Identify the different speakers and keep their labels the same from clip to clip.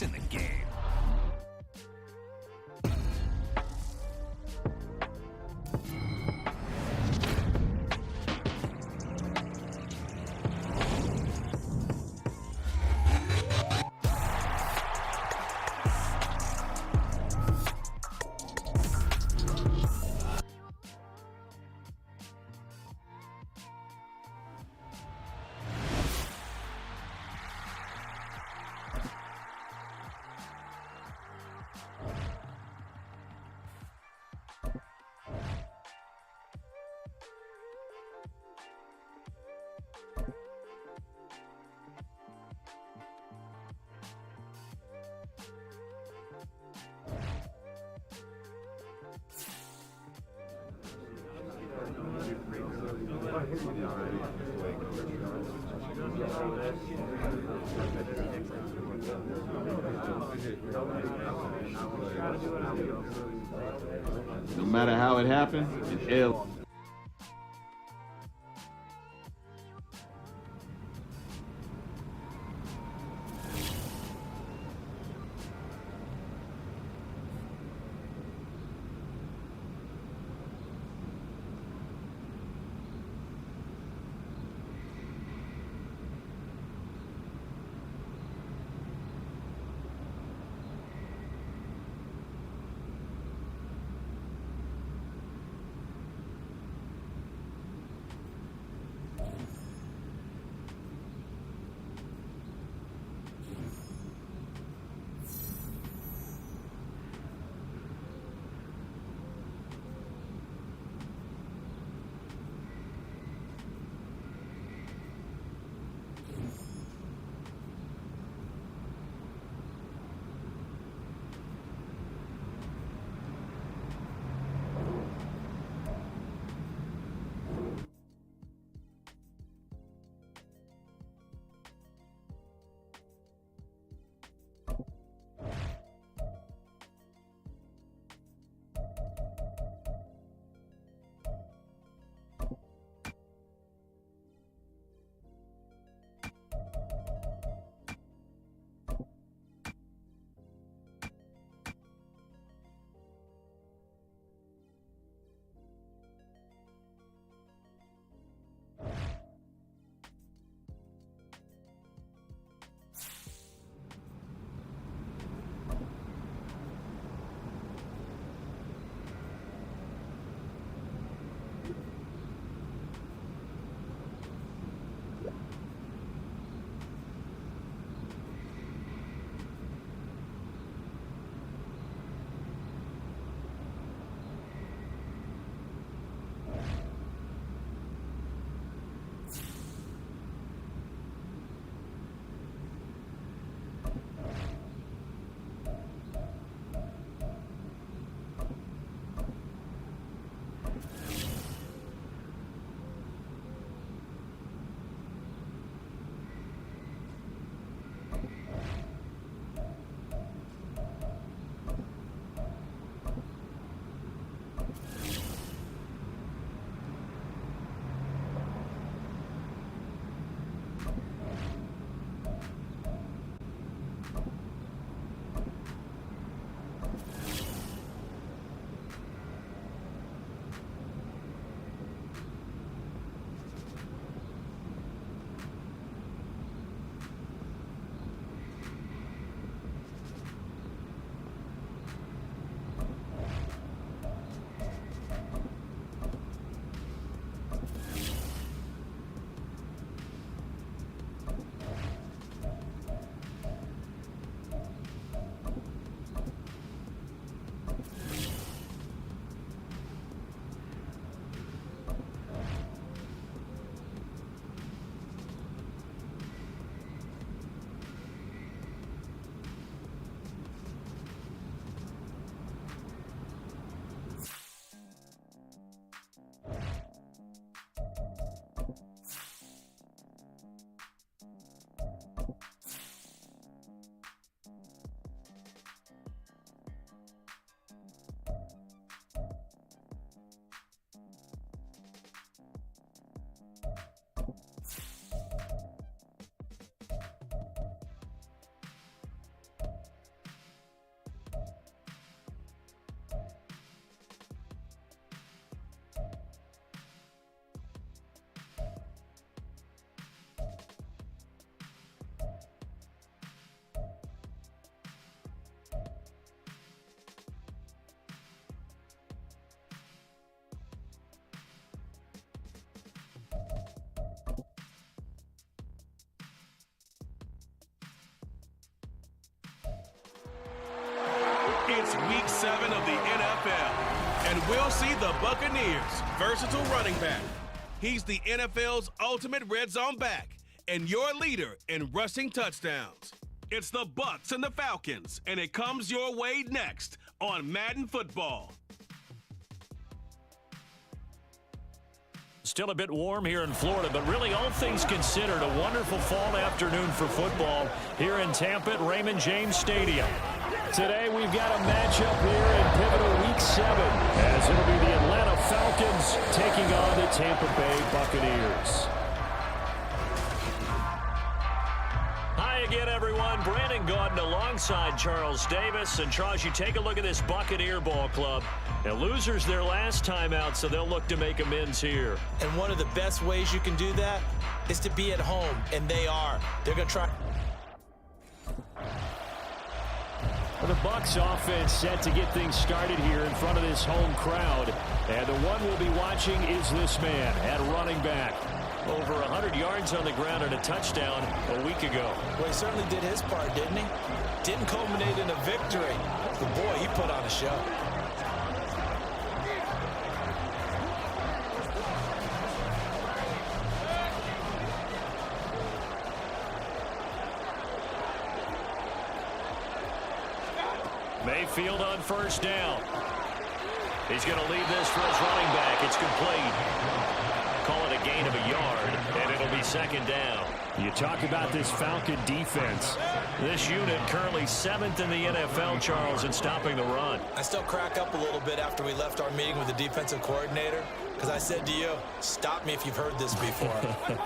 Speaker 1: best in the game.
Speaker 2: No matter how it happened, it's ill.
Speaker 1: It's Week 7 of the NFL, and we'll see the Buccaneers' versatile running back. He's the NFL's ultimate red zone back and your leader in rushing touchdowns. It's the Bucs and the Falcons, and it comes your way next on Madden Football.
Speaker 3: Still a bit warm here in Florida, but really all things considered, a wonderful fall afternoon for football here in Tampa at Raymond James Stadium. Today we've got a matchup here in pivotal Week 7, as it'll be the Atlanta Falcons taking on the Tampa Bay Buccaneers. Hi again, everyone. Brandon Gaudin alongside Charles Davis. And Charles, you take a look at this Buccaneer ball club. Now, losers their last time out, so they'll look to make amends here.
Speaker 4: And one of the best ways you can do that is to be at home, and they are. They're going to try.
Speaker 3: Well, the Bucs offense set to get things started here in front of this home crowd. And the one we'll be watching is this man at running back. Over 100 yards on the ground and a touchdown a week ago.
Speaker 4: Well, he certainly did his part, didn't he? Didn't culminate in a victory. But boy, he put on a show.
Speaker 3: Mayfield on first down. He's going to lead this for his running back. It's complete. Call it a gain of a yard, and it'll be second down. You talk about this Falcon defense. This unit currently 7th in the NFL, Charles, in stopping the run.
Speaker 4: I still crack up a little bit after we left our meeting with the defensive coordinator, because I said to you, stop me if you've heard this before.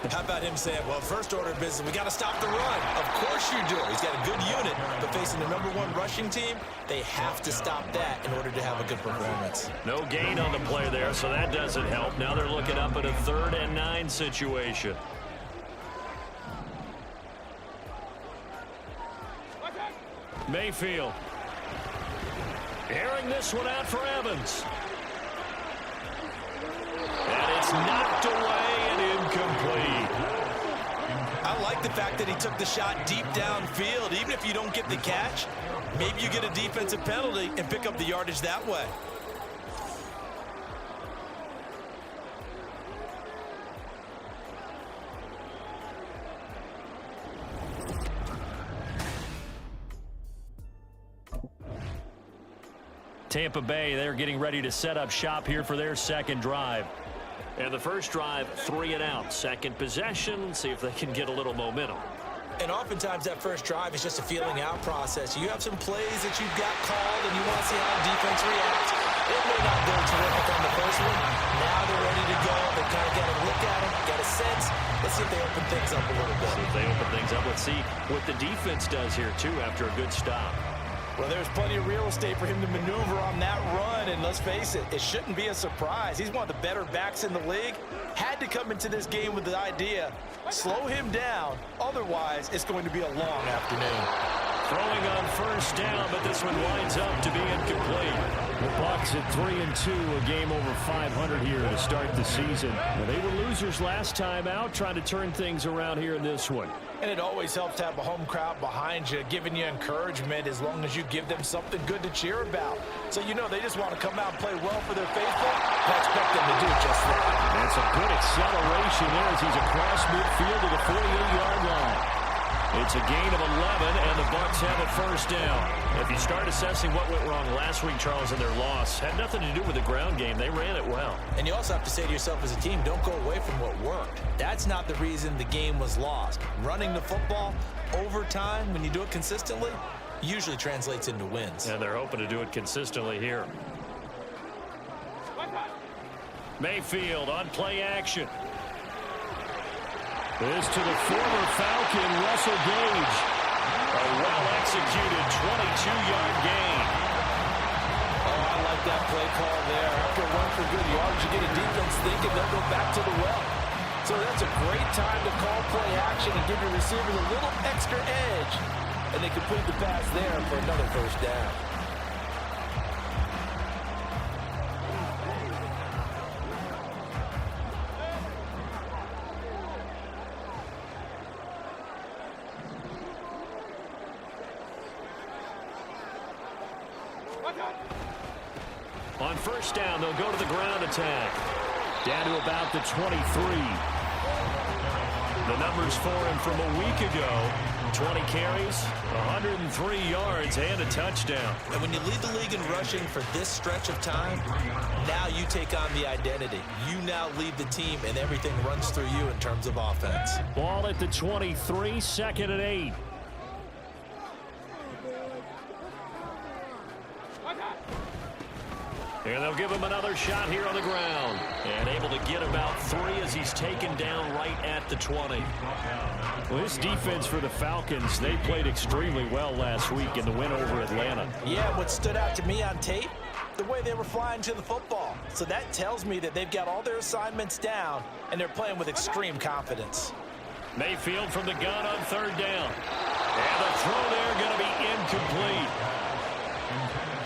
Speaker 4: How about him saying, well, first order of business, we got to stop the run. Of course you do. He's got a good unit, but facing the #1 rushing team, they have to stop that in order to have a good performance.
Speaker 3: No gain on the play there, so that doesn't help. Now they're looking up at a 3rd and 9 situation. Mayfield. Airing this one out for Evans. And it's knocked away and incomplete.
Speaker 4: I like the fact that he took the shot deep downfield. Even if you don't get the catch, maybe you get a defensive penalty and pick up the yardage that way.
Speaker 3: Tampa Bay, they're getting ready to set up shop here for their second drive. And the first drive, 3 and out. Second possession, see if they can get a little momentum.
Speaker 4: And oftentimes that first drive is just a feeling out process. You have some plays that you've got called and you want to see how the defense reacts. It may not go terrific on the first one. Now they're ready to go. They kind of got a look at them, got a sense. Let's see if they open things up a little bit.
Speaker 3: See if they open things up. Let's see what the defense does here, too, after a good stop.
Speaker 4: Well, there's plenty of real estate for him to maneuver on that run, and let's face it, it shouldn't be a surprise. He's one of the better backs in the league. Had to come into this game with the idea, slow him down, otherwise it's going to be a long afternoon.
Speaker 3: Throwing on first down, but this one winds up to be incomplete. The Bucs at 3-2, a game over 500 here to start the season. Now, they were losers last time out, trying to turn things around here in this one.
Speaker 4: And it always helps to have a home crowd behind you, giving you encouragement as long as you give them something good to cheer about. So you know they just want to come out and play well for their faithful. I expect them to do just that.
Speaker 3: That's a good acceleration there as he's across midfield to the 48-yard line. It's a gain of 11, and the Bucs have a first down. If you start assessing what went wrong last week, Charles, in their loss, had nothing to do with the ground game. They ran it well.
Speaker 4: And you also have to say to yourself as a team, don't go away from what worked. That's not the reason the game was lost. Running the football over time, when you do it consistently, usually translates into wins.
Speaker 3: And they're hoping to do it consistently here. Mayfield on play action. This to the former Falcon, Russell Gage. A well-executed 22-yard gain.
Speaker 4: Oh, I like that play call there. After a run for good yards, you get a defense thinking they'll go back to the well. So that's a great time to call play action and give your receivers a little extra edge. And they complete the pass there for another first down.
Speaker 3: On first down, they'll go to the ground attack. Down to about the 23. The numbers for him from a week ago: 20 carries, 103 yards, and a touchdown.
Speaker 4: And when you lead the league in rushing for this stretch of time, now you take on the identity. You now lead the team, and everything runs through you in terms of offense.
Speaker 3: Ball at the 23, 2nd and 8. And they'll give him another shot here on the ground. And able to get about 3 as he's taken down right at the 20. Well, this defense for the Falcons, they played extremely well last week in the win over Atlanta.
Speaker 4: Yeah, what stood out to me on tape, the way they were flying to the football. So that tells me that they've got all their assignments down, and they're playing with extreme confidence.
Speaker 3: Mayfield from the gun on 3rd down. And the throw there going to be incomplete.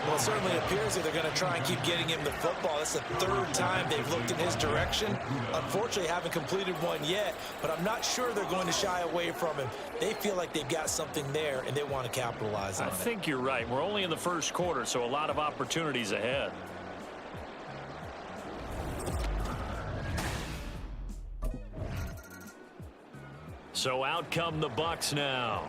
Speaker 4: Well, it certainly appears that they're going to try and keep getting him the football. That's the 3rd time they've looked in his direction. Unfortunately, haven't completed one yet, but I'm not sure they're going to shy away from him. They feel like they've got something there, and they want to capitalize on it.
Speaker 3: I think you're right. We're only in the first quarter, so a lot of opportunities ahead. So out come the Bucs now.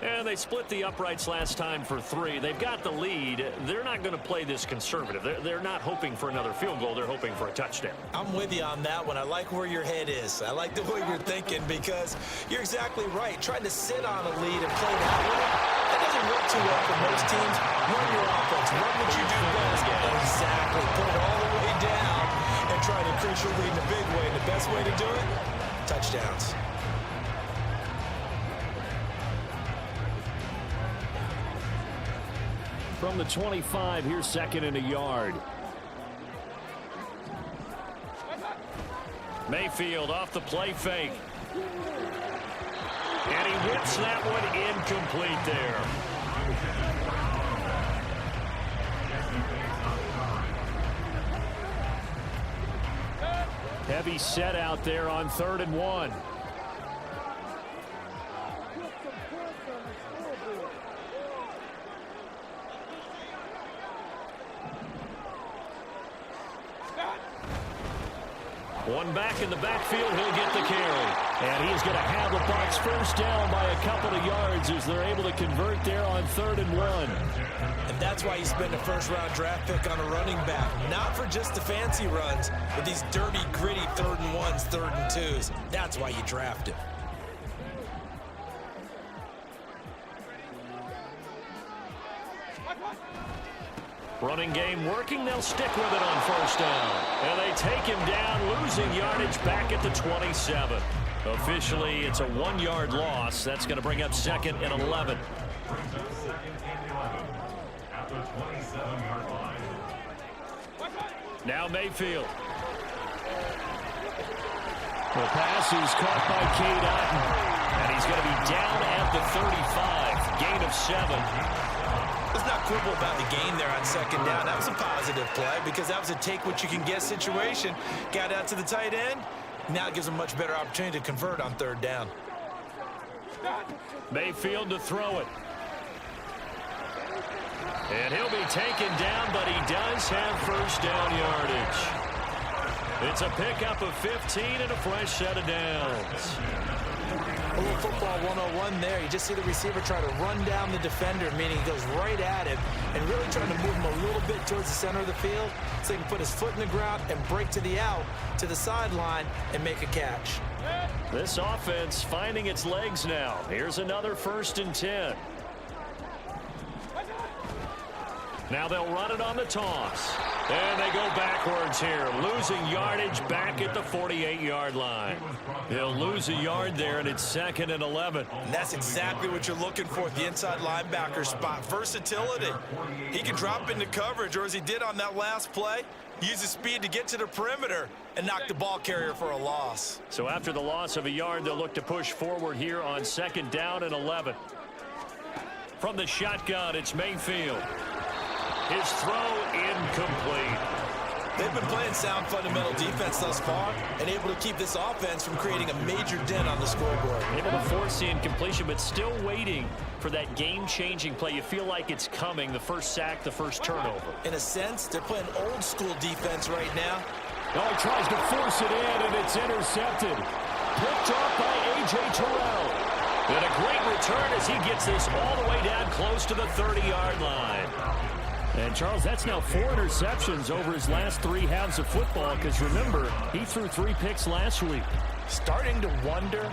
Speaker 3: And they split the uprights last time for 3. They've got the lead. They're not going to play this conservative. They're not hoping for another field goal. They're hoping for a touchdown.
Speaker 4: I'm with you on that one. I like where your head is. I like the way you're thinking, because you're exactly right. Trying to sit on a lead and play that way, that doesn't work too well for most teams. Run your offense. Run what you do best. Exactly. Put it all the way down and try to increase your lead in a big way. And the best way to do it? Touchdowns.
Speaker 3: From the 25, here's 2nd and a yard. Mayfield off the play fake. And he whips that one incomplete there. Heavy set out there on 3rd and 1. One back in the backfield, he'll get the carry. And he's going to have the Bucs first down by a couple of yards as they're able to convert there on 3rd and 1.
Speaker 4: And that's why you spend a first-round draft pick on a running back. Not for just the fancy runs, but these dirty, gritty 3rd and 1s, 3rd and 2s. That's why you draft him.
Speaker 3: Running game working. They'll stick with it on first down. And they take him down, losing yardage back at the 27. Officially, it's a 1-yard loss. That's going to bring up 2nd and 11. Now Mayfield. The pass is caught by Cade Otton. And he's going to be down at the 35. Gain of 7.
Speaker 4: Let's not quibble about the gain there on 2nd down. That was a positive play because that was a take-what-you-can-get situation. Got out to the tight end. Now it gives him a much better opportunity to convert on 3rd down.
Speaker 3: Mayfield to throw it. And he'll be taken down, but he does have first down yardage. It's a pickup of 15 and a fresh set of downs.
Speaker 4: A little football 101 there. You just see the receiver try to run down the defender, meaning he goes right at him and really trying to move him a little bit towards the center of the field so he can put his foot in the ground and break to the out, to the sideline, and make a catch.
Speaker 3: This offense finding its legs now. Here's another 1st and 10. Now they'll run it on the toss. And they go backwards here, losing yardage back at the 48-yard line. They'll lose a yard there, and it's 2nd and 11.
Speaker 4: And that's exactly what you're looking for at the inside linebacker spot. Versatility. He can drop into coverage, or as he did on that last play, use his speed to get to the perimeter and knock the ball carrier for a loss.
Speaker 3: So after the loss of a yard, they'll look to push forward here on 2nd down and 11. From the shotgun, it's Mayfield. His throw incomplete.
Speaker 4: They've been playing sound fundamental defense thus far and able to keep this offense from creating a major dent on the scoreboard.
Speaker 3: Able to force the incompletion, but still waiting for that game-changing play. You feel like it's coming, the first sack, the first turnover.
Speaker 4: In a sense, they're playing old-school defense right now.
Speaker 3: Oh, he tries to force it in, and it's intercepted. Picked off by A.J. Terrell. And a great return as he gets this all the way down close to the 30-yard line. And, Charles, that's now 4 interceptions over his last 3 halves of football, because, remember, he threw 3 picks last week.
Speaker 4: Starting to wonder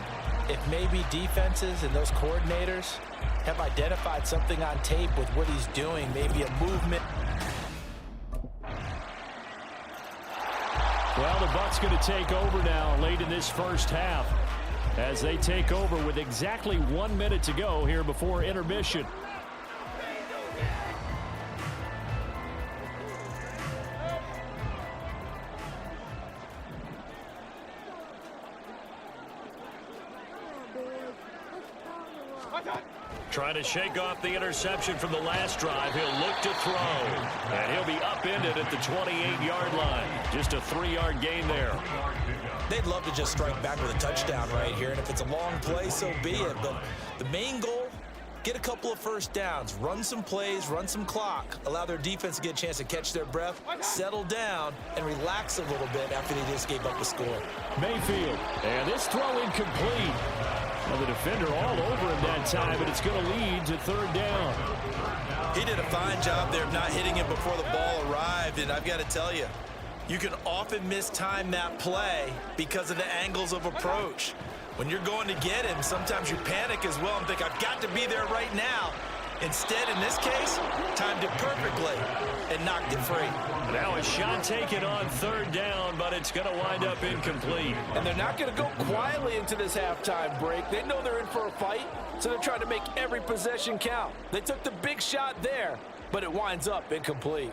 Speaker 4: if maybe defenses and those coordinators have identified something on tape with what he's doing, maybe a movement.
Speaker 3: Well, the Bucs going to take over now late in this first half as they take over with exactly 1 minute to go here before intermission. Trying to shake off the interception from the last drive. He'll look to throw. And he'll be upended at the 28-yard line. Just a 3-yard gain there.
Speaker 4: They'd love to just strike back with a touchdown right here. And if it's a long play, so be it. But the main goal, get a couple of first downs. Run some plays, run some clock. Allow their defense to get a chance to catch their breath, settle down, and relax a little bit after they just gave up a score.
Speaker 3: Mayfield. And this throw incomplete. Well, the defender all over him that time, but it's going to lead to 3rd down.
Speaker 4: He did a fine job there of not hitting him before the ball arrived, and I've got to tell you, you can often mistime that play because of the angles of approach. When you're going to get him, sometimes you panic as well and think, I've got to be there right now. Instead, in this case, timed it perfectly and knocked it free.
Speaker 3: Now a shot taken on 3rd down, but it's going to wind up incomplete.
Speaker 5: And they're not going to go quietly into this halftime break. They know they're in for a fight, so they're trying to make every possession count. They took the big shot there, but it winds up incomplete.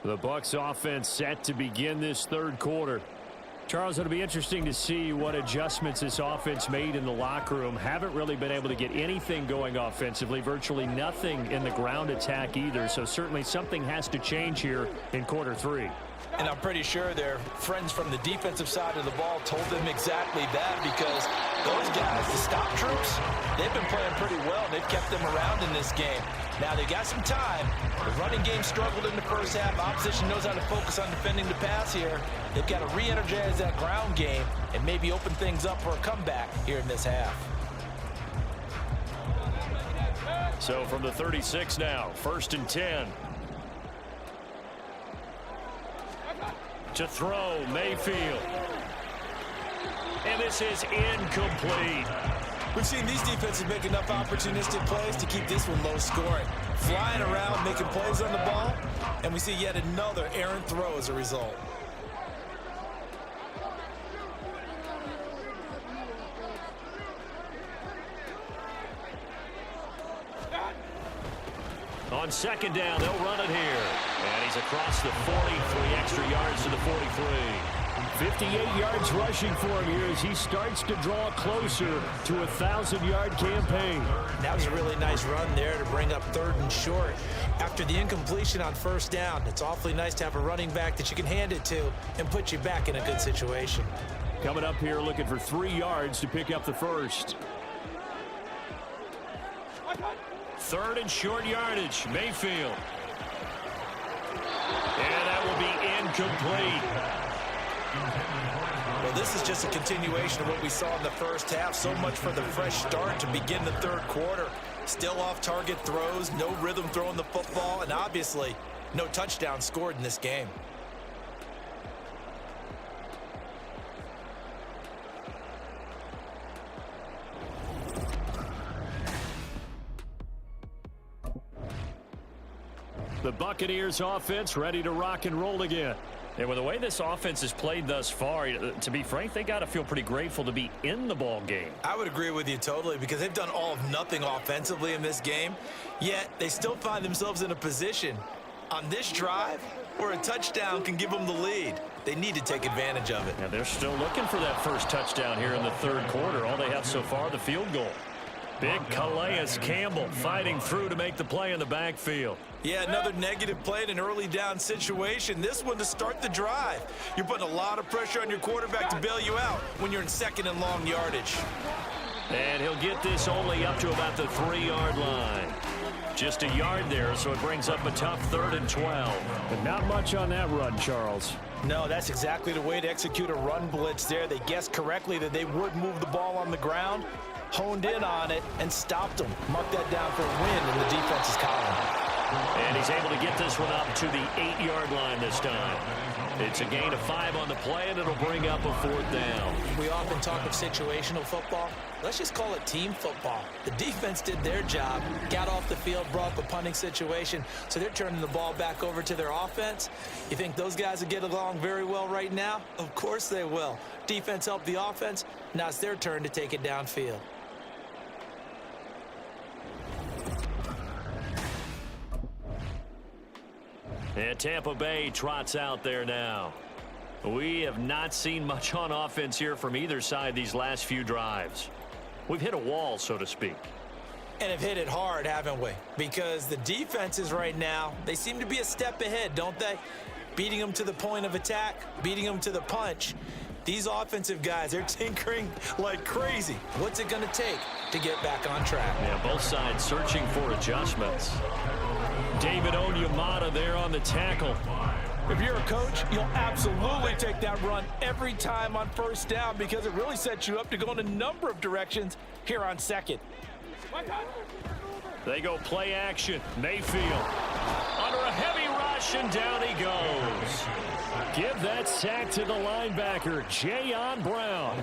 Speaker 5: The Bucs offense set to begin this 3rd quarter. Charles, it'll be interesting to see what adjustments this offense made in the locker room. Haven't really been able to get anything going offensively, virtually nothing in the ground attack either. So certainly something has to change here in quarter 3.
Speaker 4: And I'm pretty sure their friends from the defensive side of the ball told them exactly that, because those guys, the stop troops, they've been playing pretty well. They've kept them around in this game. Now they got some time. The running game struggled in the first half. Opposition knows how to focus on defending the pass here. They've got to re-energize that ground game and maybe open things up for a comeback here in this half.
Speaker 3: So from the 36 now, 1st and 10. To throw, Mayfield. And this is incomplete.
Speaker 4: We've seen these defenses make enough opportunistic plays to keep this one low scoring. Flying around, making plays on the ball, and we see yet another errant throw as a result.
Speaker 3: On 2nd down, they'll run it here. And he's across the 40, 3 extra yards to the 43. 58 yards rushing for him here as he starts to draw closer to a 1,000-yard campaign.
Speaker 4: That was a really nice run there to bring up 3rd and short. After the incompletion on 1st down, it's awfully nice to have a running back that you can hand it to and put you back in a good situation.
Speaker 3: Coming up here looking for 3 yards to pick up the 1st. 3rd and short yardage, Mayfield. And that will be incomplete.
Speaker 4: Well, this is just a continuation of what we saw in the first half. So much for the fresh start to begin the 3rd quarter. Still off-target throws, no rhythm throwing the football, and obviously no touchdown scored in this game.
Speaker 3: The Buccaneers offense ready to rock and roll again. And with the way this offense has played thus far, to be frank, they got to feel pretty grateful to be in the ball game.
Speaker 4: I would agree with you totally, because they've done all of nothing offensively in this game, yet they still find themselves in a position On this drive, where a touchdown can give them the lead, they need to take advantage of it.
Speaker 5: And they're still looking for that first touchdown here in the third quarter. All they have so far, the field goal. Big Calais Campbell fighting through to make the play in the backfield.
Speaker 4: Yeah, another negative play in an early down situation. This one to start the drive. You're putting a lot of pressure on your quarterback to bail you out when you're in second and long yardage.
Speaker 5: And he'll get this only up to about the 3-yard line. Just a yard there, so it brings up a tough 3rd and 12. But not much on that run, Charles.
Speaker 4: No, that's exactly the way to execute a run blitz there. They guessed correctly that they would move the ball on the ground, honed in on it, and stopped them. Mark that down for a win in the defense's column.
Speaker 5: And he's able to get this one up to the 8-yard line this time. It's a gain of 5 on the play, and it'll bring up a 4th down.
Speaker 4: We often talk of situational football. Let's just call it team football. The defense did their job, got off the field, brought up a punting situation, so they're turning the ball back over to their offense. You think those guys will get along very well right now? Of course they will. Defense helped the offense. Now it's their turn to take it downfield.
Speaker 5: And Tampa Bay trots out there now. We have not seen much on offense here from either side these last few drives. We've hit a wall, so to speak.
Speaker 4: And have hit it hard, haven't we? Because the defenses right now, they seem to be a step ahead, don't they? Beating them to the point of attack, beating them to the punch. These offensive guys, they're tinkering like crazy. What's it going to take to get back on track?
Speaker 5: Yeah, both sides searching for adjustments. David Onyemata there on the tackle.
Speaker 4: If you're a coach, you'll absolutely take that run every time on first down because it really sets you up to go in a number of directions here on second.
Speaker 5: They go play action. Mayfield under a heavy rush, and down he goes. Give that sack to the linebacker, Jayon Brown.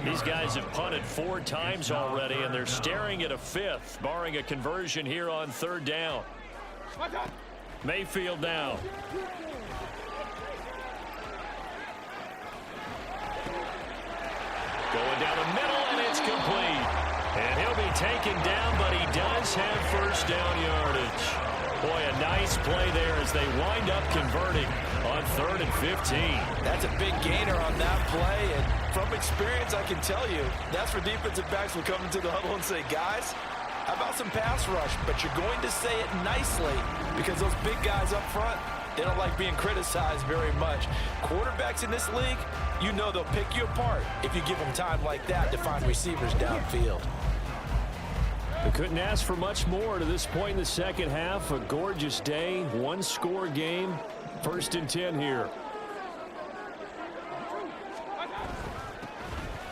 Speaker 5: These guys have punted 4 times already, and they're staring at a 5th, barring a conversion here on 3rd down. Mayfield now. Going down the middle, and it's complete. And he'll be taken down, but he does have first down yardage. Boy, a nice play there as they wind up converting on 3rd and 15.
Speaker 4: That's a big gainer on that play, and from experience, I can tell you, that's where defensive backs will come into the huddle and say, guys, how about some pass rush? But you're going to say it nicely because those big guys up front, they don't like being criticized very much. Quarterbacks in this league, you know they'll pick you apart if you give them time like that to find receivers downfield.
Speaker 5: They couldn't ask for much more to this point in the second half. A gorgeous day, 1-score game. 1st and 10 here.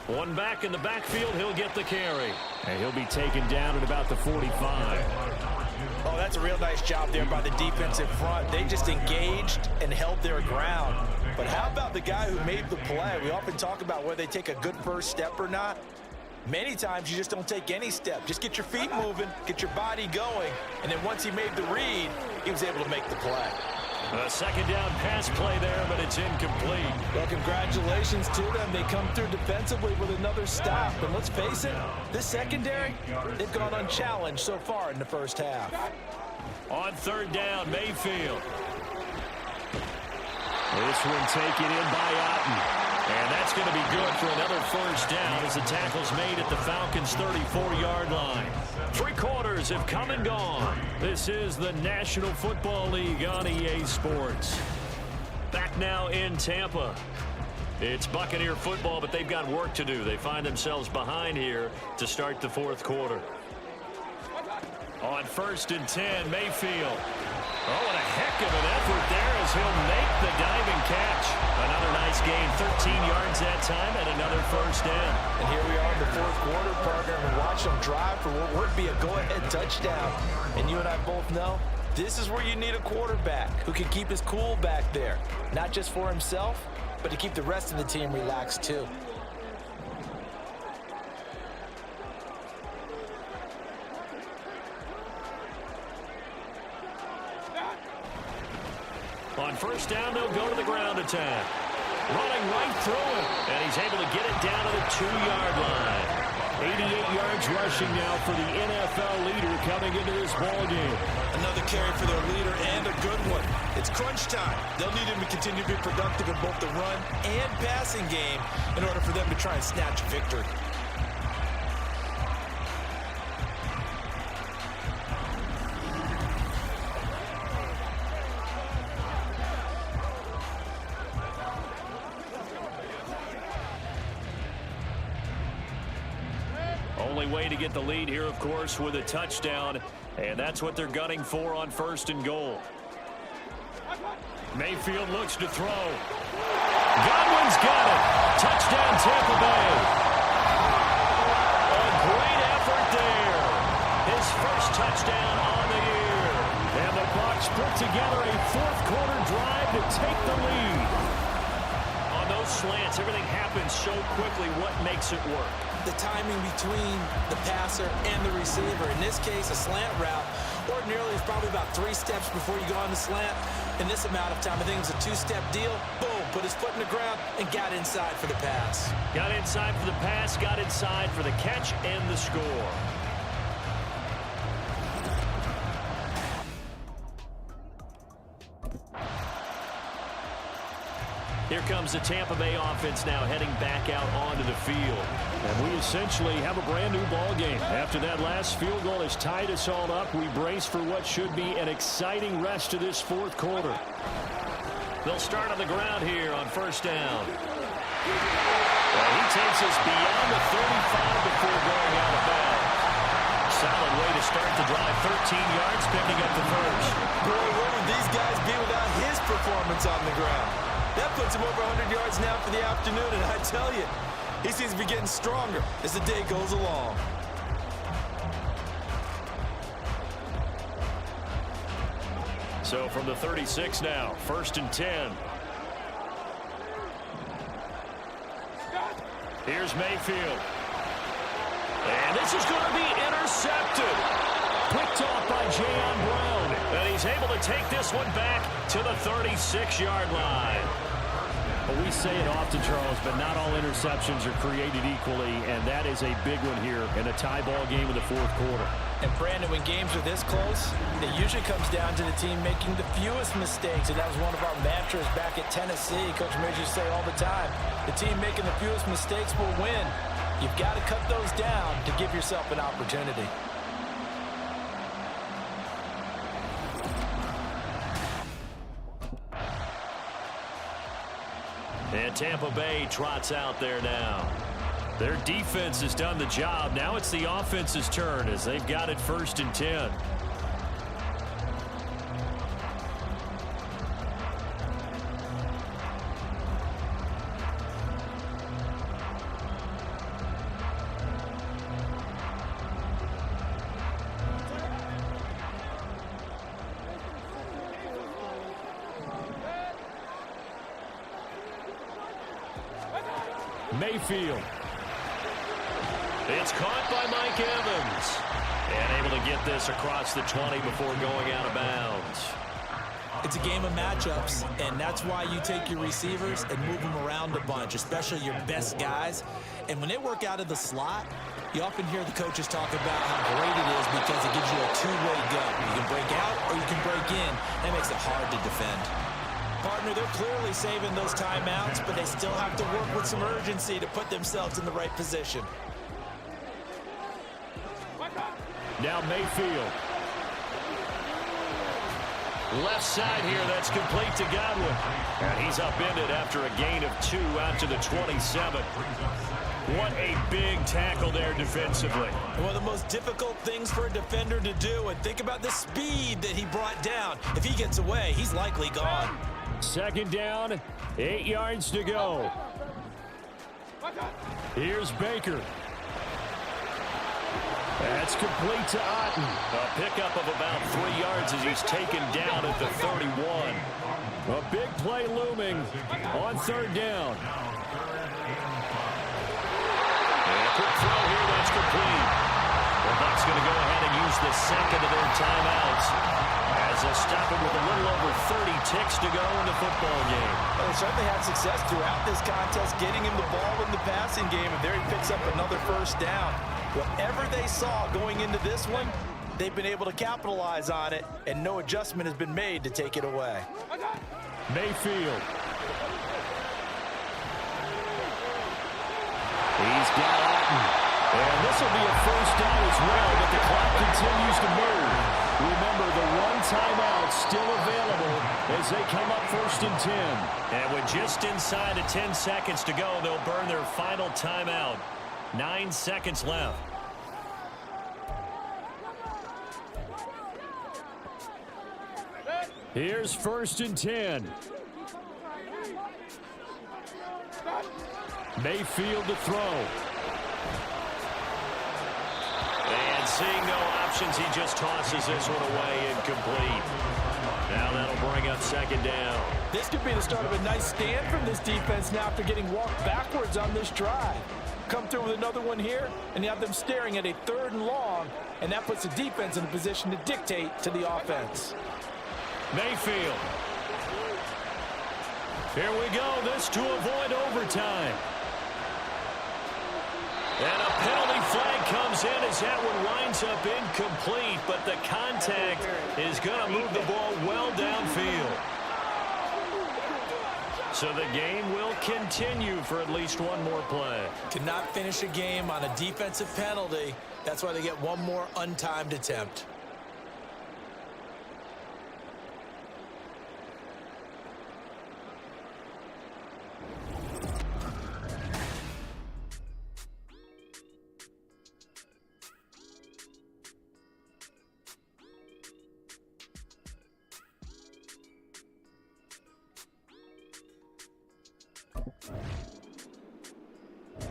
Speaker 5: One back in the backfield, he'll get the carry. And he'll be taken down at about the 45.
Speaker 4: Oh, that's a real nice job there by the defensive front. They just engaged and held their ground. But how about the guy who made the play? We often talk about whether they take a good first step or not. Many times you just don't take any step. Just get your feet moving, get your body going, and then once he made the read, he was able to make the play.
Speaker 5: A 2nd down pass play there, but it's incomplete.
Speaker 4: Well, congratulations to them. They come through defensively with another stop. And let's face it, this secondary, they've gone unchallenged so far in the first half.
Speaker 5: On 3rd down, Mayfield. This one taken in by Otten. And that's going to be good for another first down as the tackle's made at the Falcons' 34-yard line. 3 quarters have come and gone. This is the National Football League on EA Sports. Back now in Tampa. It's Buccaneer football, but they've got work to do. They find themselves behind here to start the 4th quarter. On 1st and 10, Mayfield. Oh, and a heck of an effort there as he'll make the diving catch. Another nice gain, 13 yards that time, and another first down.
Speaker 4: And here we are in the 4th quarter, partner, and watch them drive for what would be a go-ahead touchdown. And you and I both know this is where you need a quarterback who can keep his cool back there, not just for himself, but to keep the rest of the team relaxed too.
Speaker 5: On first down, they'll go to the ground attack. Running right through him, and he's able to get it down to the 2-yard line. 88 yards rushing now for the NFL leader coming into this ball game.
Speaker 4: Another carry for their leader and a good one. It's crunch time. They'll need him to continue to be productive in both the run and passing game in order for them to try and snatch a victory.
Speaker 5: Only way to get the lead here, of course, with a touchdown, and that's what they're gunning for on 1st and goal. Mayfield looks to throw. Godwin's got it. Touchdown, Tampa Bay. A great effort there. His first touchdown on the year. And the Bucs put together a fourth-quarter drive to take the lead. On those slants, everything happens so quickly. What makes it work?
Speaker 4: The timing between the passer and the receiver. In this case, a slant route ordinarily is probably about 3 steps before you go on the slant. In this amount of time, I think it was a 2-step deal. Boom, put his foot in the ground and got inside for the pass.
Speaker 5: Got inside for the pass, got inside for the catch and the score. Here comes the Tampa Bay offense now heading back out onto the field. And we essentially have a brand new ball game. After that last field goal has tied us all up, we brace for what should be an exciting rest of this fourth quarter. They'll start on the ground here on 1st down. Well, he takes us beyond the 35 before going out of bounds. Solid way to start the drive. 13 yards, picking up the first.
Speaker 4: Boy, where would these guys be without his performance on the ground? That puts him over 100 yards now for the afternoon, and I tell you, he seems to be getting stronger as the day goes along.
Speaker 5: So from the 36 now, 1st and 10. Here's Mayfield. And this is going to be intercepted. Picked off by Jayon Brown. And he's able to take this one back to the 36-yard line. Well, we say it often, Charles, but not all interceptions are created equally, and that is a big one here in a tie ball game in the fourth quarter.
Speaker 4: And, Brandon, when games are this close, it usually comes down to the team making the fewest mistakes, and that was one of our mantras back at Tennessee. Coach Mears used to say all the time, the team making the fewest mistakes will win. You've got to cut those down to give yourself an opportunity.
Speaker 5: And Tampa Bay trots out there now. Their defense has done the job. Now it's the offense's turn as they've got it 1st and 10. Mayfield. It's caught by Mike Evans. And able to get this across the 20 before going out of bounds.
Speaker 4: It's a game of matchups, and that's why you take your receivers and move them around a bunch, especially your best guys. And when they work out of the slot, you often hear the coaches talk about how great it is because it gives you a two-way gun. You can break out or you can break in. That makes it hard to defend. Partner, they're clearly saving those timeouts, but they still have to work with some urgency to put themselves in the right position.
Speaker 5: Now Mayfield. Left side here, that's complete to Godwin. And he's upended after a gain of 2 out to the 27. What a big tackle there defensively.
Speaker 4: One of the most difficult things for a defender to do, and think about the speed that he brought down. If he gets away, he's likely gone.
Speaker 5: 2nd down, 8 yards to go. Here's Baker. That's complete to Otten. A pickup of about 3 yards as he's taken down at the 31. A big play looming on 3rd down. And a quick throw here, that's complete. The Bucs going to go ahead and use the second of their timeouts as as they'll stop it with a little over 30 ticks to go in the football game.
Speaker 4: Well, they certainly had success throughout this contest, getting him the ball in the passing game, and there he picks up another first down. Whatever they saw going into this one, they've been able to capitalize on it, and no adjustment has been made to take it away.
Speaker 5: Mayfield. He's got Upton. And this will be a first down as well, but the clock continues to move. Remember, the one timeout still available as they come up 1st and 10. And with just inside of 10 seconds to go, they'll burn their final timeout. 9 seconds left. Here's 1st and 10. Mayfield to throw. And seeing no options, he just tosses this one away incomplete. Now that'll bring up 2nd down.
Speaker 4: This could be the start of a nice stand from this defense now after getting walked backwards on this drive. Come through with another one here, and you have them staring at a 3rd and long, and that puts the defense in a position to dictate to the offense.
Speaker 5: Mayfield. Here we go. This to avoid overtime. And a penalty flag comes in as that one winds up incomplete, but the contact is going to move the ball well downfield. So the game will continue for at least one more play.
Speaker 4: Cannot finish a game on a defensive penalty. That's why they get one more untimed attempt.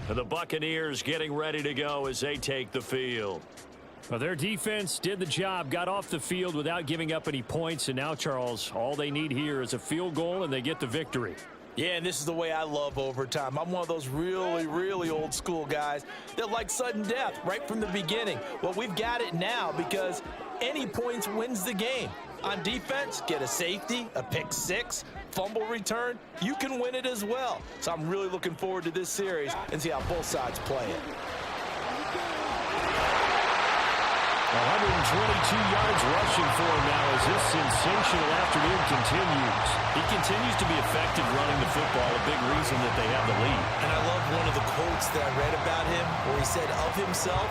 Speaker 5: The Buccaneers getting ready to go as they take the field. Well, their defense did the job, got off the field without giving up any points, and now, Charles, all they need here is a field goal, and they get the victory.
Speaker 4: Yeah, and this is the way I love overtime. I'm one of those really, really old school guys that like sudden death right from the beginning. Well, we've got it now because any points wins the game. On defense, get a safety, a pick six, fumble return, you can win it as well. So I'm really looking forward to this series and see how both sides play it.
Speaker 5: 122 yards rushing for him now as this sensational afternoon continues. He continues to be effective running the football, a big reason that they have the lead.
Speaker 4: And I love one of the quotes that I read about him where he said of himself,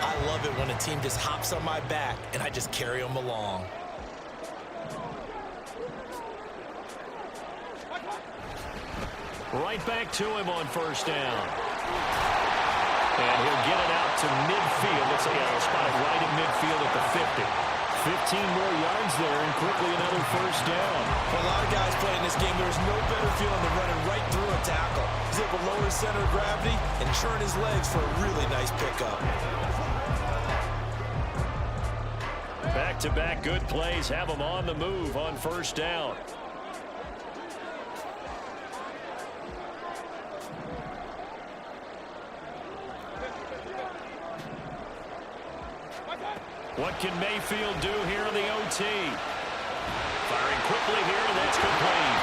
Speaker 4: I love it when a team just hops on my back and I just carry them along.
Speaker 5: Right back to him on 1st down. And he'll get it out to midfield. Looks like he'll spot it right in midfield at the 50. 15 more yards there and quickly another 1st down.
Speaker 4: For a lot of guys playing this game, there's no better feeling than running right through a tackle. He's able to lower his center of gravity and churn his legs for a really nice pickup.
Speaker 5: Back-to-back good plays have him on the move on 1st down. What can Mayfield do here in the OT? Firing quickly here, and that's complete.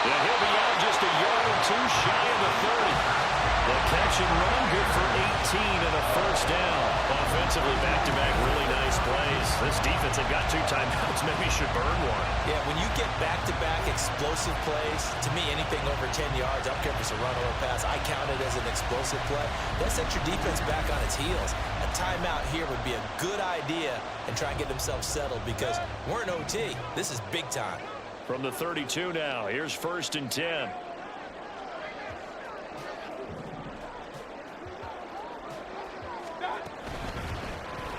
Speaker 5: Yeah, he'll be out just a yard or two shy of the 30. The catch and run, good for 18 and a 1st down. Offensively, back-to-back, really nice plays. This defense have got 2 timeouts. Maybe should burn one.
Speaker 4: Yeah, when you get back-to-back explosive plays, to me, anything over 10 yards, I don't care if it's a run or a pass, I count it as an explosive play. That sets your defense back on its heels. A timeout here would be a good idea and try and get themselves settled because we're in OT. This is big time.
Speaker 5: From the 32 now, here's 1st and 10.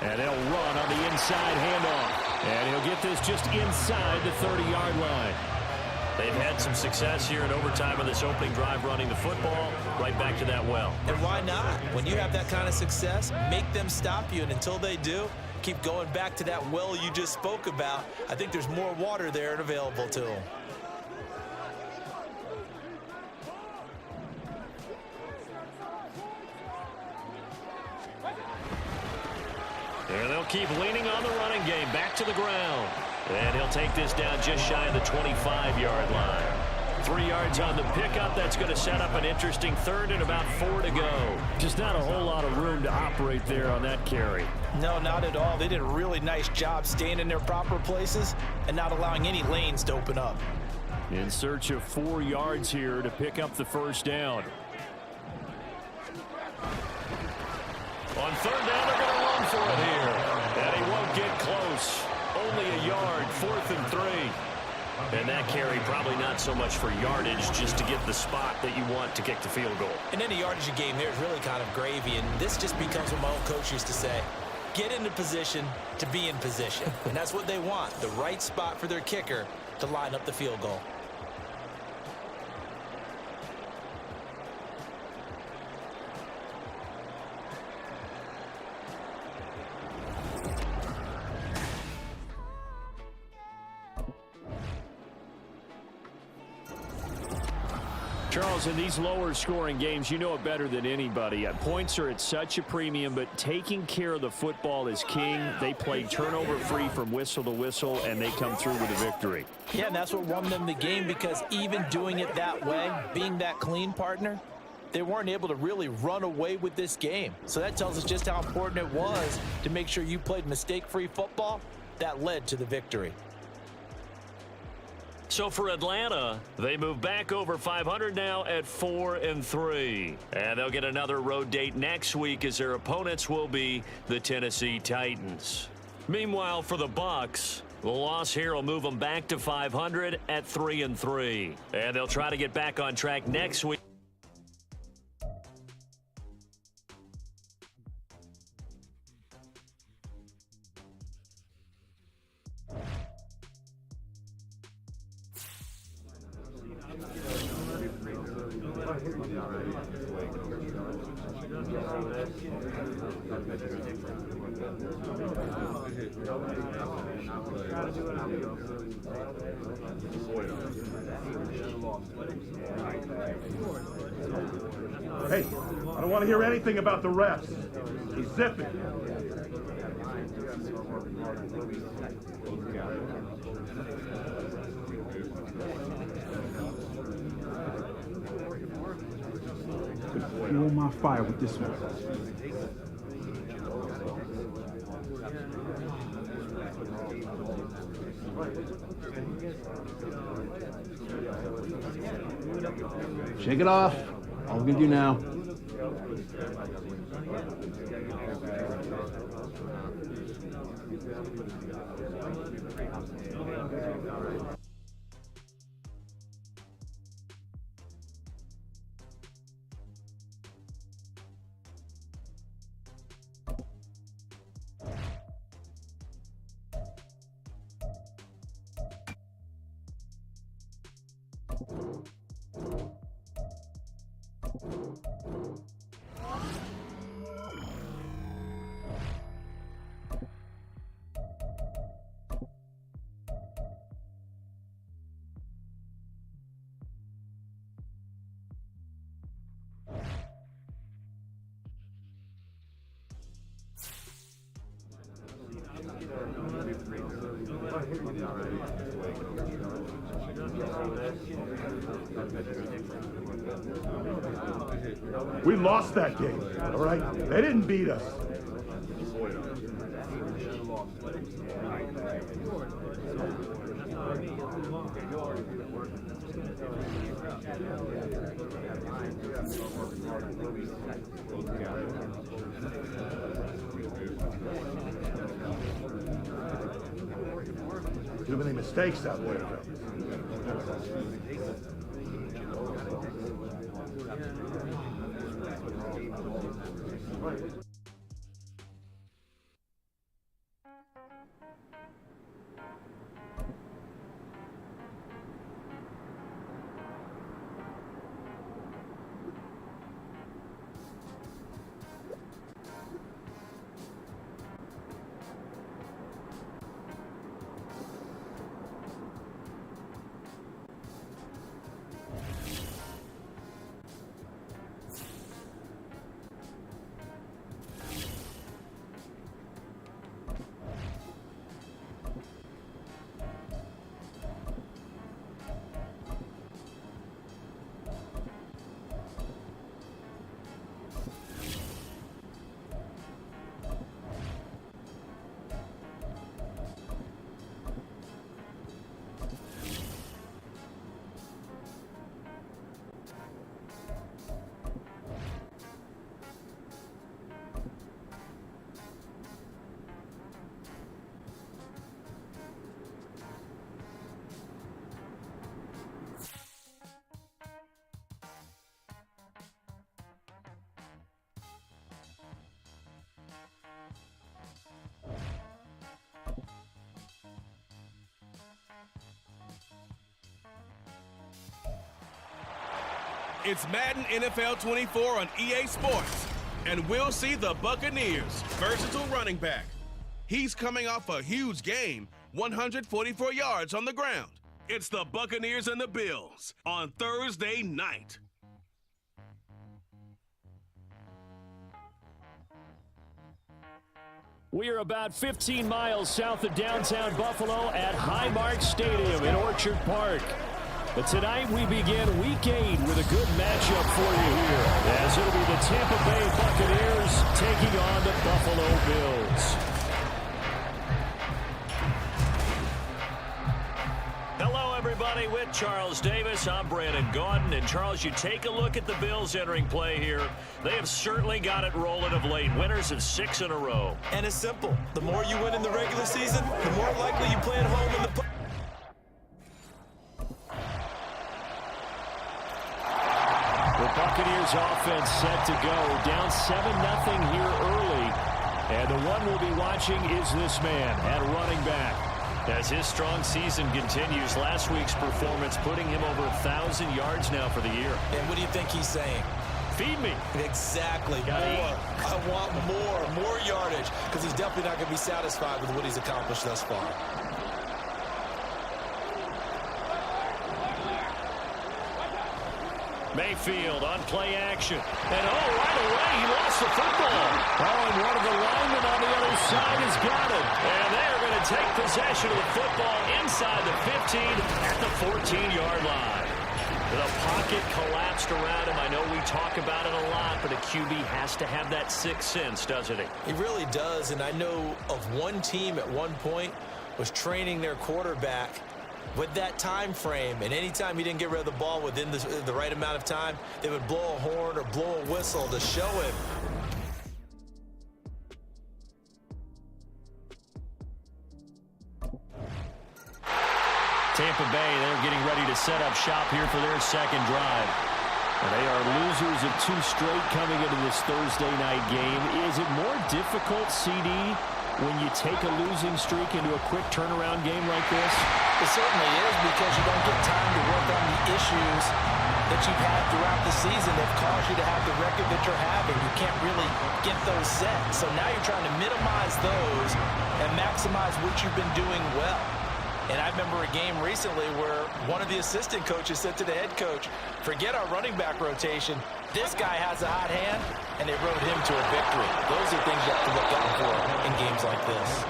Speaker 5: And they'll run on the inside handoff. And he'll get this just inside the 30-yard line. They've had some success here in overtime on this opening drive running the football. Right back to that well.
Speaker 4: And why not? When you have that kind of success, make them stop you. And until they do, keep going back to that well you just spoke about. I think there's more water there and available to them.
Speaker 5: And they'll keep leaning on the running game. Back to the ground. And he'll take this down just shy of the 25-yard line. 3 yards on the pickup. That's going to set up an interesting third and about 4 to go. Just not a whole lot of room to operate there on that carry.
Speaker 4: No, not at all. They did a really nice job staying in their proper places and not allowing any lanes to open up.
Speaker 5: In search of 4 yards here to pick up the first down. On third down, they're going to run for it here. And he won't get close. Only a yard, 4th and 3. And that carry probably not so much for yardage, just to get the spot that you want to kick the field goal.
Speaker 4: And any yardage you gain there is really kind of gravy, and this just becomes what my old coach used to say. Get into position to be in position. And that's what they want, the right spot for their kicker to line up the field goal.
Speaker 5: Charles, in these lower scoring games, you know it better than anybody. Points are at such a premium, but taking care of the football is king. They play turnover free from whistle to whistle, and they come through with a victory.
Speaker 4: Yeah, and that's what won them the game, because even doing it that way, being that clean partner, they weren't able to really run away with this game. So that tells us just how important it was to make sure you played mistake-free football. That led to the victory.
Speaker 5: So for Atlanta, they move back over 500 now at 4-3. And they'll get another road date next week, as their opponents will be the Tennessee Titans. Meanwhile, for the Bucs, the loss here will move them back to 500 at 3-3. And they'll try to get back on track next week.
Speaker 6: Hey, I don't want to hear anything about the refs. He's zipping. Fuel my fire with this one.
Speaker 2: Shake it off. All we can do now.
Speaker 6: We lost that game, all right? They didn't beat us. Too many mistakes out there.
Speaker 1: It's Madden NFL 24 on EA Sports, and we'll see the Buccaneers' versatile running back. He's coming off a huge game, 144 yards on the ground. It's the Buccaneers and the Bills on Thursday night.
Speaker 5: We are about 15 miles south of downtown Buffalo at Highmark Stadium in Orchard Park. But tonight we begin Week 8 with a good matchup for you here, as it'll be the Tampa Bay Buccaneers taking on the Buffalo Bills. Hello, everybody. With Charles Davis, I'm Brandon Gaudin. And, Charles, you take a look at the Bills entering play here. They have certainly got it rolling of late. Winners of 6 in a row.
Speaker 4: And it's simple. The more you win in the regular season, the more likely you play at home in the
Speaker 5: The Buccaneers offense set to go. Down 7-0 here early. And the one we'll be watching is this man at running back. As his strong season continues, last week's performance putting him over 1,000 yards now for the year.
Speaker 4: And what do you think he's saying?
Speaker 5: Feed me.
Speaker 4: Exactly. More. I want more yardage, because he's definitely not going to be satisfied with what he's accomplished thus far.
Speaker 5: Mayfield on play action. And right away, he lost the football. And one of the linemen on the other side has got it. And they're going to take possession of the football inside the 15 at the 14-yard line. The pocket collapsed around him. I know we talk about it a lot, but a QB has to have that sixth sense, doesn't he?
Speaker 4: He really does, and I know of one team at one point was training their quarterback with that time frame, and anytime he didn't get rid of the ball within the right amount of time, they would blow a horn or blow a whistle to show him.
Speaker 5: Tampa Bay, they're getting ready to set up shop here for their second drive. And they are losers of 2 straight coming into this Thursday night game. Is it more difficult, CD, when you take a losing streak into a quick turnaround game like this?
Speaker 4: It certainly is, because you don't get time to work on the issues that you've had throughout the season that caused you to have the record that you're having. You can't really get those set. So now you're trying to minimize those and maximize what you've been doing well. And I remember a game recently where one of the assistant coaches said to the head coach, forget our running back rotation. This guy has a hot hand, and they rode him to a victory. Those are things you have to look out for in games like this.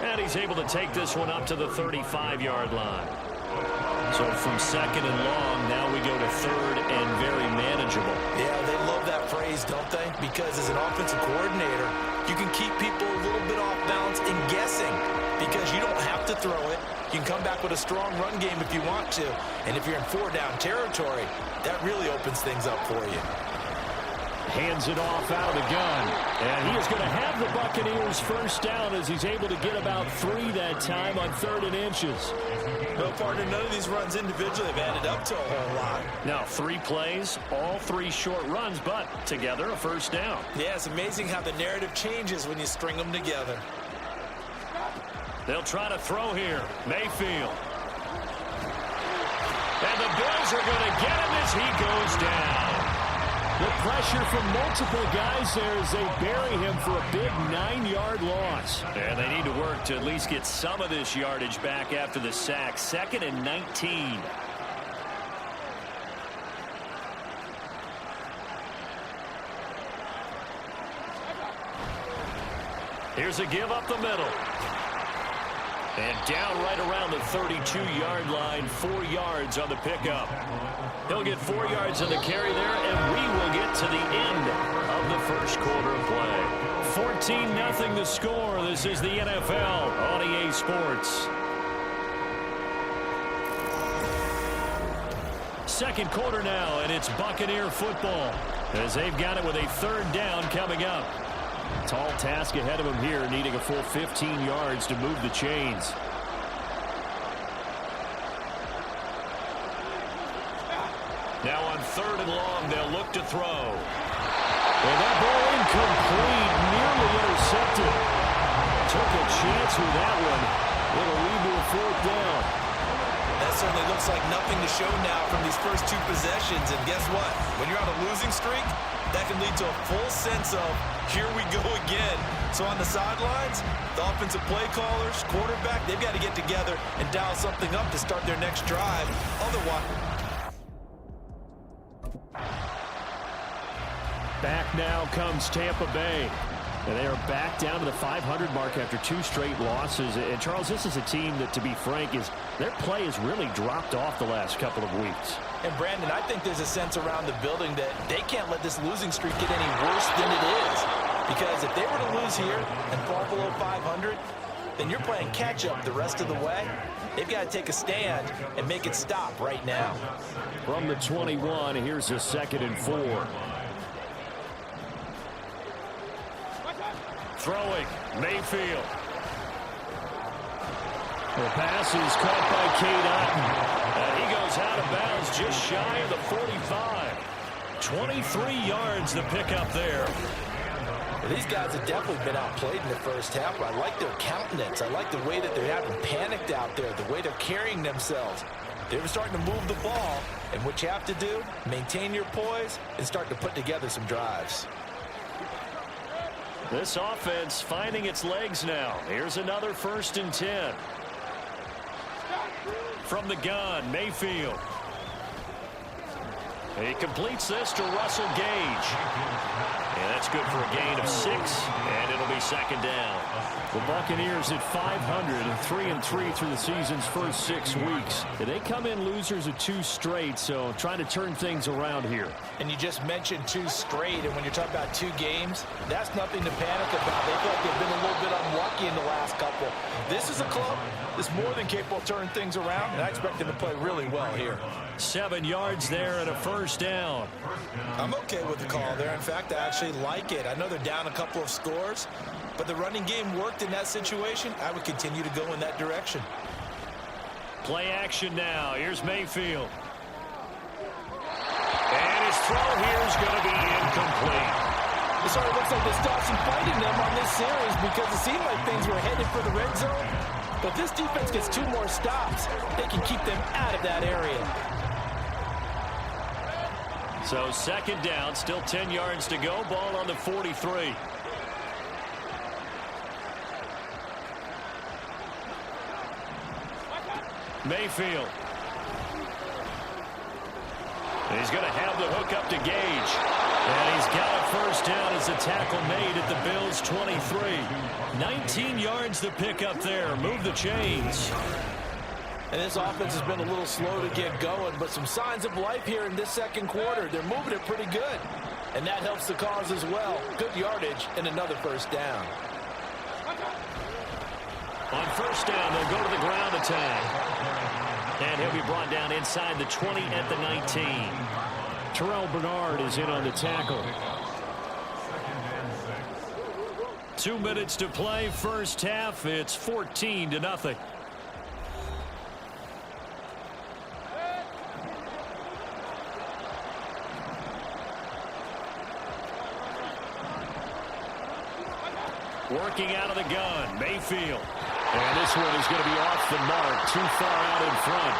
Speaker 5: And he's able to take this one up to the 35-yard line. So from second and long, now we go to third and very manageable.
Speaker 4: Yeah, they love that phrase, don't they? Because as an offensive coordinator, you can keep people a little bit off balance and guessing, because you don't have to throw it. You can come back with a strong run game if you want to. And if you're in 4-down territory, that really opens things up for you.
Speaker 5: Hands it off out of the gun. And he is going to have the Buccaneers first down as he's able to get about 3 that time on 3rd and inches.
Speaker 4: No, partner, none of these runs individually have added up to a whole lot.
Speaker 5: Now, 3 plays, all 3 short runs, but together a first down.
Speaker 4: Yeah, it's amazing how the narrative changes when you string them together.
Speaker 5: They'll try to throw here. Mayfield. And the Bills are going to get him as he goes down. The pressure from multiple guys there as they bury him for a big 9-yard loss. And they need to work to at least get some of this yardage back after the sack. 2nd and 19. Here's a give up the middle. And down right around the 32-yard line, 4 yards on the pickup. He'll get 4 yards on the carry there, and we will get to the end of the first quarter of play. 14-0 the score. This is the NFL on EA Sports. Second quarter now, and it's Buccaneer football as they've got it with a 3rd down coming up. Tall task ahead of him here, needing a full 15 yards to move the chains. Now on 3rd and long, they'll look to throw. And that ball incomplete, nearly intercepted. Took a chance with that one. It'll lead to a 4th down.
Speaker 4: That certainly looks like nothing to show now from these first two possessions. And guess what? When you're on a losing streak, that can lead to a full sense of, here we go again. So on the sidelines, the offensive play callers, quarterback, they've got to get together and dial something up to start their next drive. Otherwise...
Speaker 5: Back now comes Tampa Bay. And they are back down to the 500 mark after 2 straight losses. And, Charles, this is a team that, to be frank, their play has really dropped off the last couple of weeks.
Speaker 4: And, Brandon, I think there's a sense around the building that they can't let this losing streak get any worse than it is. Because if they were to lose here and fall below 500, then you're playing catch-up the rest of the way. They've got to take a stand and make it stop right now.
Speaker 5: From the 21, here's a 2nd and 4. Throwing, Mayfield. The pass is caught by Cade Otton. And he goes out of bounds just shy of the 45. 23 yards to pick up there.
Speaker 4: Well, these guys have definitely been outplayed in the first half. I like their countenance. I like the way that they're having panicked out there, the way they're carrying themselves. They're starting to move the ball. And what you have to do, maintain your poise and start to put together some drives.
Speaker 5: This offense finding its legs now. Here's another 1st and 10. From the gun, Mayfield. He completes this to Russell Gage. And that's good for a gain of 6, and it'll be 2nd down. The Buccaneers at 500 and 3-3 through the season's first 6 weeks. They come in losers of 2 straight, so trying to turn things around here.
Speaker 4: And you just mentioned 2 straight, and when you're talking about 2 games, that's nothing to panic about. They feel like they've been a little bit unlucky in the last couple. This is a club that's more than capable of turning things around, and I expect them to play really well here.
Speaker 5: 7 yards there and a 1st down.
Speaker 4: I'm okay with the call there. In fact, I actually like it. I know they're down a couple of scores, but the running game worked in that situation. I would continue to go in that direction.
Speaker 5: Play action now. Here's Mayfield. And his throw here is going to be incomplete.
Speaker 4: It sort of looks like they stopped some fighting them on this series because it seemed like things were headed for the red zone. But this defense gets 2 more stops. They can keep them out of that area.
Speaker 5: So 2nd down, still 10 yards to go. Ball on the 43. Mayfield. He's going to have the hook up to Gage. And he's got a 1st down as a tackle made at the Bills' 23. 19 yards to pick up there. Move the chains.
Speaker 4: And this offense has been a little slow to get going, but some signs of life here in this 2nd quarter. They're moving it pretty good. And that helps the cause as well. Good yardage and another 1st down.
Speaker 5: On 1st down, they'll go to the ground attack. And he'll be brought down inside the 20 at the 19. Terrell Bernard is in on the tackle. 2 minutes to play, first half. It's 14-0. Working out of the gun, Mayfield. And this one is going to be off the mark, too far out in front.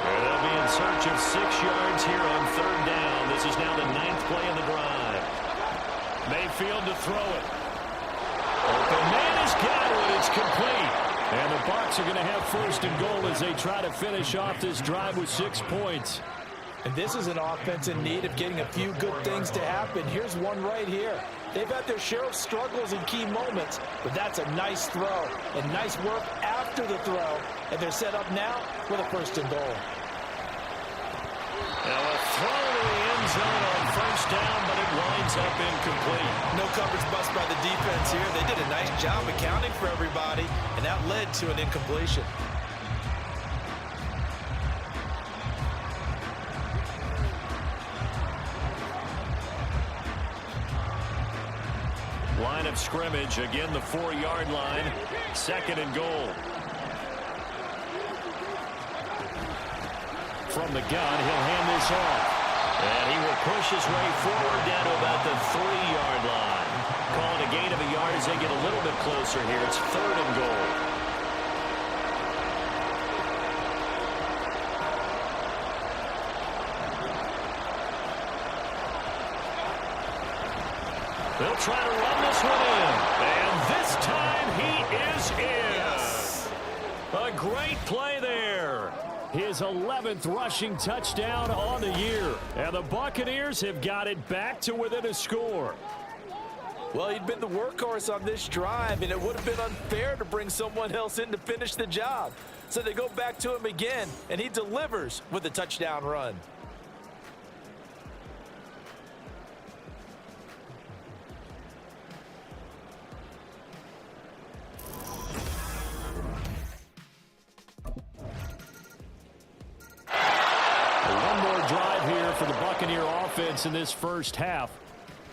Speaker 5: They'll be in search of 6 yards here on 3rd down. This is now the 9th play of the drive. Mayfield to throw it. Open man has got it. It's complete. And the Bucs are going to have 1st and goal as they try to finish off this drive with 6 points.
Speaker 4: And this is an offense in need of getting a few good things to happen. Here's one right here. They've had their share of struggles in key moments, but that's a nice throw and nice work after the throw. And they're set up now with a 1st and goal.
Speaker 5: Now a throw to the end zone on 1st down, but it winds up incomplete.
Speaker 4: No coverage bust by the defense here. They did a nice job accounting for everybody, and that led to an incompletion.
Speaker 5: Line of scrimmage, again the 4-yard line, 2nd and goal. From the gun, he'll hand this off. And he will push his way forward down to about the 3-yard line. Calling a gain of a yard as they get a little bit closer here. It's 3rd and goal. They'll try to run this one in. And this time he is in. Yes. A great play there. His 11th rushing touchdown on the year. And the Buccaneers have got it back to within a score.
Speaker 4: Well, he'd been the workhorse on this drive, and it would have been unfair to bring someone else in to finish the job. So they go back to him again, and he delivers with a touchdown run.
Speaker 5: For the Buccaneer offense in this first half.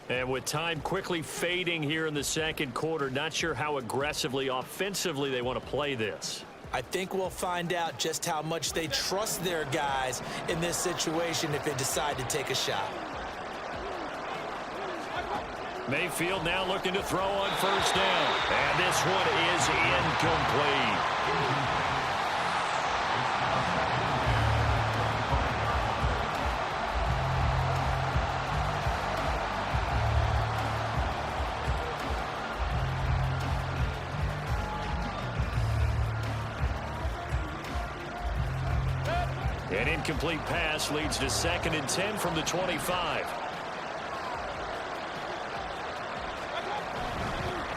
Speaker 5: And with time quickly fading here in the second quarter, not sure how aggressively, offensively they want to play this.
Speaker 4: I think we'll find out just how much they trust their guys in this situation if they decide to take a shot.
Speaker 5: Mayfield now looking to throw on first down. And this one is incomplete. An incomplete pass leads to 2nd and 10 from the 25.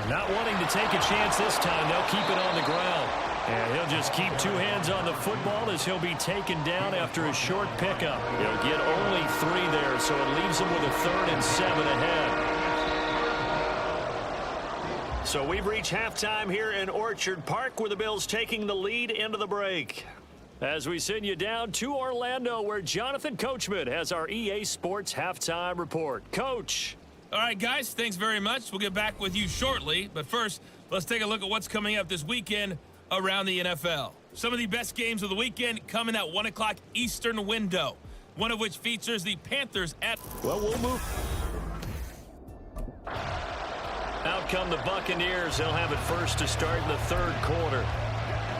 Speaker 5: Not wanting to take a chance this time, they'll keep it on the ground. And he'll just keep 2 hands on the football as he'll be taken down after a short pickup. He'll get only 3 there, so it leaves him with a 3rd and 7 ahead. So we've reached halftime here in Orchard Park, where the Bills taking the lead into the break. As we send you down to Orlando, where Jonathan Coachman has our EA Sports halftime report. Coach.
Speaker 7: All right, guys, thanks very much. We'll get back with you shortly. But first, let's take a look at what's coming up this weekend around the NFL. Some of the best games of the weekend come in that 1 o'clock Eastern window, one of which features the Panthers at...
Speaker 5: Well, we'll move. Out come the Buccaneers. They'll have it first to start in the 3rd quarter.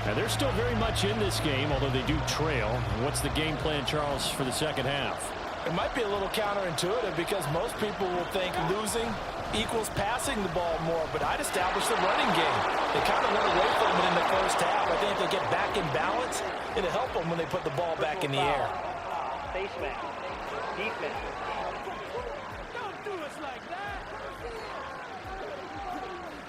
Speaker 5: Now, they're still very much in this game, although they do trail. What's the game plan, Charles, for the second half?
Speaker 4: It might be a little counterintuitive because most people will think losing equals passing the ball more, but I'd establish the running game. They kind of went away from it in the first half. I think if they get back in balance, it'll help them when they put the ball back in the air.
Speaker 8: Face mask. Defense.
Speaker 7: Don't do us like that!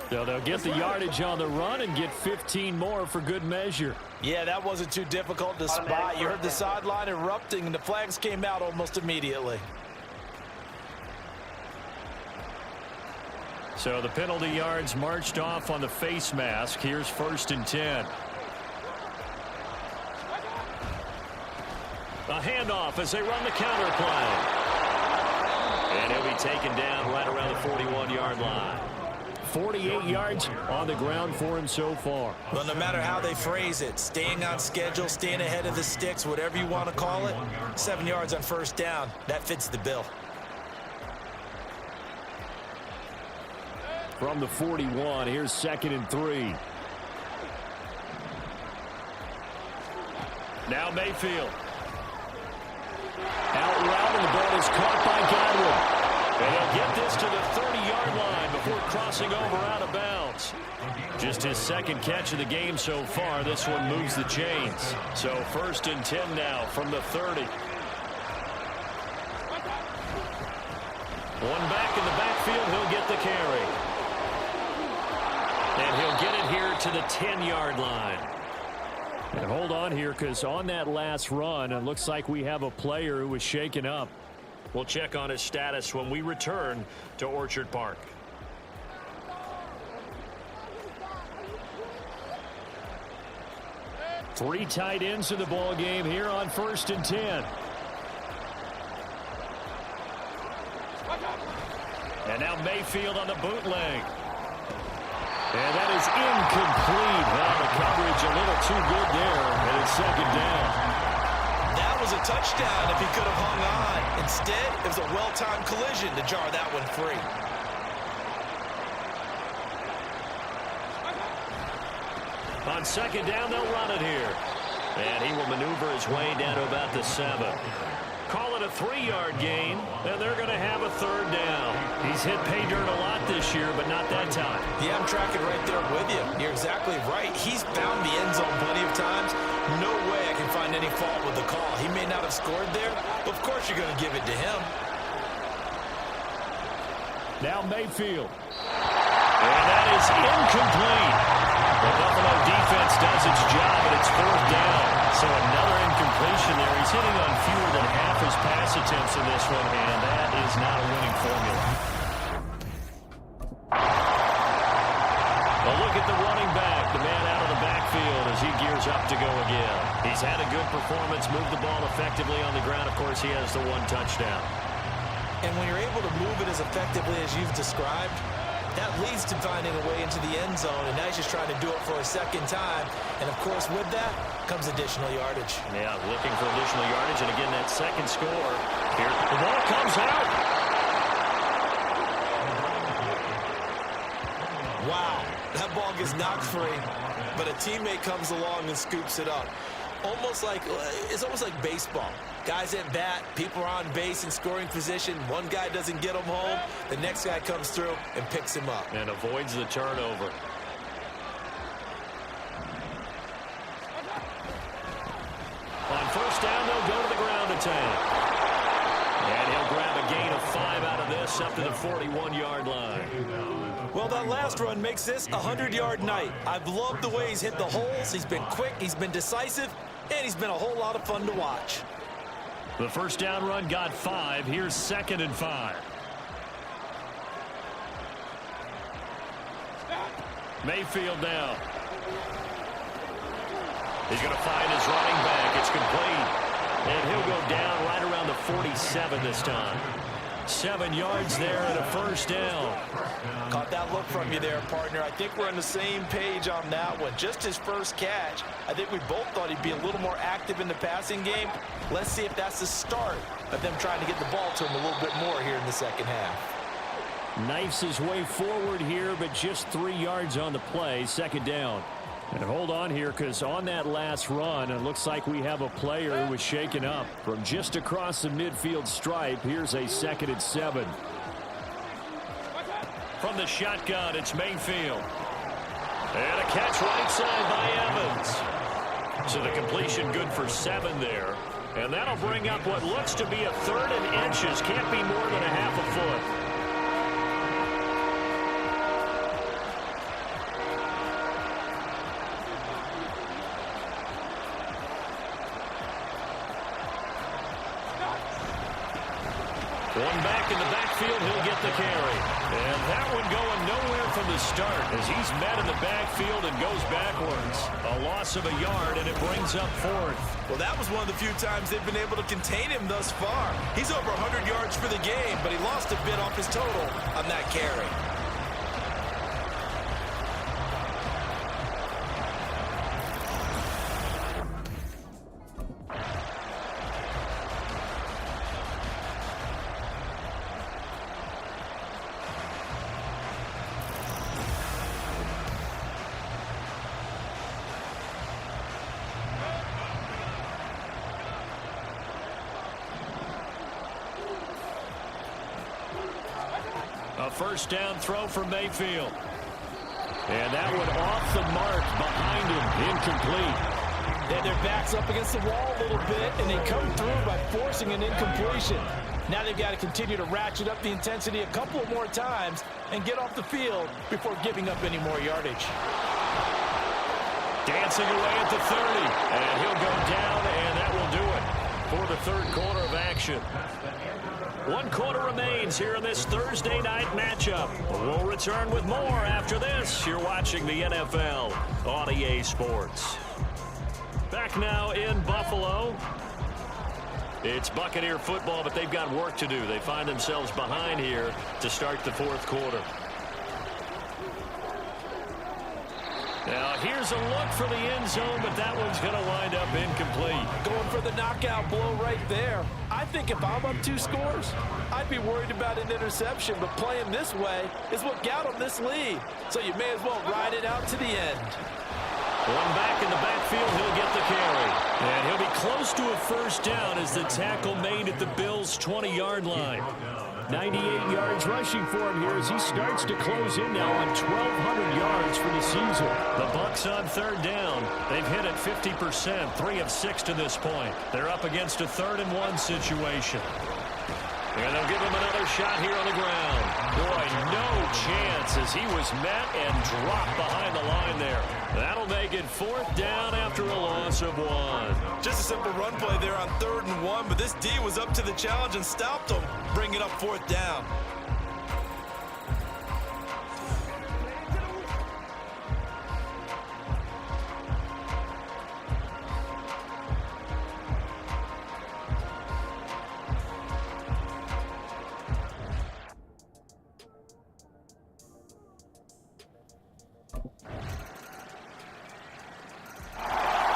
Speaker 5: So they'll get the yardage on the run and get 15 more for good measure.
Speaker 4: Yeah, that wasn't too difficult to spot. You heard the sideline erupting, and the flags came out almost immediately.
Speaker 5: So the penalty yards marched off on the face mask. Here's 1st and 10. A handoff as they run the counter play. And he'll be taken down right around the 41-yard line. 48 yards on the ground for him so far.
Speaker 4: Well, no matter how they phrase it, staying on schedule, staying ahead of the sticks, whatever you want to call it, 7 yards on first down, that fits the bill.
Speaker 5: From the 41, here's 2nd and 3. Now Mayfield. Out route, and the ball is caught by Godwin. And he'll get this to the 30-yard line before crossing over out of bounds. Just his 2nd catch of the game so far. This one moves the chains. So 1st and 10 now from the 30. One back in the backfield. He'll get the carry. And he'll get it here to the 10-yard line. And hold on here, because on that last run, it looks like we have a player who was shaken up. We'll check on his status when we return to Orchard Park. Three tight ends in the ball game here on 1st and 10. And now Mayfield on the bootleg. And that is incomplete. Well, the coverage a little too good there, and it's 2nd down.
Speaker 4: That was a touchdown if he could have hung on. Instead, it was a well-timed collision to jar that one free.
Speaker 5: On second down, they'll run it here. And he will maneuver his way down to about the 7. Call it a 3-yard gain, and they're going to have a third down. He's hit pay dirt a lot this year, but not that time.
Speaker 4: Yeah, I'm tracking right there with you. You're exactly right. He's found the end zone plenty of times. No way I can find any fault with the call. He may not have scored there, but of course you're going to give it to him.
Speaker 5: Now Mayfield. And that is incomplete. The Buffalo defense does its job, and it's fourth down. So another incompletion there. He's hitting on fewer than half his pass attempts in this one, and that is not a winning formula. A look at the running back, the man out of the backfield as he gears up to go again. He's had a good performance, moved the ball effectively on the ground. Of course, he has the 1 touchdown.
Speaker 4: And when you're able to move it as effectively as you've described, that leads to finding a way into the end zone, and now he's just trying to do it for a second time. And, of course, with that comes additional yardage.
Speaker 5: Yeah, looking for additional yardage, and again, that second score. Here, the ball comes out.
Speaker 4: Wow, that ball gets knocked free, but a teammate comes along and scoops it up. It's almost like baseball. Guys at bat, people are on base in scoring position. One guy doesn't get him home. The next guy comes through and picks him up.
Speaker 5: And avoids the turnover. On first down, they'll go to the ground attack. And he'll grab a gain of 5 out of this up to the 41-yard line.
Speaker 4: Well, that last run makes this a 100-yard night. I've loved the way he's hit the holes. He's been quick, he's been decisive, and he's been a whole lot of fun to watch.
Speaker 5: The first down run got 5. Here's 2nd and 5. Mayfield now. He's going to find his running back. It's complete. And he'll go down right around the 47 this time. 7 yards there and a first down.
Speaker 4: Caught that look from you there, partner. I think we're on the same page on that one. Just his first catch. I think we both thought he'd be a little more active in the passing game. Let's see if that's the start of them trying to get the ball to him a little bit more here in the second half.
Speaker 5: Knifes his way forward here, but just 3 yards on the play. 2nd down. And hold on here, because on that last run, it looks like we have a player who was shaken up from just across the midfield stripe. Here's a 2nd and 7. From the shotgun, it's Mayfield. And a catch right side by Evans. So the completion good for 7 there. And that'll bring up what looks to be a 3rd and inches. Can't be more than a half a foot. One back in the backfield, he'll get the carry. And that one going nowhere from the start as he's met in the backfield and goes backwards. A loss of a yard, and it brings up 4th.
Speaker 4: Well, that was one of the few times they've been able to contain him thus far. He's over 100 yards for the game, but he lost a bit off his total on that carry.
Speaker 5: A first down throw for Mayfield. And that one off the mark behind him, incomplete.
Speaker 4: Yeah, their back's up against the wall a little bit, and they come through by forcing an incompletion. Now they've got to continue to ratchet up the intensity a couple of more times and get off the field before giving up any more yardage.
Speaker 5: Dancing away at the 30, and he'll go down, and that will do it for the 3rd quarter of action. 1 quarter remains here in this Thursday night matchup. We'll return with more after this. You're watching the NFL on EA Sports. Back now in Buffalo. It's Buccaneer football, but they've got work to do. They find themselves behind here to start the 4th quarter. Now here's a look for the end zone, but that one's going to wind up incomplete.
Speaker 4: Going for the knockout blow right there. I think if I'm up 2 scores, I'd be worried about an interception, but playing this way is what got him this lead. So you may as well ride it out to the end.
Speaker 5: One back in the backfield, he'll get the carry. And he'll be close to a first down as the tackle made at the Bills' 20-yard line. 98 yards rushing for him here as he starts to close in now on 1,200 yards for the season. The Bucs on third down. They've hit it 50%, 3 of 6 to this point. They're up against a 3rd-and-1 situation. And they'll give him another shot here on the ground. Boy, no chance as he was met and dropped behind the line there. That'll make it 4th down after a loss of 1.
Speaker 4: Just a simple run play there on 3rd and 1, but this D was up to the challenge and stopped him, bringing up 4th down.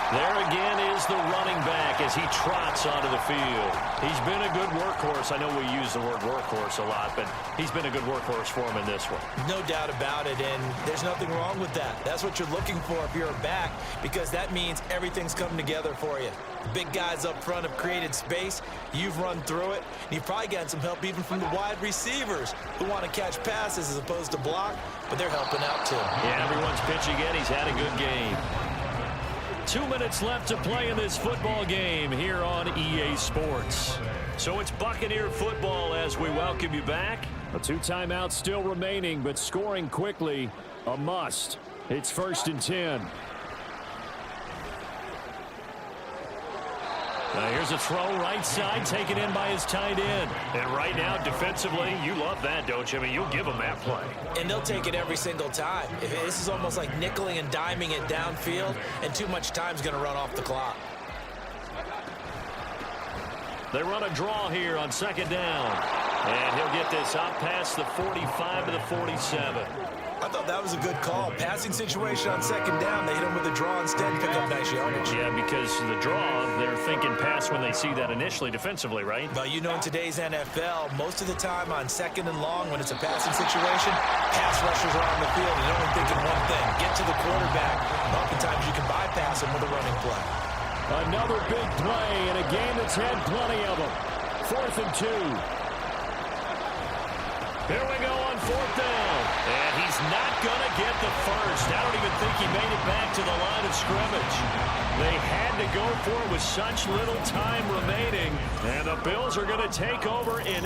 Speaker 5: There again is the running back as he trots onto the field. He's been a good workhorse. I know we use the word workhorse a lot, but he's been a good workhorse for him in this one.
Speaker 4: No doubt about it, and there's nothing wrong with that. That's what you're looking for if you're a back, because that means everything's coming together for you. The big guys up front have created space. You've run through it, and you've probably gotten some help even from the wide receivers who want to catch passes as opposed to block, but they're helping out too.
Speaker 5: Yeah, everyone's pitching in. He's had a good game. 2 minutes left to play in this football game here on EA Sports. So it's Buccaneer football as we welcome you back. 2 timeouts still remaining, but scoring quickly, a must. It's 1st and 10. Now here's a throw right side, taken in by his tight end. And right now, defensively, you love that, don't you? I mean, you'll give him that play.
Speaker 4: And they'll take it every single time. This is almost like nickeling and diming it downfield, and too much time's going to run off the clock.
Speaker 5: They run a draw here on 2nd down. And he'll get this out past the 45 to the 47.
Speaker 4: I thought that was a good call. Passing situation on 2nd down. They hit him with a draw instead and pick up nice yardage.
Speaker 5: Yeah, because the draw, they're thinking pass when they see that initially defensively, right?
Speaker 4: But you know, in today's NFL, most of the time on 2nd and long, when it's a passing situation, pass rushers are on the field and they're only thinking one thing: get to the quarterback. Oftentimes you can bypass him with a running play.
Speaker 5: Another big play in a game that's had plenty of them. 4th and 2. Here we go on 4th down. And he's not going to get the first. I don't even think he made it back to the line of scrimmage. They had to go for it with such little time remaining. And the Bills are going to take over in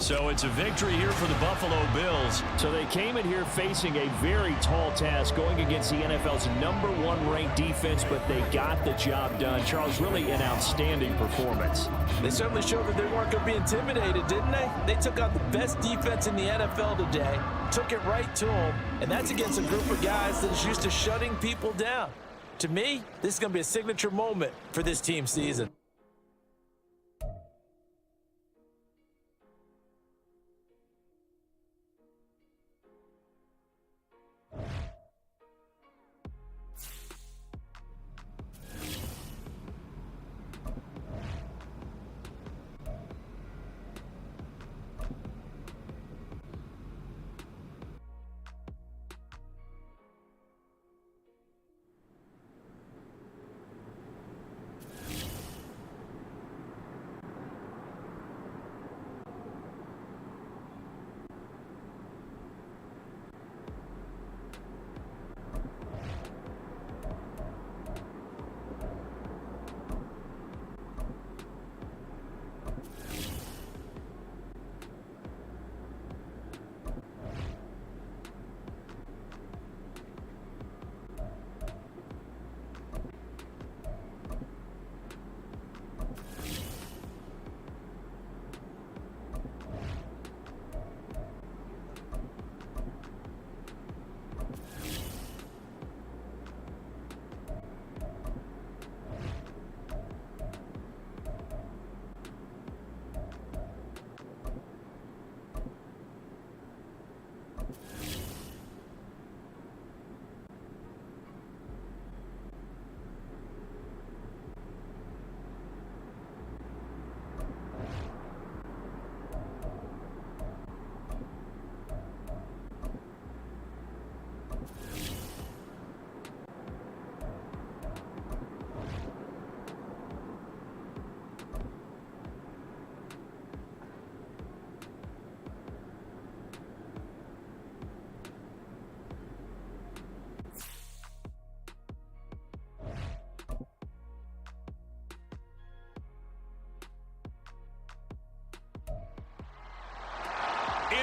Speaker 5: So it's a victory here for the Buffalo Bills. So they came in here facing a very tall task going against the NFL's #1 ranked defense, but they got the job done. Charles, really an outstanding performance.
Speaker 4: They certainly showed that they weren't going to be intimidated, didn't they? They took on the best defense in the NFL today, took it right to them, and that's against a group of guys that is used to shutting people down. To me, this is going to be a signature moment for this team's season.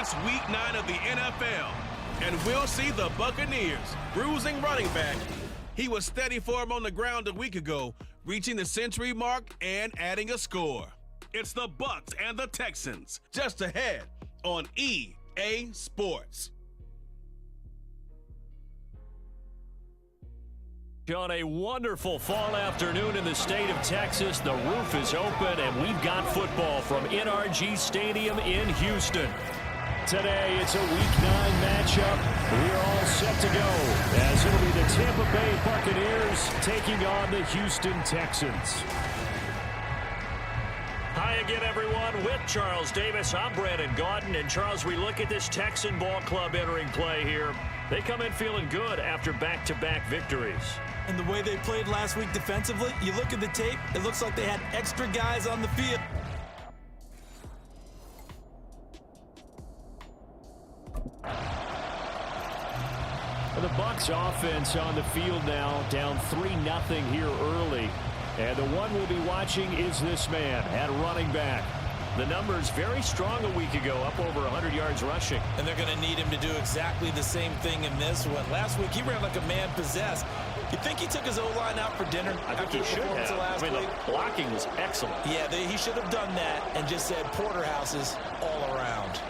Speaker 1: It's Week 9 of the NFL, and we'll see the Buccaneers bruising running back. He was steady for him on the ground a week ago, reaching the century mark and adding a score. It's the Bucs and the Texans, just ahead on EA Sports.
Speaker 5: On a wonderful fall afternoon in the state of Texas, the roof is open, and we've got football from NRG Stadium in Houston. Today, it's a Week 9 matchup. We're all set to go, as it'll be the Tampa Bay Buccaneers taking on the Houston Texans. Hi again, everyone. With Charles Davis, I'm Brandon Gaudin. And, Charles, we look at this Texan ball club entering play here. They come in feeling good after back-to-back victories.
Speaker 4: And the way they played last week defensively, you look at the tape, it looks like they had extra guys on the field.
Speaker 5: The Bucs offense on the field now, down 3-0 here early. And the one we'll be watching is this man at running back. The numbers very strong a week ago, up over 100 yards rushing.
Speaker 4: And they're going to need him to do exactly the same thing in this one. Last week, he ran like a man possessed. You think he took his O-line out for dinner?
Speaker 5: I think he should have.
Speaker 4: Last week?
Speaker 5: The blocking was excellent.
Speaker 4: Yeah, he should have done that and just said porterhouses all around.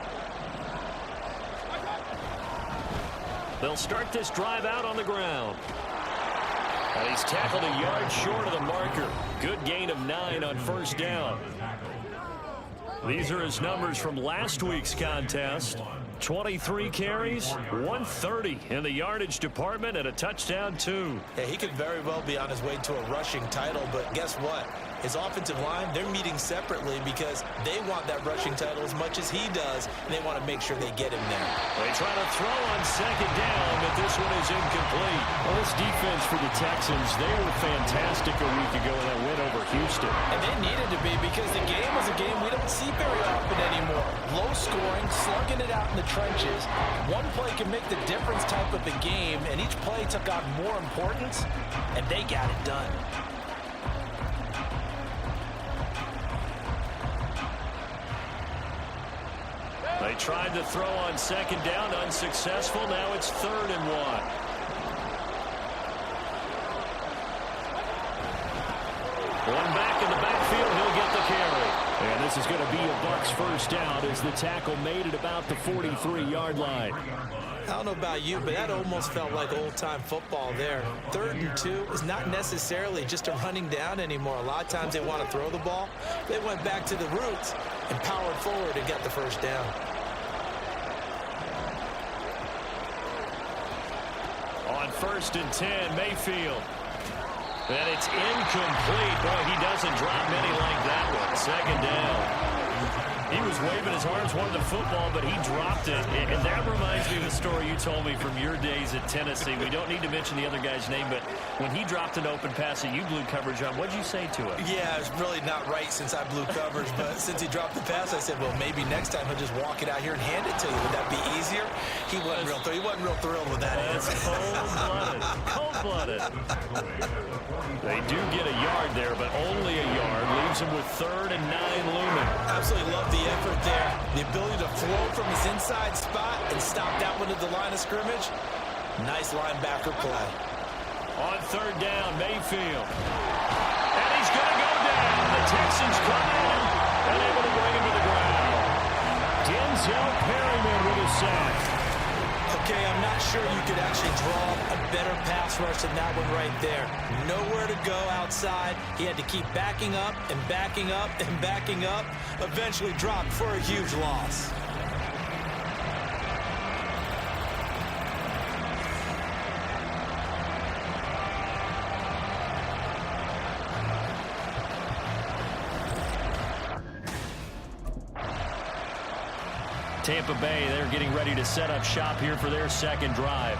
Speaker 5: They'll start this drive out on the ground. And he's tackled a yard short of the marker. Good gain of 9 on first down. These are his numbers from last week's contest. 23 carries, 130 in the yardage department, and a touchdown, 2.
Speaker 4: Yeah, he could very well be on his way to a rushing title, but guess what? His offensive line, they're meeting separately because they want that rushing title as much as he does, and they want to make sure they get him there.
Speaker 5: They try to throw on second down, but this one is incomplete. Well, this defense for the Texans, they were fantastic a week ago in that win over Houston.
Speaker 4: And they needed to be because the game was a game we don't see very often anymore. Low scoring, slugging it out in the trenches. One play can make the difference type of a game, and each play took on more importance, and they got it done.
Speaker 5: They tried to throw on second down, unsuccessful. Now it's 3rd and 1. One back in the backfield, he'll get the carry. And this is going to be a Bucs first down as the tackle made it about the 43-yard line.
Speaker 4: I don't know about you, but that almost felt like old-time football there. 3rd and 2 is not necessarily just a running down anymore. A lot of times they want to throw the ball. They went back to the roots and powered forward and got the first down.
Speaker 5: On 1st and 10, Mayfield. And it's incomplete. Boy, he doesn't drop many like that one. 2nd down. He was waving his arms, wanted the football, but he dropped it. And that reminds me of a story you told me from your days at Tennessee. We don't need to mention the other guy's name, but when he dropped an open pass that you blew coverage on, what'd you say to it?
Speaker 4: Yeah, it's really not right since I blew coverage, but since he dropped the pass, I said, well, maybe next time he'll just walk it out here and hand it to you. Would that be easier? He wasn't real thrilled with that.
Speaker 5: That's cold-blooded. Cold-blooded. They do get a yard there, but only a yard. Leaves him with 3rd and 9 looming.
Speaker 4: Absolutely love the effort there. The ability to flow from his inside spot and stop that one at the line of scrimmage. Nice linebacker play.
Speaker 5: On 3rd down, Mayfield. And he's going to go down. The Texans come in and able to bring him to the ground. Denzel Perryman with a sack.
Speaker 4: Okay, I'm not sure you could actually draw a better pass rush than that one right there. Nowhere to go outside. He had to keep backing up and backing up and backing up. Eventually dropped for a huge loss.
Speaker 5: Tampa Bay, they're getting ready to set up shop here for their second drive.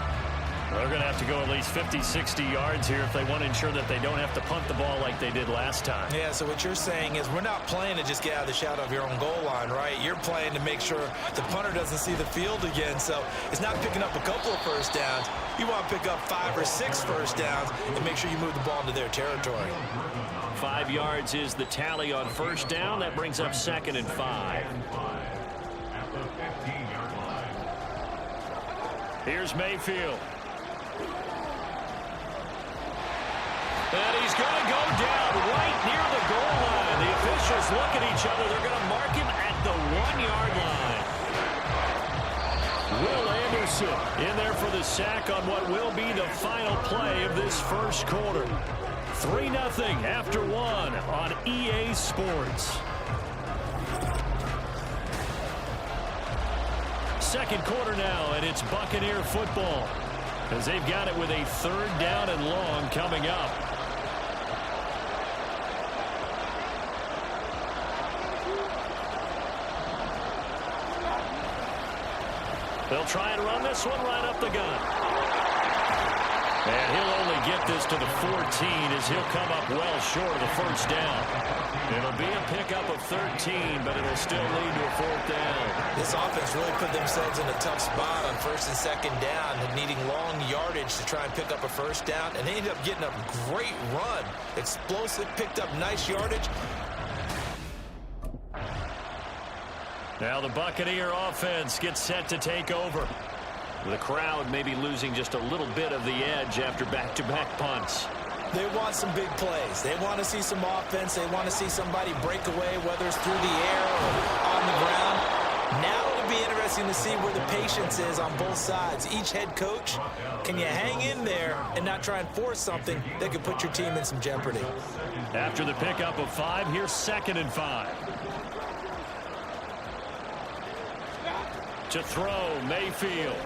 Speaker 5: They're going to have to go at least 50, 60 yards here if they want to ensure that they don't have to punt the ball like they did last time.
Speaker 4: Yeah, so what you're saying is we're not playing to just get out of the shadow of your own goal line, right? You're playing to make sure the punter doesn't see the field again. So it's not picking up a couple of first downs. You want to pick up 5 or 6 first downs and make sure you move the ball into their territory.
Speaker 5: 5 yards is the tally on first down. That brings up 2nd and 5. Here's Mayfield. And he's going to go down right near the goal line. The officials look at each other. They're going to mark him at the 1-yard line. Will Anderson in there for the sack on what will be the final play of this first quarter. 3-0 after 1 on EA Sports. Second quarter now, and it's Buccaneer football as they've got it with a 3rd down and long coming up. They'll try and run this one right up the gut. And he'll only get this to the 14 as he'll come up well short of the first down. It'll be a pickup of 13, but it'll still lead to a 4th down.
Speaker 4: This offense really put themselves in a tough spot on 1st and 2nd down and needing long yardage to try and pick up a 1st down. And they ended up getting a great run. Explosive, picked up nice yardage.
Speaker 5: Now the Buccaneer offense gets set to take over. The crowd maybe losing just a little bit of the edge after back-to-back punts.
Speaker 4: They want some big plays. They want to see some offense. They want to see somebody break away, whether it's through the air or on the ground. Now it'll be interesting to see where the patience is on both sides. Each head coach, can you hang in there and not try and force something that could put your team in some jeopardy?
Speaker 5: After the pickup of 5, here's 2nd and 5. To throw, Mayfield.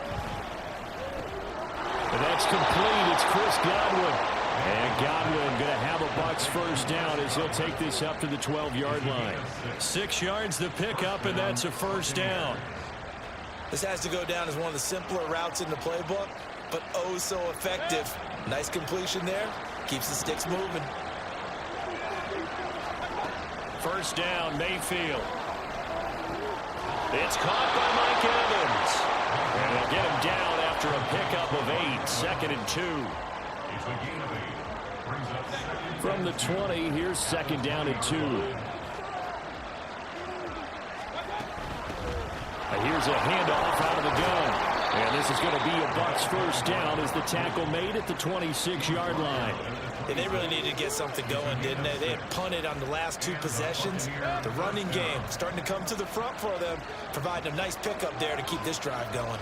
Speaker 5: And that's complete. It's Chris Godwin. And Godwin going to have a Bucs 1st down as he'll take this up to the 12-yard line. 6 yards the pickup, and that's a 1st down.
Speaker 4: This has to go down as one of the simpler routes in the playbook, but oh so effective. Nice completion there. Keeps the sticks moving.
Speaker 5: 1st down, Mayfield. It's caught by Mike Evans. And they'll get him down after a pickup of 8. 2nd and 2. From the 20, here's 2nd down and 2. Here's a handoff out of the gun. And this is going to be a Bucs 1st down as the tackle made at the 26-yard line.
Speaker 4: And they really needed to get something going, didn't they? They had punted on the last 2 possessions. The running game starting to come to the front for them, providing a nice pickup there to keep this drive going.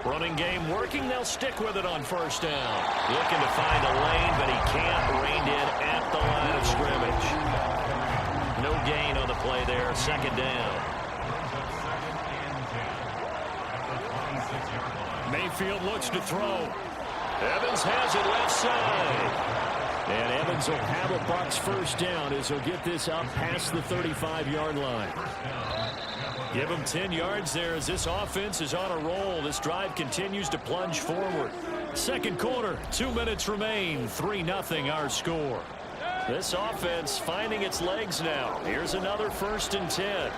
Speaker 5: Running game working. They'll stick with it on 1st down. Looking to find a lane, but he can't. Reined in at the line of scrimmage. No gain on the play there. 2nd down. Mayfield looks to throw. Evans has it left side. And Evans will have a Bucs 1st down as he'll get this up past the 35-yard line. Give him 10 yards there as this offense is on a roll. This drive continues to plunge forward. 2nd quarter, 2 minutes remain. 3-0 our score. This offense finding its legs now. Here's another 1st and 10.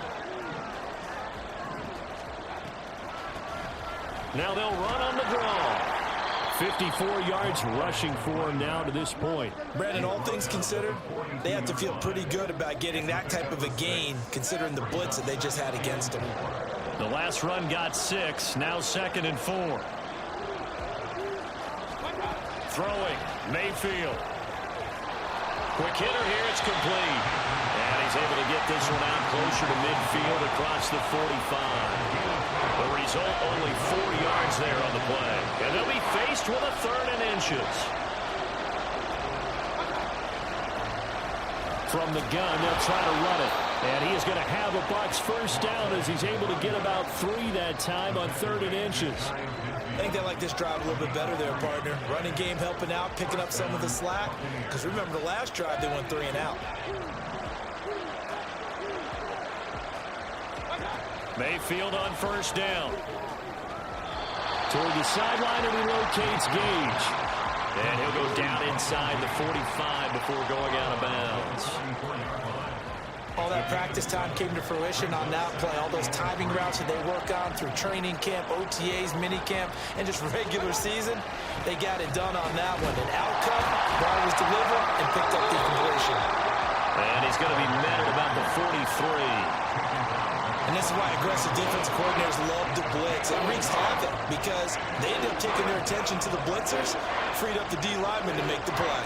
Speaker 5: Now they'll run on the draw. 54 yards rushing for him now to this point.
Speaker 4: Brandon, all things considered, they have to feel pretty good about getting that type of a gain considering the blitz that they just had against them.
Speaker 5: The last run got 6. Now 2nd and 4. Throwing, Mayfield. Quick hitter here, it's complete. And he's able to get this one out closer to midfield across the 45. The result, only 4 yards there on the play. And they'll be faced with a 3rd and inches. From the gun, they'll try to run it. And he is going to have a Bucs 1st down as he's able to get about 3 that time on 3rd and inches.
Speaker 4: I think they like this drive a little bit better there, partner. Running game helping out, picking up some of the slack. Because remember the last drive, they went 3 and out.
Speaker 5: Mayfield on 1st down. Toward the sideline, and he locates Gage. And he'll go down inside the 45 before going out of bounds.
Speaker 4: All that practice time came to fruition on that play. All those timing routes that they work on through training camp, OTAs, minicamp, and just regular season, they got it done on that one. An outcome, ball was delivered, and picked up the completion.
Speaker 5: And he's going to be met at about the 43.
Speaker 4: And this is why aggressive defensive coordinators love to blitz. It wreaks havoc because they end up taking their attention to the blitzers, freed up the D lineman to make the play.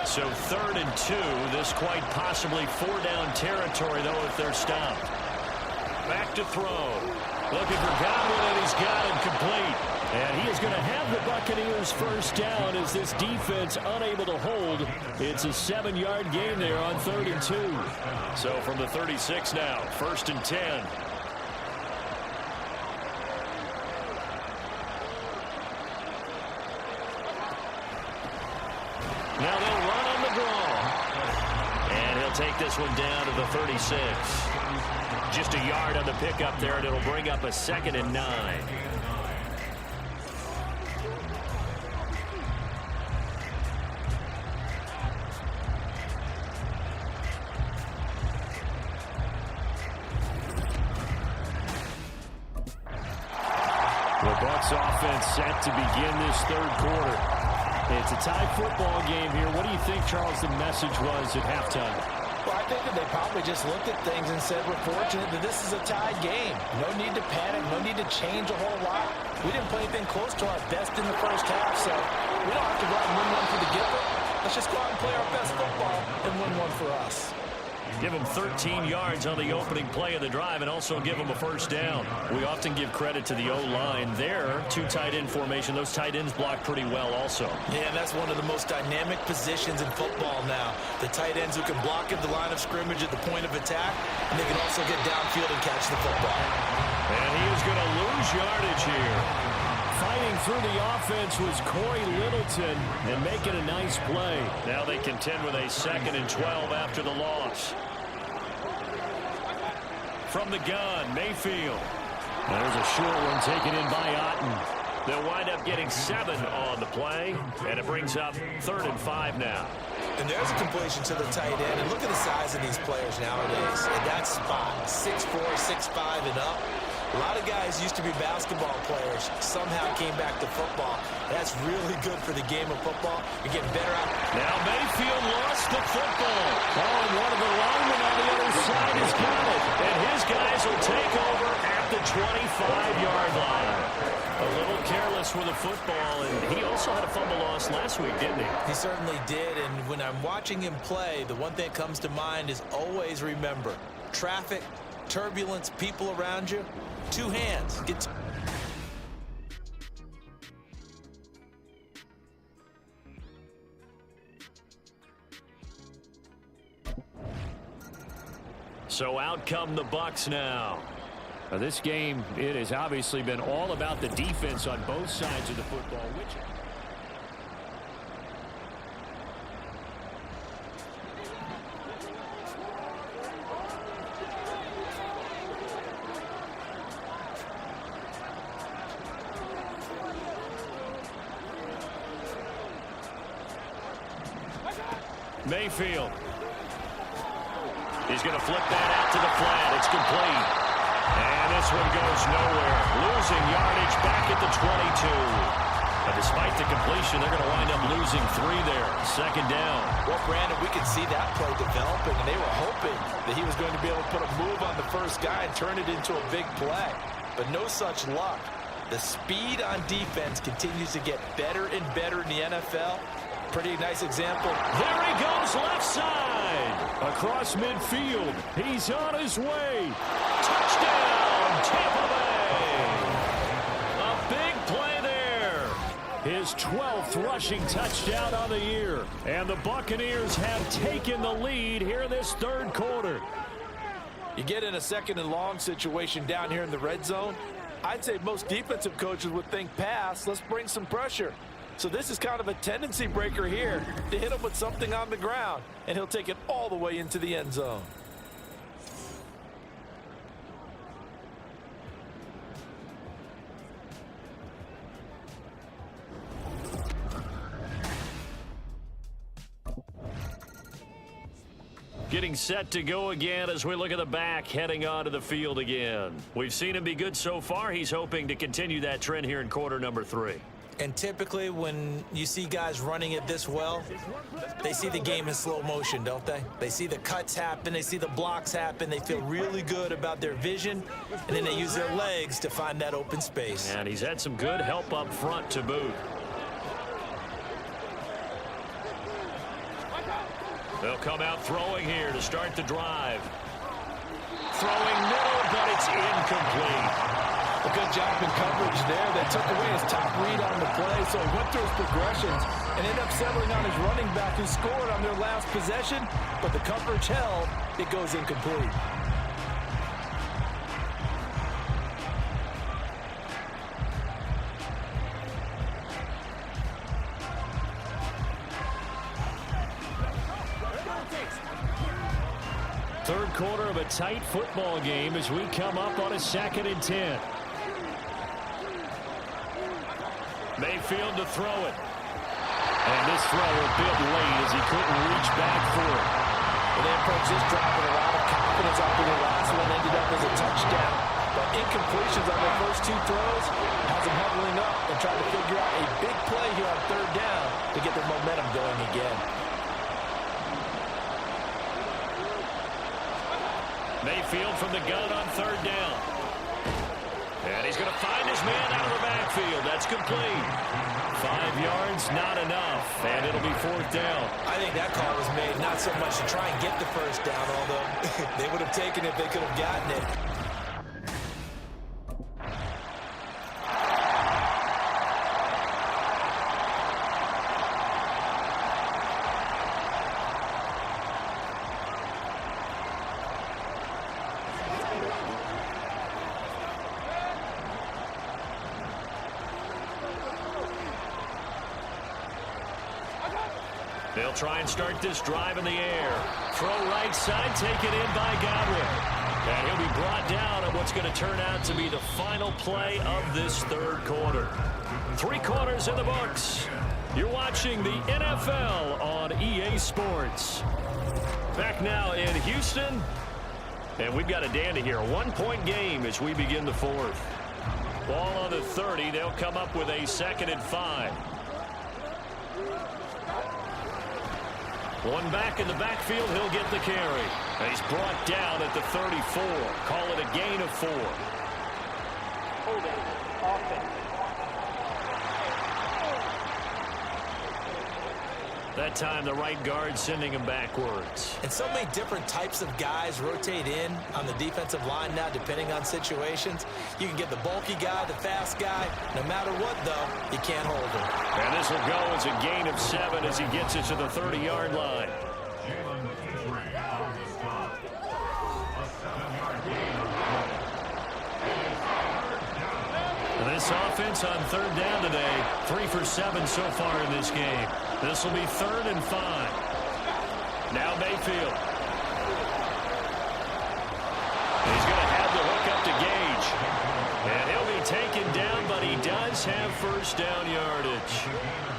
Speaker 5: So 3rd and 2. This quite possibly 4-down territory, though, if they're stopped. Back to throw. Looking for Godwin, and he's got him complete. And he is going to have the Buccaneers first down as this defense unable to hold. It's a 7-yard gain there on 3rd and 2. So from the 36 now, 1st and 10. Now they'll run on the draw. And he'll take this one down to the 36. Just a yard on the pickup there, and it'll bring up a 2nd and 9. The Bucs offense set to begin this 3rd quarter. It's a tie football game here. What do you think, Charles, the message was at halftime?
Speaker 4: Well, I think that they probably just looked at things and said, we're fortunate that this is a tied game. No need to panic, no need to change a whole lot. We didn't play anything close to our best in the first half, so we don't have to go out and win one for the giver. Let's just go out and play our best football and win one for us.
Speaker 5: Give them 13 yards on the opening play of the drive and also give them a first down. We often give credit to the O-line there. 2 tight end formation. Those tight ends block pretty well also.
Speaker 4: Yeah, and that's one of the most dynamic positions in football now. The tight ends who can block at the line of scrimmage at the point of attack, and they can also get downfield and catch the football.
Speaker 5: And he is going to lose yardage here. Fighting through the offense was Corey Littleton and making a nice play. Now they contend with a 2nd and 12 after the loss. From the gun, Mayfield. There's a short one taken in by Otten. They'll wind up getting 7 on the play, and it brings up 3rd and 5 now.
Speaker 4: And there's a completion to the tight end. And look at the size of these players nowadays. In that spot, 6'4", 6'5", and up. A lot of guys used to be basketball players, somehow came back to football. That's really good for the game of football. You're getting better out.
Speaker 5: Now Mayfield lost the football. Oh, and one of the linemen on the other side has got it. And his guys will take over at the 25-yard line. A little careless with the football, and he also had a fumble loss last week, didn't he?
Speaker 4: He certainly did, and when I'm watching him play, the one thing that comes to mind is always remember, traffic, turbulence, people around you, 2 hands.
Speaker 5: So out come the Bucs now. This game, it has obviously been all about the defense on both sides of the football. Mayfield. He's going to flip that out to the flat. It's complete. And this one goes nowhere. Losing yardage back at the 22. But despite the completion, they're going to wind up losing 3 there. 2nd down.
Speaker 4: Well, Brandon, we could see that play developing, and they were hoping that he was going to be able to put a move on the first guy and turn it into a big play. But no such luck. The speed on defense continues to get better and better in the NFL. Pretty nice example.
Speaker 5: There he goes left side. Across midfield. He's on his way. Touchdown, Tampa Bay. A big play there. His 12th rushing touchdown on the year. And the Buccaneers have taken the lead here in this 3rd quarter.
Speaker 4: You get in a 2nd and long situation down here in the red zone. I'd say most defensive coaches would think pass. Let's bring some pressure. So this is kind of a tendency breaker here to hit him with something on the ground, and he'll take it all the way into the end zone.
Speaker 5: Getting set to go again as we look at the back heading onto the field again. We've seen him be good so far. He's hoping to continue that trend here in quarter number 3.
Speaker 4: And typically when you see guys running it this well, they see the game in slow motion, don't they? They see the cuts happen, they see the blocks happen, they feel really good about their vision, and then they use their legs to find that open space.
Speaker 3: And he's had some good help up front to boot. They'll come out throwing here to start the drive. Throwing middle, but it's incomplete.
Speaker 9: A good job in coverage there. They took away his top read on the play, so he went through his progressions and ended up settling on his running back who scored on their last possession, but the coverage held. It goes incomplete.
Speaker 5: Third quarter of a tight football game as we come up on a 2nd and 10. Mayfield to throw it. And this throw a bit late as he couldn't reach back for it.
Speaker 9: Well, they approached this drive with a lot of confidence after the last one ended up as a touchdown. But incompletions on their first 2 throws has them huddling up and trying to figure out a big play here on 3rd down to get their momentum going again.
Speaker 5: Mayfield from the gun on 3rd down. And he's going to find his man out of the backfield. That's complete. 5 yards, not enough. And it'll be 4th down.
Speaker 4: I think that call was made not so much to try and get the first down, although they would have taken it if they could have gotten it.
Speaker 5: They'll try and start this drive in the air. Throw right side, taken in by Godwin. And he'll be brought down at what's going to turn out to be the final play of this 3rd quarter. 3 quarters in the books. You're watching the NFL on EA Sports. Back now in Houston. And we've got a dandy here. A 1-point game as we begin the 4th. Ball on the 30. They'll come up with a 2nd and 5. One back in the backfield, he'll get the carry. And he's brought down at the 34. Call it a gain of 4.
Speaker 8: Holding. Offense.
Speaker 5: That time, the right guard sending him backwards.
Speaker 4: And so many different types of guys rotate in on the defensive line now, depending on situations. You can get the bulky guy, the fast guy. No matter what, though, you can't hold him.
Speaker 5: And this will go as a gain of 7 as he gets it to the 30-yard line. And this offense on 3rd down today, 3 for 7 so far in this game. This will be 3rd and 5. Now Mayfield. He's going to have the hook up to Gage. And he'll be taken down, but he does have 1st down yardage.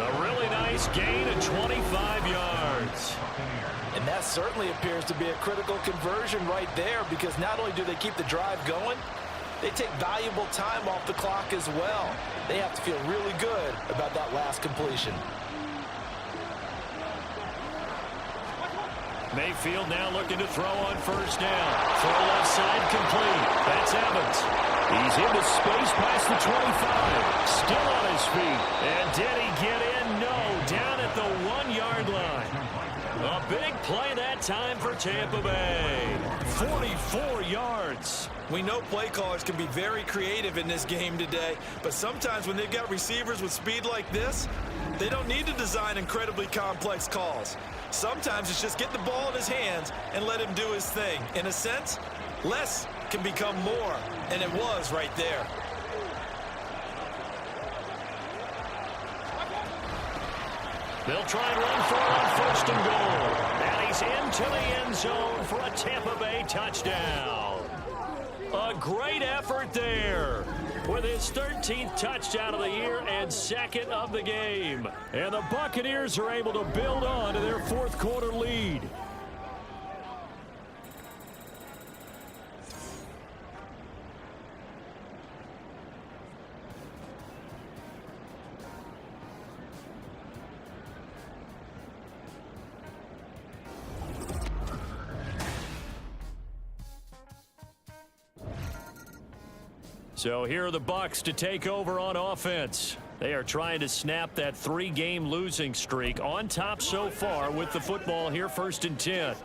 Speaker 5: A really nice gain of 25 yards.
Speaker 9: And that certainly appears to be a critical conversion right there, because not only do they keep the drive going, they take valuable time off the clock as well. They have to feel really good about that last completion.
Speaker 5: Mayfield now looking to throw on 1st down. Throw left side complete. That's Evans. He's into space past the 25. Still on his feet. And did he get in? No. Down at the 1-yard line. A big play that time for Tampa Bay. 44 yards.
Speaker 4: We know play callers can be very creative in this game today, but sometimes when they've got receivers with speed like this, they don't need to design incredibly complex calls. Sometimes it's just get the ball in his hands and let him do his thing. In a sense, less can become more, and it was right there.
Speaker 5: They'll try and run for it on 1st and goal. And he's into the end zone for a Tampa Bay touchdown. A great effort there with his 13th touchdown of the year and 2nd of the game. And the Buccaneers are able to build on to their 4th quarter lead. So here are the Bucs to take over on offense. They are trying to snap that 3-game losing streak, on top so far with the football here, 1st and 10.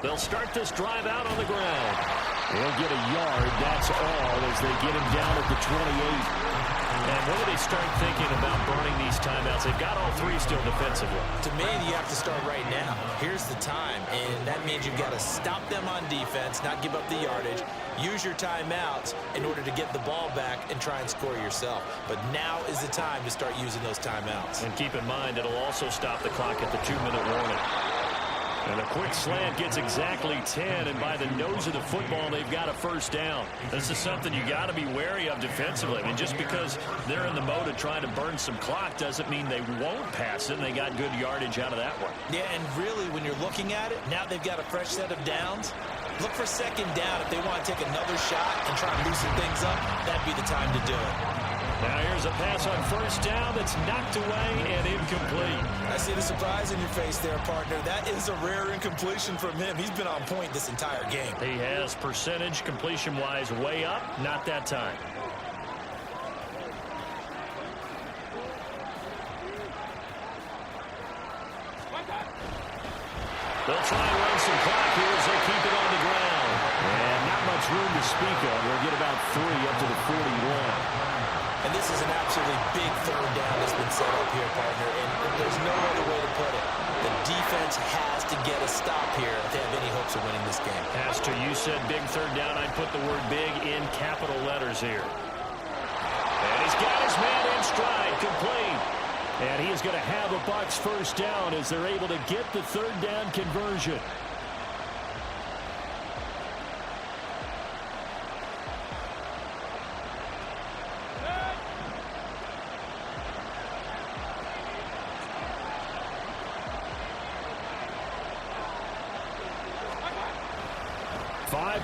Speaker 5: They'll start this drive out on the ground. They'll get a yard, that's all, as they get him down at the 28. And when do they start thinking about burning these timeouts? They've got all 3 still defensively.
Speaker 4: To me, you have to start right now. Here's the time, and that means you've got to stop them on defense, not give up the yardage, use your timeouts in order to get the ball back and try and score yourself. But now is the time to start using those timeouts.
Speaker 5: And keep in mind, it'll also stop the clock at the 2-minute warning. And a quick slant gets exactly 10, and by the nose of the football, they've got a 1st down. This is something you got to be wary of defensively. I mean, just because they're in the mode of trying to burn some clock doesn't mean they won't pass it, and they got good yardage out of that one.
Speaker 4: Yeah, and really, when you're looking at it, now they've got a fresh set of downs. Look for 2nd down. If they want to take another shot and try and loosen things up, that'd be the time to do it.
Speaker 5: Now here's a pass on 1st down that's knocked away and incomplete.
Speaker 4: I see the surprise in your face there, partner. That is a rare incompletion from him. He's been on point this entire game.
Speaker 5: He has percentage completion-wise way up, not that time. They'll try and run some clock here as they keep it on the ground. And not much room to speak of. They'll get about 3 up to the 41.
Speaker 4: And this is an absolutely big 3rd down that's been set up here, partner, and there's no other way to put it. The defense has to get a stop here if they have any hopes of winning this game.
Speaker 5: Pastor, you said big 3rd down. I'd put the word big in capital letters here. And he's got his man in stride, complete. And he is going to have a Bucs 1st down as they're able to get the 3rd down conversion.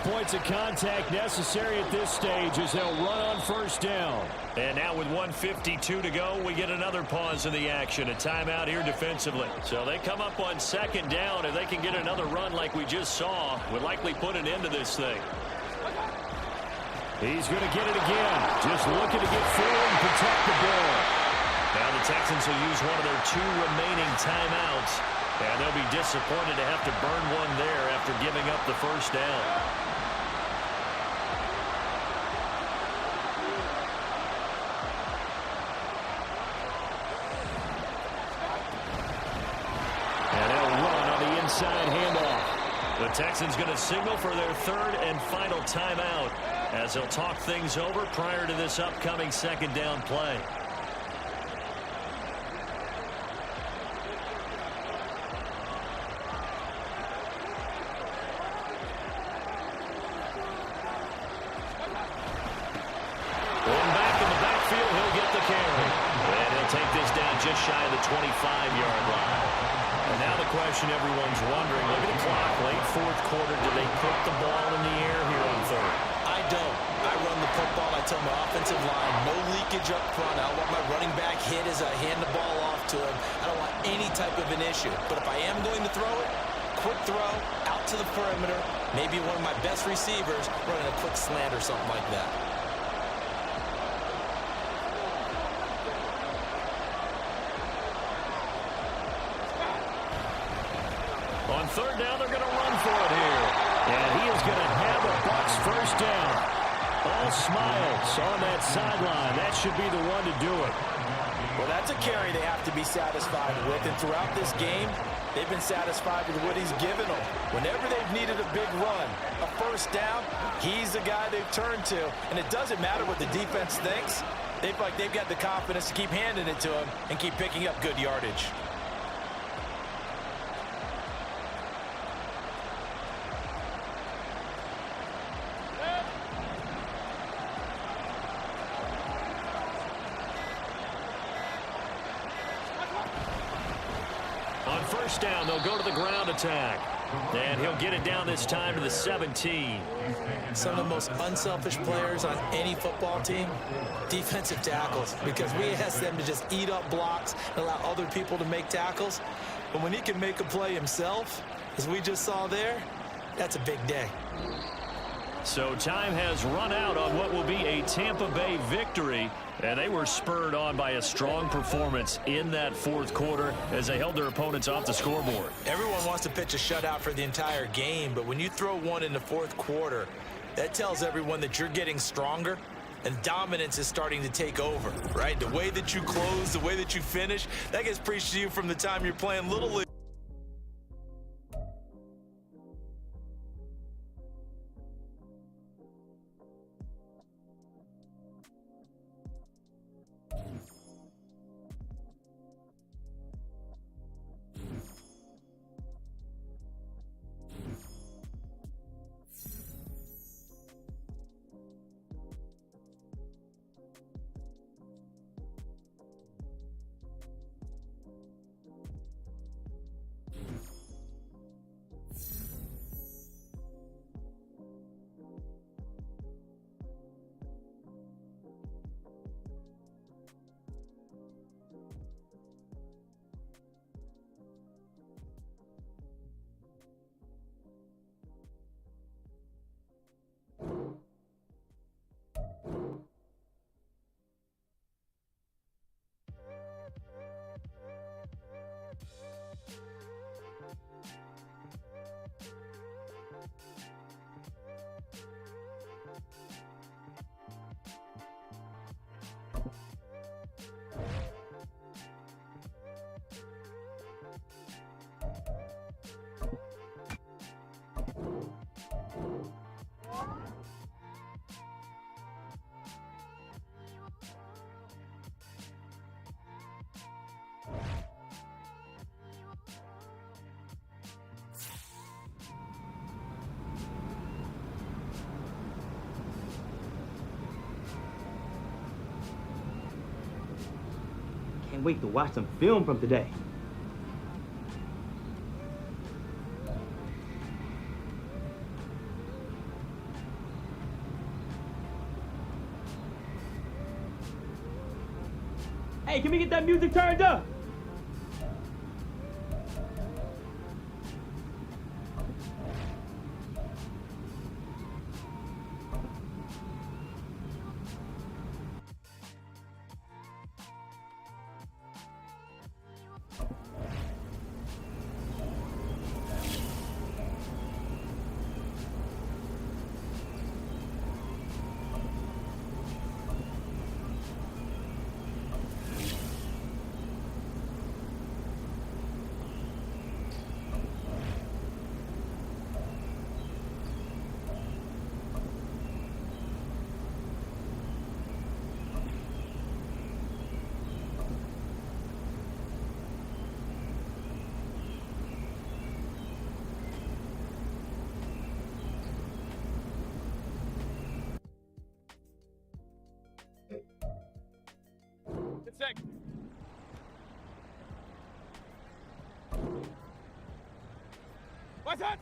Speaker 5: Points of contact necessary at this stage as they'll run on 1st down. And now with 1:52 to go, we get another pause in the action. A timeout here defensively. So they come up on 2nd down. If they can get another run like we just saw, would likely put an end to this thing. He's going to get it again. Just looking to get forward and protect the ball. Now the Texans will use one of their 2 remaining timeouts. And they'll be disappointed to have to burn one there after giving up the 1st down. Inside handoff. The Texans going to signal for their 3rd and final timeout as they'll talk things over prior to this upcoming 2nd down play. Going back in the backfield, he'll get the carry. And he'll take this down just shy of the 25-yard line. And now the question everyone's wondering, look at the clock, late 4th quarter, do they put the ball in the air here on 3rd?
Speaker 4: I don't. I run the football. I tell my offensive line, no leakage up front. I don't want my running back hit as I hand the ball off to him. I don't want any type of an issue. But if I am going to throw it, quick throw, out to the perimeter, maybe one of my best receivers running a quick slant or something like that.
Speaker 5: On 3rd down, they're going to run for it here. And he is going to have a Bucs 1st down. All smiles on that sideline. That should be the one to do it.
Speaker 9: Well, that's a carry they have to be satisfied with. And throughout this game, they've been satisfied with what he's given them. Whenever they've needed a big run, a 1st down, he's the guy they've turned to. And it doesn't matter what the defense thinks. They've got the confidence to keep handing it to him and keep picking up good yardage.
Speaker 5: On 1st down, they'll go to the ground attack. And he'll get it down this time to the 17.
Speaker 4: Some of the most unselfish players on any football team, defensive tackles, because we ask them to just eat up blocks and allow other people to make tackles. But when he can make a play himself, as we just saw there, that's a big day.
Speaker 5: So time has run out on what will be a Tampa Bay victory, and they were spurred on by a strong performance in that fourth quarter as they held their opponents off the scoreboard.
Speaker 4: Everyone wants to pitch a shutout for the entire game, but when you throw one in the fourth quarter, that tells everyone that you're getting stronger and dominance is starting to take over, right? The way that you close, the way that you finish, that gets preached to you from the time you're playing Little League.
Speaker 8: Can't wait to watch some film from today. Hey, can we get that music turned up?
Speaker 7: Sec. What's that?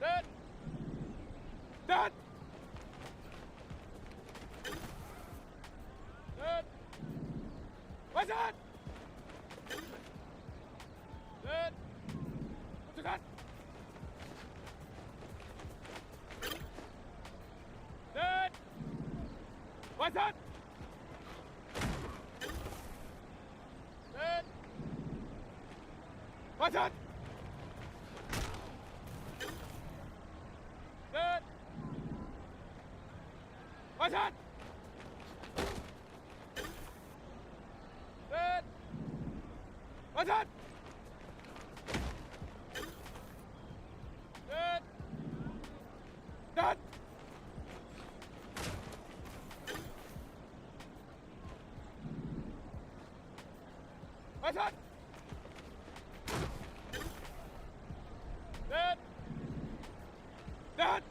Speaker 7: That. That. That. What's that? That. What's that? That. What's that? That. What's that? That. What's that? That. What's that? That. That. What's that? That. That.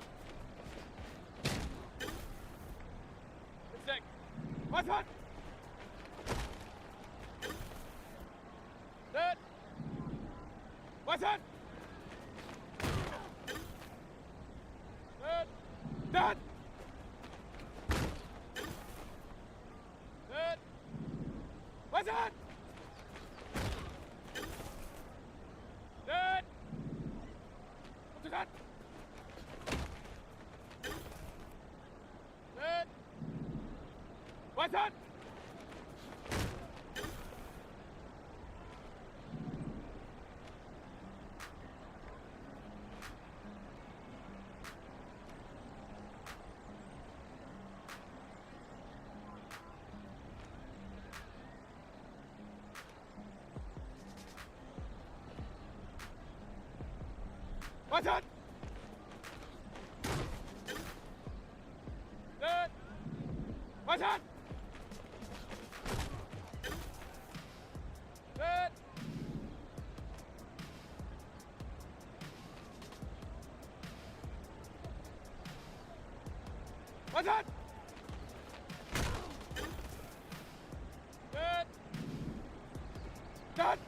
Speaker 7: Sec. What's that?
Speaker 6: What's that? Dad. What's that? Dad. What's that? Dad. What's that? What's that? Dad. What's that? Dad. What's that? Dad. Dad.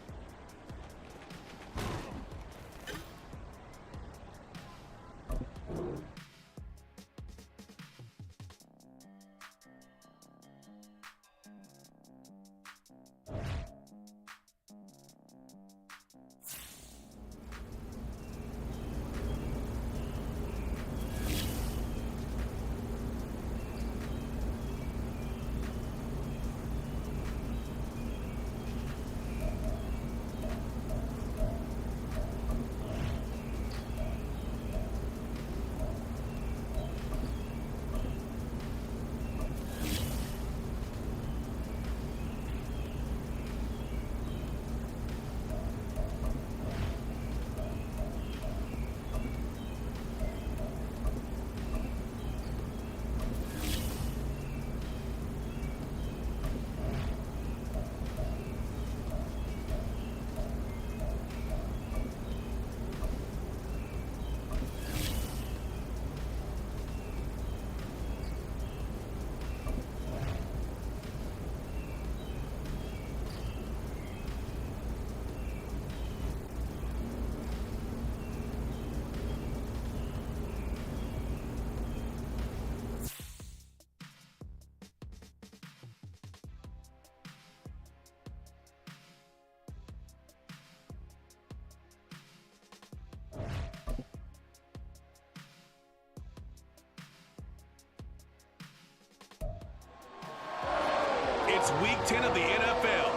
Speaker 1: It's Week 10 of the NFL,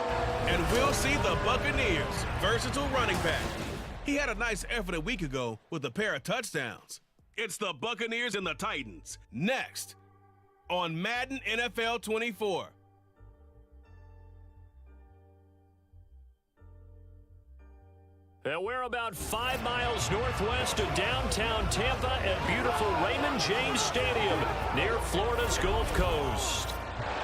Speaker 1: and we'll see the Buccaneers' versatile running back. He had a nice effort a week ago with a pair of touchdowns. It's the Buccaneers and the Titans, next on Madden NFL 24.
Speaker 5: And we're about 5 miles northwest of downtown Tampa at beautiful Raymond James Stadium near Florida's Gulf Coast.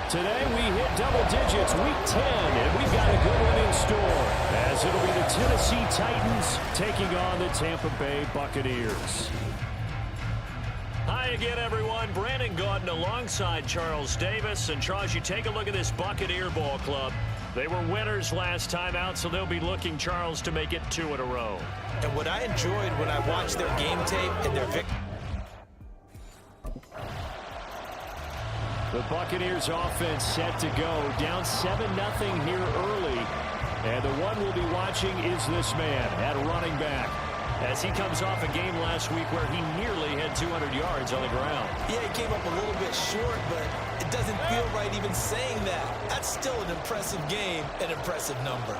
Speaker 5: Today we hit double digits, Week 10, and we've got a good one in store, as it'll be the Tennessee Titans taking on the Tampa Bay Buccaneers. Hi again, everyone. Brandon Gaudin alongside Charles Davis. And Charles, you take a look at this Buccaneer ball club. They were winners last time out, so they'll be looking, Charles, to make it 2 in a row.
Speaker 4: And what I enjoyed when I watched their game tape and their victory.
Speaker 5: The Buccaneers offense set to go. Down 7-0 here early. And the one we'll be watching is this man at running back, as he comes off a game last week where he nearly had 200 yards on the ground.
Speaker 4: Yeah, he came up a little bit short, but it doesn't feel right even saying that. That's still an impressive game, an impressive number.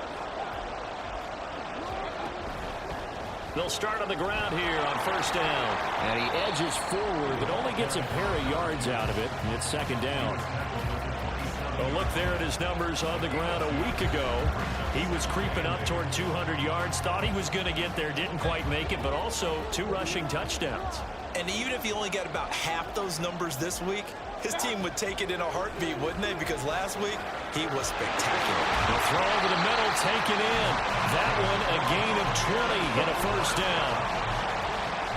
Speaker 5: They'll start on the ground here on first down. And he edges forward, but only gets a pair of yards out of it. And it's second down. A look there at his numbers on the ground a week ago. He was creeping up toward 200 yards. Thought he was going to get there. Didn't quite make it, but also 2 rushing touchdowns.
Speaker 4: And even if he only got about half those numbers this week, his team would take it in a heartbeat, wouldn't they? Because last week, he was spectacular.
Speaker 5: The throw over the middle, taken in. That one, a gain of 20 and a first down.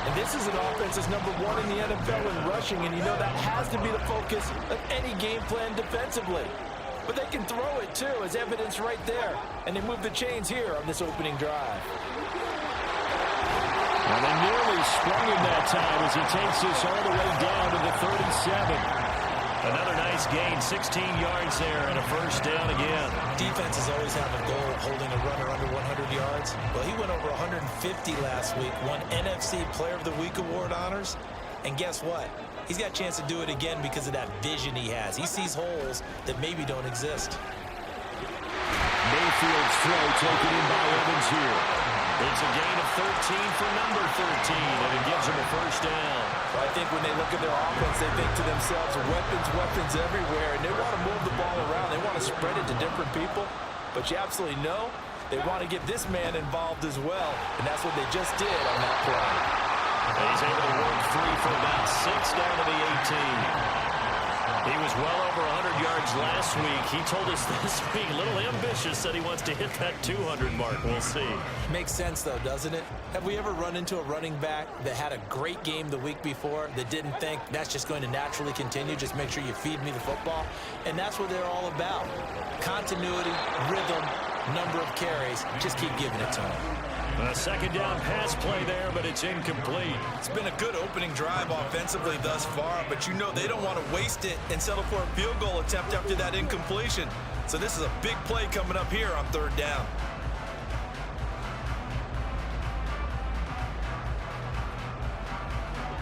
Speaker 9: And this is an offense that's number 1 in the NFL in rushing, and you know that has to be the focus of any game plan defensively. But they can throw it, too, as evidence right there. And they move the chains here on this opening drive.
Speaker 5: And they nearly sprung him that time as he takes this all the way down to the 37. Another nice gain, 16 yards there and a first down again.
Speaker 4: Defenses always have a goal of holding a runner under 100 yards. Well, he went over 150 last week, won NFC Player of the Week award honors. And guess what? He's got a chance to do it again because of that vision he has. He sees holes that maybe don't exist.
Speaker 5: Mayfield's throw taken in by Evans here. It's a gain of 13 for number 13, and it gives him a first down.
Speaker 9: I think when they look at their offense, they think to themselves, weapons everywhere, and they want to move the ball around. They want to spread it to different people, but you absolutely know they want to get this man involved as well, and that's what they just did on that play.
Speaker 5: He's able to work free for about 6 down to the 18. He was well over 100 yards last week. He told us this week, a little ambitious, that he wants to hit that 200 mark. We'll see.
Speaker 4: Makes sense, though, doesn't it? Have we ever run into a running back that had a great game the week before that didn't think that's just going to naturally continue, just make sure you feed me the football? And that's what they're all about. Continuity, rhythm, number of carries. Just keep giving it to him.
Speaker 5: A second down pass play there, but it's incomplete.
Speaker 4: It's been a good opening drive offensively thus far, but you know they don't want to waste it and settle for a field goal attempt after that incompletion. So this is a big play coming up here on third down.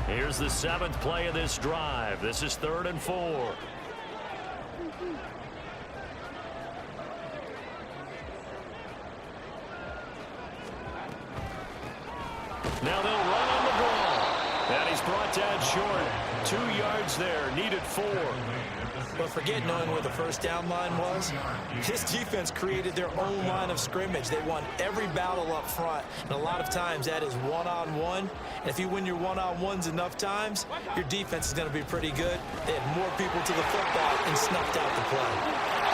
Speaker 5: Here's the 7th play of this drive. This is 3rd and 4. Now they'll run on the ball. And he's brought down short. 2 yards there, needed 4.
Speaker 4: But forget knowing where the first down line was. This defense created their own line of scrimmage. They won every battle up front, and a lot of times that is one-on-one. And if you win your one-on-ones enough times, your defense is going to be pretty good. They had more people to the football and snuffed out the play.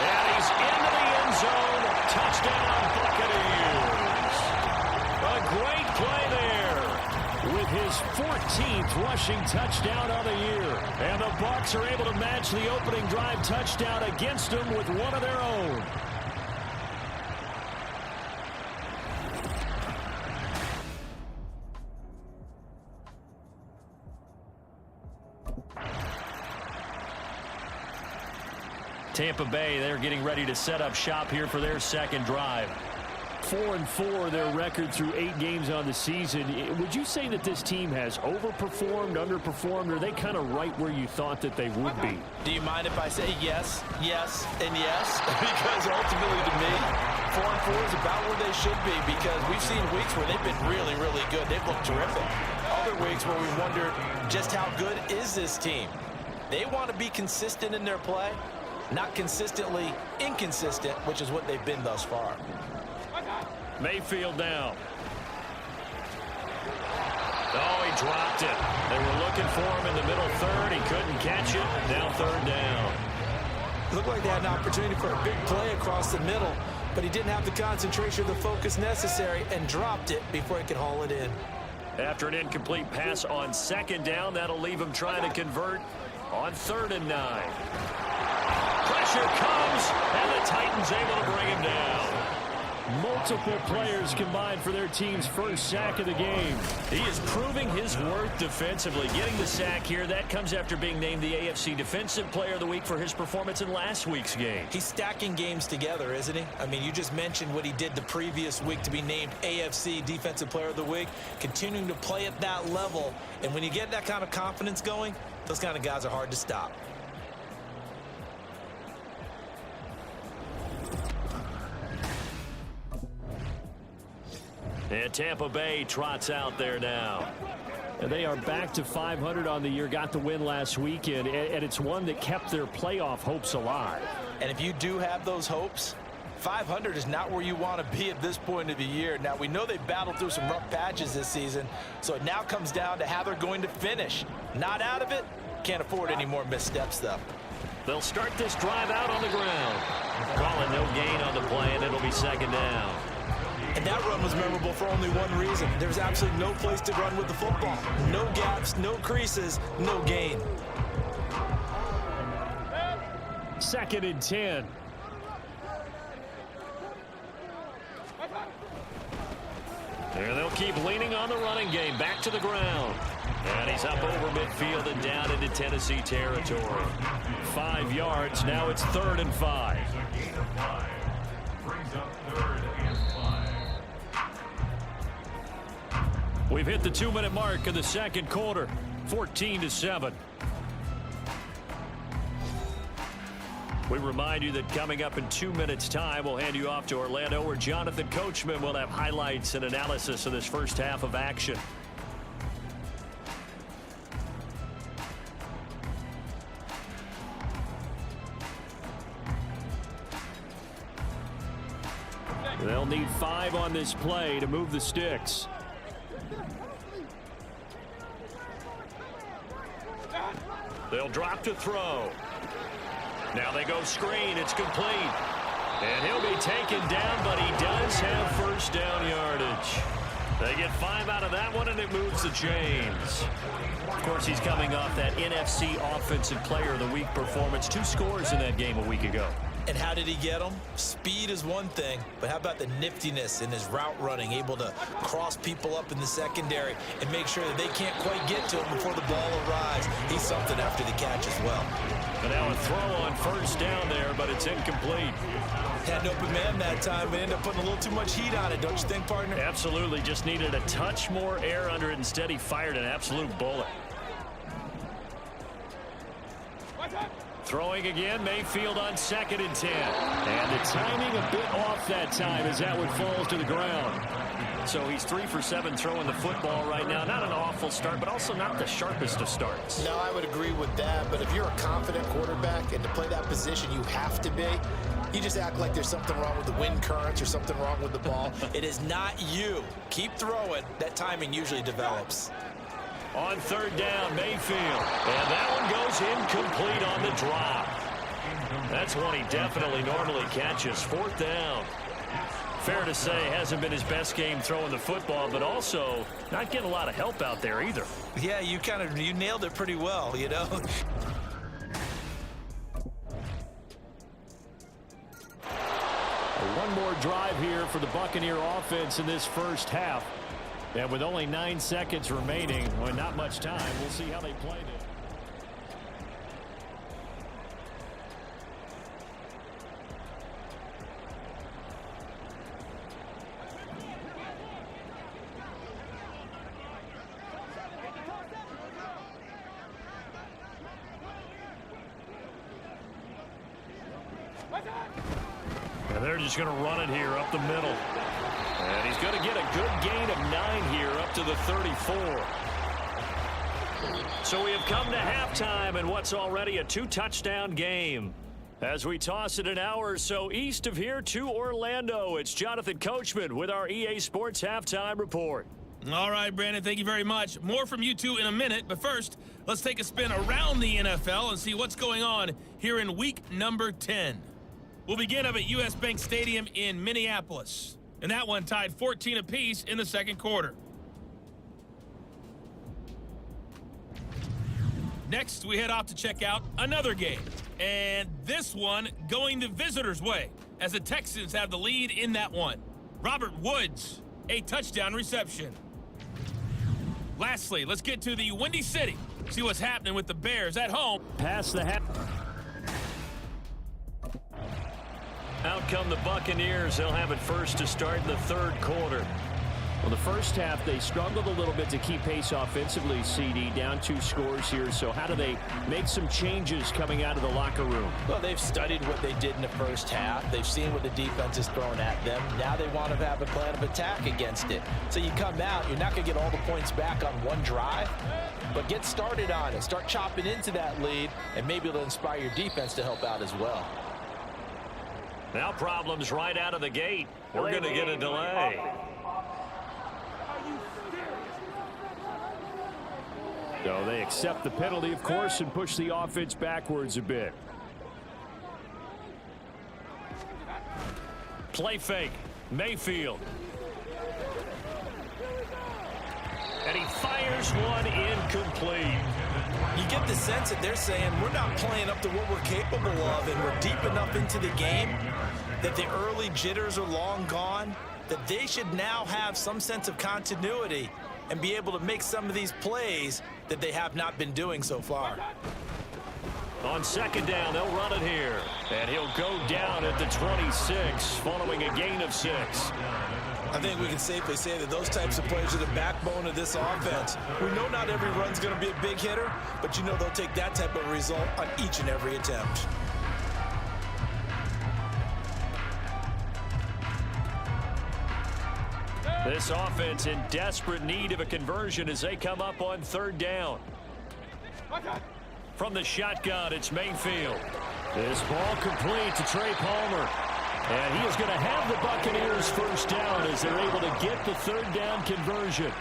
Speaker 5: And he's into the end zone. Touchdown, Buccaneers. A great play there with his 14th rushing touchdown of the year. And the Bucs are able to match the opening drive touchdown against them with one of their own. Tampa Bay, they're getting ready to set up shop here for their second drive. 4-4 their record through 8 games on the season. Would you say that this team has overperformed, underperformed, or are they kind of right where you thought that they would be?
Speaker 4: Do you mind if I say yes, yes, and yes? Because ultimately to me, 4-4 is about where they should be, because we've seen weeks where they've been really, really good. They've looked terrific. Other weeks where we wondered just how good is this team. They want to be consistent in their play, not consistently inconsistent, which is what they've been thus far.
Speaker 5: Mayfield down. Oh, he dropped it. They were looking for him in the middle third. He couldn't catch it. Now third down.
Speaker 4: Looked like they had an opportunity for a big play across the middle, but he didn't have the concentration or the focus necessary and dropped it before he could haul it in.
Speaker 5: After an incomplete pass on second down, that'll leave him trying to convert on 3rd and 9. Pressure comes, and the Titans able to bring him down. Multiple players combined for their team's first sack of the game. He is proving his worth defensively. Getting the sack here, that comes after being named the AFC Defensive Player of the Week for his performance in last week's game.
Speaker 4: He's stacking games together, isn't he? I mean, you just mentioned what he did the previous week to be named AFC Defensive Player of the Week, continuing to play at that level. And when you get that kind of confidence going, those kind of guys are hard to stop.
Speaker 5: And Tampa Bay trots out there now. And they are back to 500 on the year, got the win last weekend, and it's one that kept their playoff hopes alive.
Speaker 4: And if you do have those hopes, 500 is not where you want to be at this point of the year. Now, we know they battled through some rough patches this season, so it now comes down to how they're going to finish. Not out of it, can't afford any more missteps, though.
Speaker 5: They'll start this drive out on the ground. Calling no gain on the play, and it'll be second down.
Speaker 4: And that run was memorable for only one reason. There's absolutely no place to run with the football. No gaps, no creases, no gain.
Speaker 5: 2nd and 10. And they'll keep leaning on the running game. Back to the ground. And he's up over midfield and down into Tennessee territory. 5 yards. Now it's 3rd and 5. We've hit the 2-minute mark of the second quarter. 14-7. We remind you that coming up in 2 minutes' time, we'll hand you off to Orlando, where Jonathan Coachman will have highlights and analysis of this first half of action. They'll need 5 on this play to move the sticks. They'll drop to throw. Now they go screen. It's complete. And he'll be taken down, but he does have first down yardage. They get 5 out of that one, and it moves the chains. Of course, he's coming off that NFC Offensive Player of the Week performance. 2 scores in that game a week ago.
Speaker 4: And how did he get them? Speed is one thing, but how about the niftiness in his route running, able to cross people up in the secondary and make sure that they can't quite get to him before the ball arrives. He's something after the catch as well.
Speaker 5: And now a throw on first down there, but it's incomplete.
Speaker 4: Had an open man that time, but ended up putting a little too much heat on it, don't you think, partner?
Speaker 5: Absolutely. Just needed a touch more air under it. Instead, he fired an absolute bullet. Throwing again, Mayfield on 2nd and 10. And the timing a bit off that time as that one falls to the ground. So he's 3 for 7 throwing the football right now. Not an awful start, but also not the sharpest of starts.
Speaker 9: No, I would agree with that. But if you're a confident quarterback and to play that position, you have to be. You just act like there's something wrong with the wind currents or something wrong with the ball.
Speaker 4: It is not you. Keep throwing. That timing usually develops.
Speaker 5: On 3rd down, Mayfield. And that one goes incomplete on the drop. That's one he definitely normally catches. 4th down. Fair to say, hasn't been his best game throwing the football, but also not getting a lot of help out there either.
Speaker 4: Yeah, you nailed it pretty well, you know.
Speaker 5: One more drive here for the Buccaneer offense in this first half. And with only 9 seconds remaining, well, not much time, we'll see how they play it. And they're just going to run it here up the middle. And he's going to get a good gain of 9 here up to the 34. So we have come to halftime in what's already a 2-touchdown game. As we toss it an hour or so east of here to Orlando, it's Jonathan Coachman with our EA Sports Halftime Report.
Speaker 7: All right, Brandon, thank you very much. More from you two in a minute, but first, let's take a spin around the NFL and see what's going on here in week number 10. We'll begin up at US Bank Stadium in Minneapolis, and that one tied 14 apiece in the second quarter. Next, we head off to check out another game, and this one going the visitors' way, as the Texans have the lead in that one. Robert Woods, a touchdown reception. Lastly, let's get to the Windy City, see what's happening with the Bears at home.
Speaker 5: Pass the half. Out come the Buccaneers. They'll have it first to start in the third quarter. Well, the first half, they struggled a little bit to keep pace offensively, CD, down 2 scores here. So how do they make some changes coming out of the locker room?
Speaker 9: Well, they've studied what they did in the first half. They've seen what the defense is throwing at them. Now they want to have a plan of attack against it. So you come out, you're not going to get all the points back on one drive, but get started on it. Start chopping into that lead, and maybe it'll inspire your defense to help out as well.
Speaker 5: Now problems right out of the gate. We're going to get a delay. So they accept the penalty, of course, and push the offense backwards a bit. Play fake. Mayfield. And he fires one incomplete.
Speaker 4: You get the sense that they're saying we're not playing up to what we're capable of, and we're deep enough into the game that the early jitters are long gone. that they should now have some sense of continuity and be able to make some of these plays that they have not been doing so far.
Speaker 3: On second down, they'll run it here. And he'll go down at the 26 following a gain of 6.
Speaker 4: I think we can safely say that those types of plays are the backbone of this offense. We know not every run's going to be a big hitter, but you know they'll take that type of result on each and every attempt.
Speaker 3: This offense in desperate need of a conversion as they come up on third down. From the shotgun, it's Mayfield. This ball complete to Trey Palmer. And he is going to have the Buccaneers first down as they're able to get the third down conversion.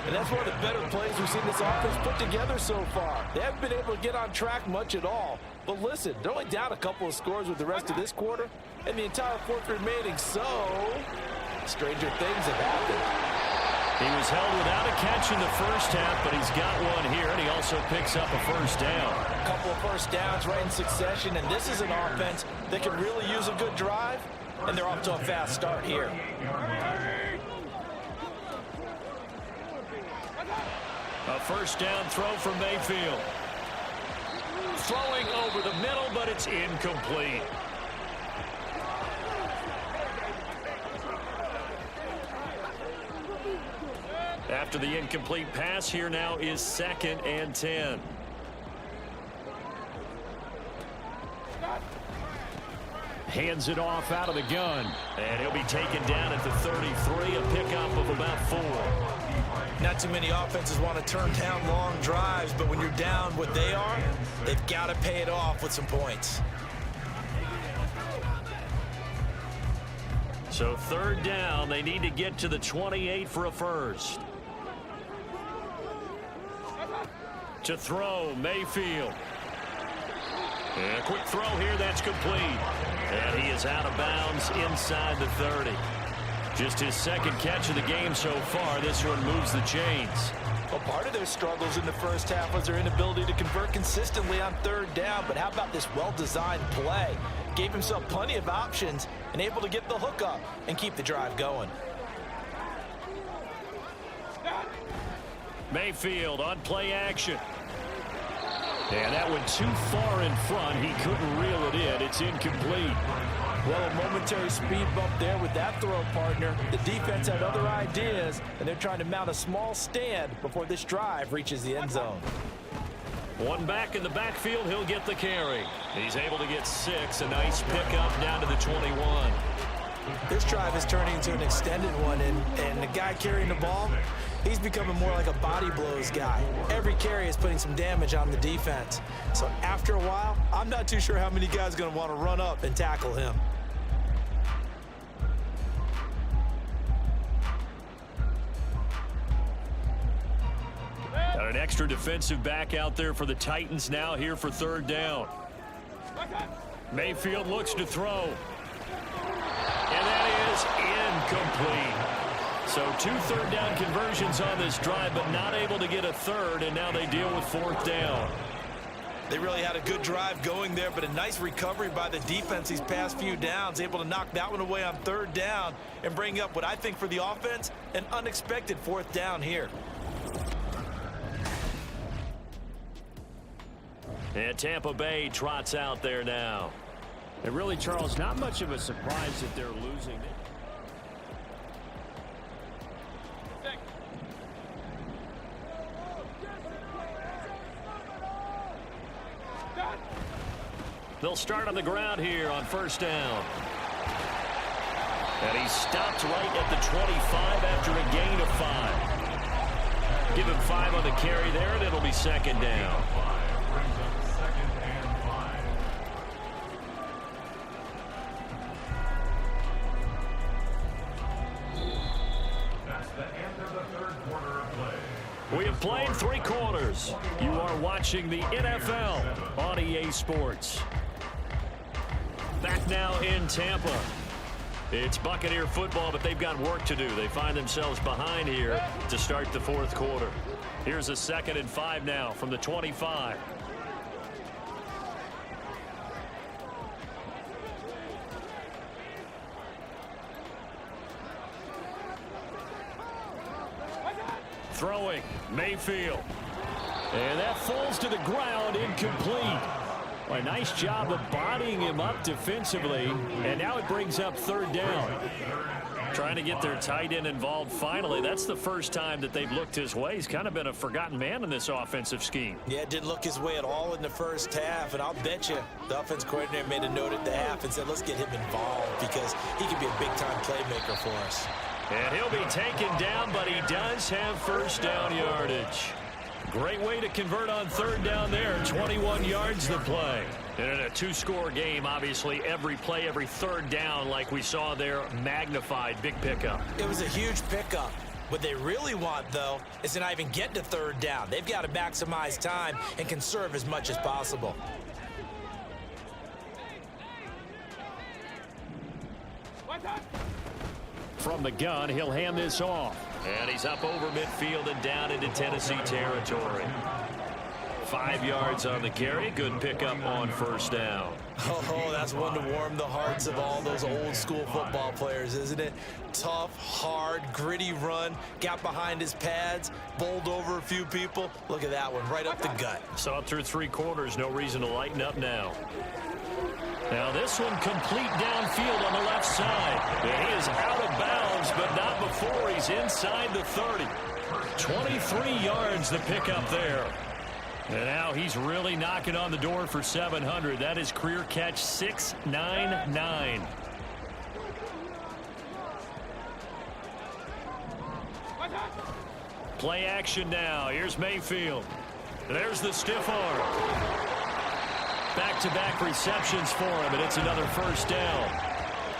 Speaker 9: And that's one of the better plays we've seen this offense put together so far. They haven't been able to get on track much at all. But listen, they're only down a couple of scores with the rest of this quarter and the entire fourth remaining. So, stranger things have happened.
Speaker 3: He was held without a catch in the first half, but he's got one here, and he also picks up a first down.
Speaker 9: A couple of first downs right in succession, and this is an offense that can really use a good drive, and they're off to a fast start here.
Speaker 3: A first down throw from Mayfield. Throwing over the middle, but it's incomplete. After the incomplete pass, here now is 2nd and 10. Hands it off out of the gun. And he'll be taken down at the 33, a pickup of about 4.
Speaker 4: Not too many offenses want to turn down long drives, but when you're down what they are, they've got to pay it off with some points.
Speaker 3: So third down, they need to get to the 28 for a first. To throw, Mayfield. And a quick throw here, that's complete. And he is out of bounds inside the 30. Just his second catch of the game so far. This one moves the chains.
Speaker 9: Well, part of their struggles in the first half was their inability to convert consistently on third down. But how about this well-designed play? Gave himself plenty of options and able to get the hook up and keep the drive going.
Speaker 3: Mayfield on play action. And that one too far in front. He couldn't reel it in. It's incomplete.
Speaker 9: Well, a momentary speed bump there with that throw, partner. The defense had other ideas, and they're trying to mount a small stand before this drive reaches the end zone.
Speaker 3: One back in the backfield. He'll get the carry. He's able to get 6. A nice pickup down to the 21.
Speaker 4: This drive is turning into an extended one, and the guy carrying the ball, he's becoming more like a body blows guy. Every carry is putting some damage on the defense. So after a while, I'm not too sure how many guys are going to want to run up and tackle him.
Speaker 3: Got an extra defensive back out there for the Titans now here for third down. Mayfield looks to throw. And that is incomplete. So 2 third down conversions on this drive, but not able to get a third, and now they deal with fourth down.
Speaker 4: They really had a good drive going there, but a nice recovery by the defense these past few downs, able to knock that one away on third down and bring up what I think for the offense, an unexpected fourth down here.
Speaker 3: And Tampa Bay trots out there now.
Speaker 5: And really, Charles, not much of a surprise that they're losing.
Speaker 3: They'll start on the ground here on first down. And he stopped right at the 25 after a gain of 5. Give him 5 on the carry there, and it'll be second down. We have played 3 quarters. You are watching the NFL on EA Sports. Back now in Tampa. It's Buccaneer football, but they've got work to do. They find themselves behind here to start the fourth quarter. Here's a 2nd and 5 now from the 25.
Speaker 5: throwing. Mayfield. And that falls to the ground, incomplete. Well, a nice job of bodying him up defensively, and now it brings up third down. Trying to get their tight end involved finally. That's the first time that they've looked his way. He's kind of been a forgotten man in this offensive scheme.
Speaker 4: Yeah, it didn't look his way at all in the first half, and I'll bet you the offense coordinator made a note at the half and said, let's get him involved because he could be a big-time playmaker for us.
Speaker 5: And he'll be taken down, but he does have first down yardage. Great way to convert on third down there. 21 yards to play. And in a two-score game, obviously, every play, every third down, like we saw there, magnified. Big pickup.
Speaker 4: It was a huge pickup. What they really want, though, is to not even get to third down. They've got to maximize time and conserve as much as possible.
Speaker 5: From the gun, he'll hand this off. And he's up over midfield and down into Tennessee territory. 5 yards on the carry. Good pickup on first down.
Speaker 4: Oh, that's one to warm the hearts of all those old school football players, isn't it? Tough, hard, gritty run. Got behind his pads, bowled over a few people. Look at that one, right up the gut.
Speaker 5: Saw it through 3 quarters. No reason to lighten up now. Now this one complete downfield on the left side. And he is out of bounds, but not before he's inside the 30. 23 yards to pick up there. And now he's really knocking on the door for 700. That is career catch 699. Play action now. Here's Mayfield. There's the stiff arm. Back-to-back receptions for him, and it's another first down.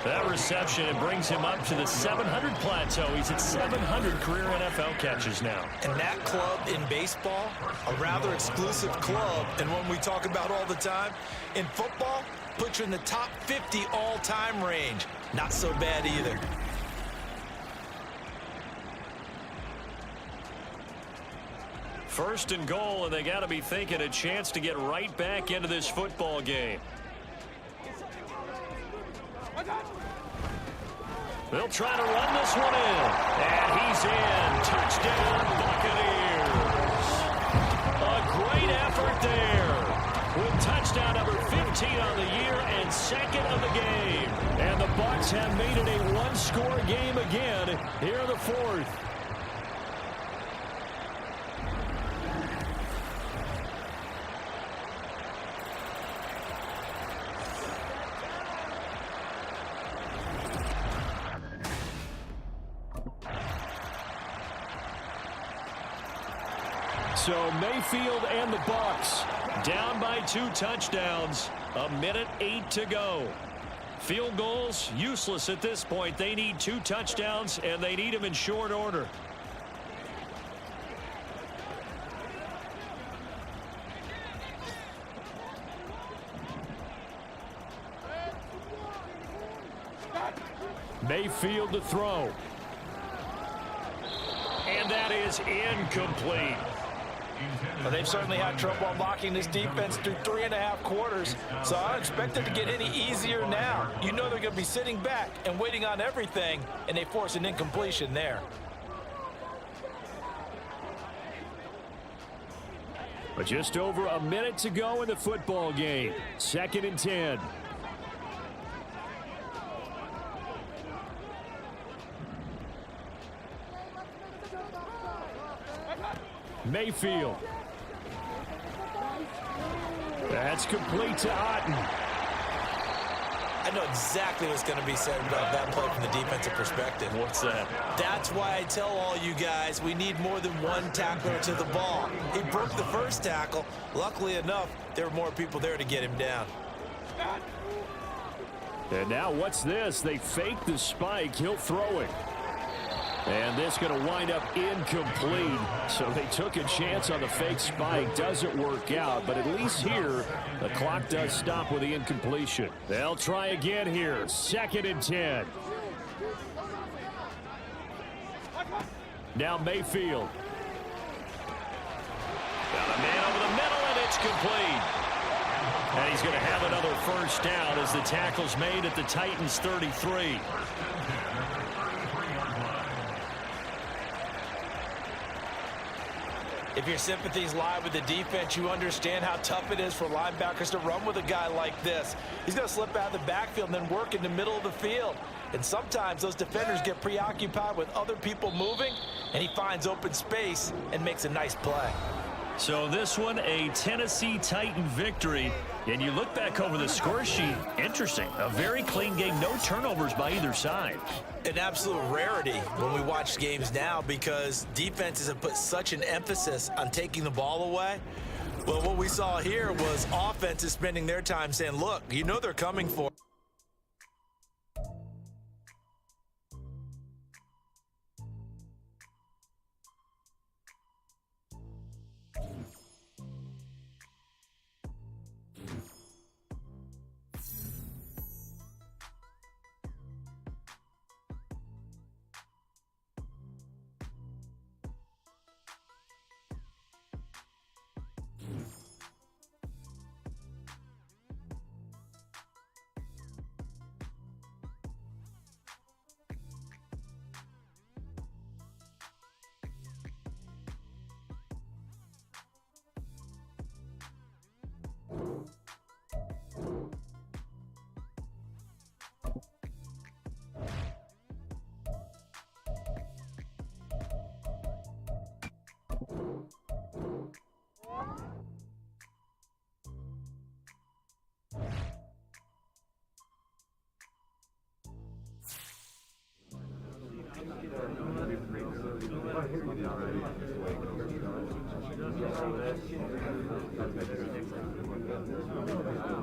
Speaker 5: That reception, it brings him up to the 700 plateau. He's at 700 career NFL catches now.
Speaker 4: And that club in baseball, a rather exclusive club, and one we talk about all the time. In football, puts you in the top 50 all-time range. Not so bad either.
Speaker 5: First and goal, and they got to be thinking a chance to get right back into this football game. They'll try to run this one in. And he's in. Touchdown, Buccaneers. A great effort there. With touchdown number 15 on the year and second of the game. And the Bucs have made it a one-score game again here in the fourth. So Mayfield and the Bucs down by 2 touchdowns. 1:08 to go. Field goals useless at this point. They need 2 touchdowns, and they need them in short order. Mayfield to throw. And that is incomplete.
Speaker 9: Well, they've certainly had trouble unlocking this defense through 3.5 quarters, so I don't expect it to get any easier now. You know they're going to be sitting back and waiting on everything, and they force an incompletion there.
Speaker 5: But just over a minute to go in the football game. 2nd and 10. Mayfield. That's complete to Otten.
Speaker 4: I know exactly what's going to be said about that play from the defensive perspective.
Speaker 5: What's that?
Speaker 4: That's why I tell all you guys we need more than one tackler to the ball. He broke the first tackle. Luckily enough, there were more people there to get him down.
Speaker 5: And now what's this? They fake the spike. He'll throw it. And this going to wind up incomplete. So they took a chance on the fake spike. Doesn't work out, but at least here, the clock does stop with the incompletion. They'll try again here. 2nd and 10. Now Mayfield. Got a man over the middle, and it's complete. And he's going to have another first down as the tackle's made at the Titans' 33.
Speaker 4: If your sympathies lie with the defense, you understand how tough it is for linebackers to run with a guy like this. He's going to slip out of the backfield and then work in the middle of the field. And sometimes those defenders get preoccupied with other people moving, and he finds open space and makes a nice play.
Speaker 3: So this one, a Tennessee Titan victory. And you look back over the score sheet, interesting. A very clean game, no turnovers by either side.
Speaker 4: An absolute rarity when we watch games now because defenses have put such an emphasis on taking the ball away. Well, what we saw here was offenses spending their time saying, look, you know they're coming for it.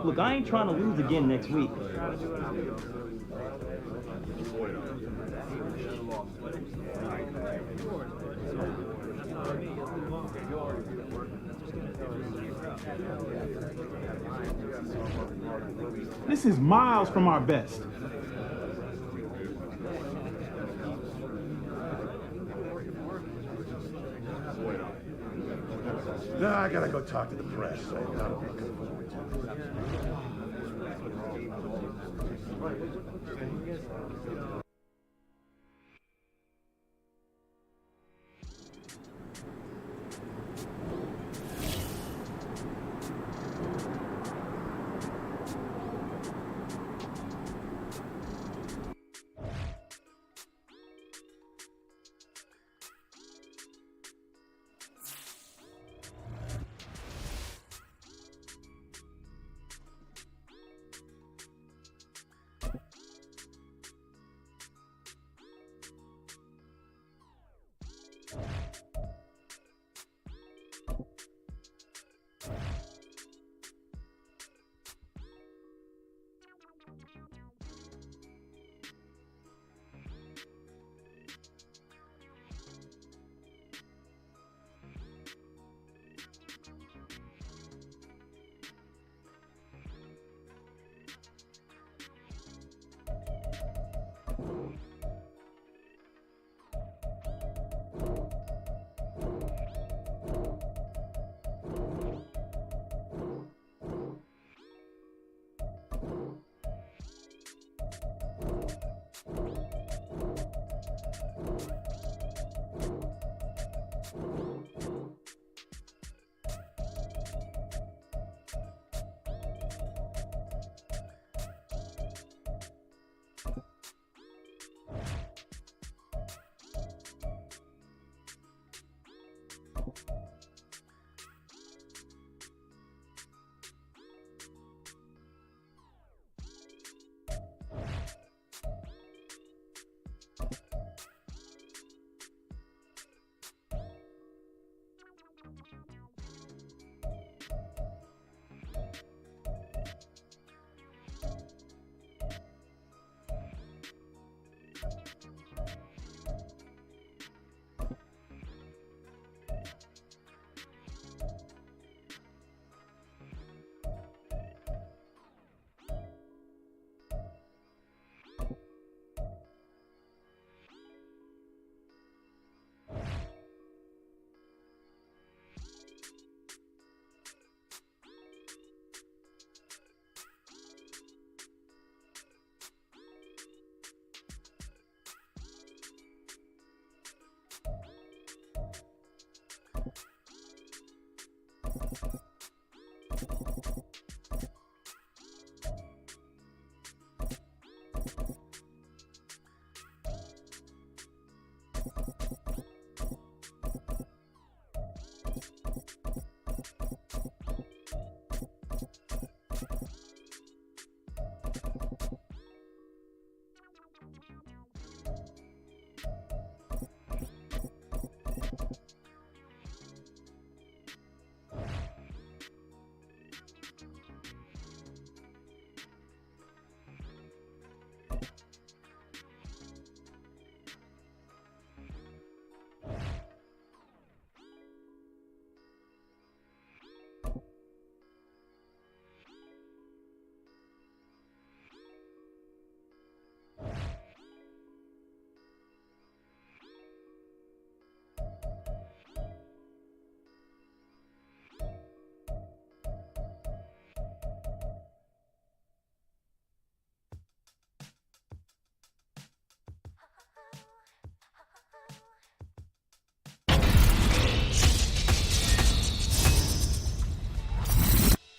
Speaker 8: Look, I ain't trying to lose again next week.
Speaker 6: This is miles from our best. No, I gotta go talk to the press.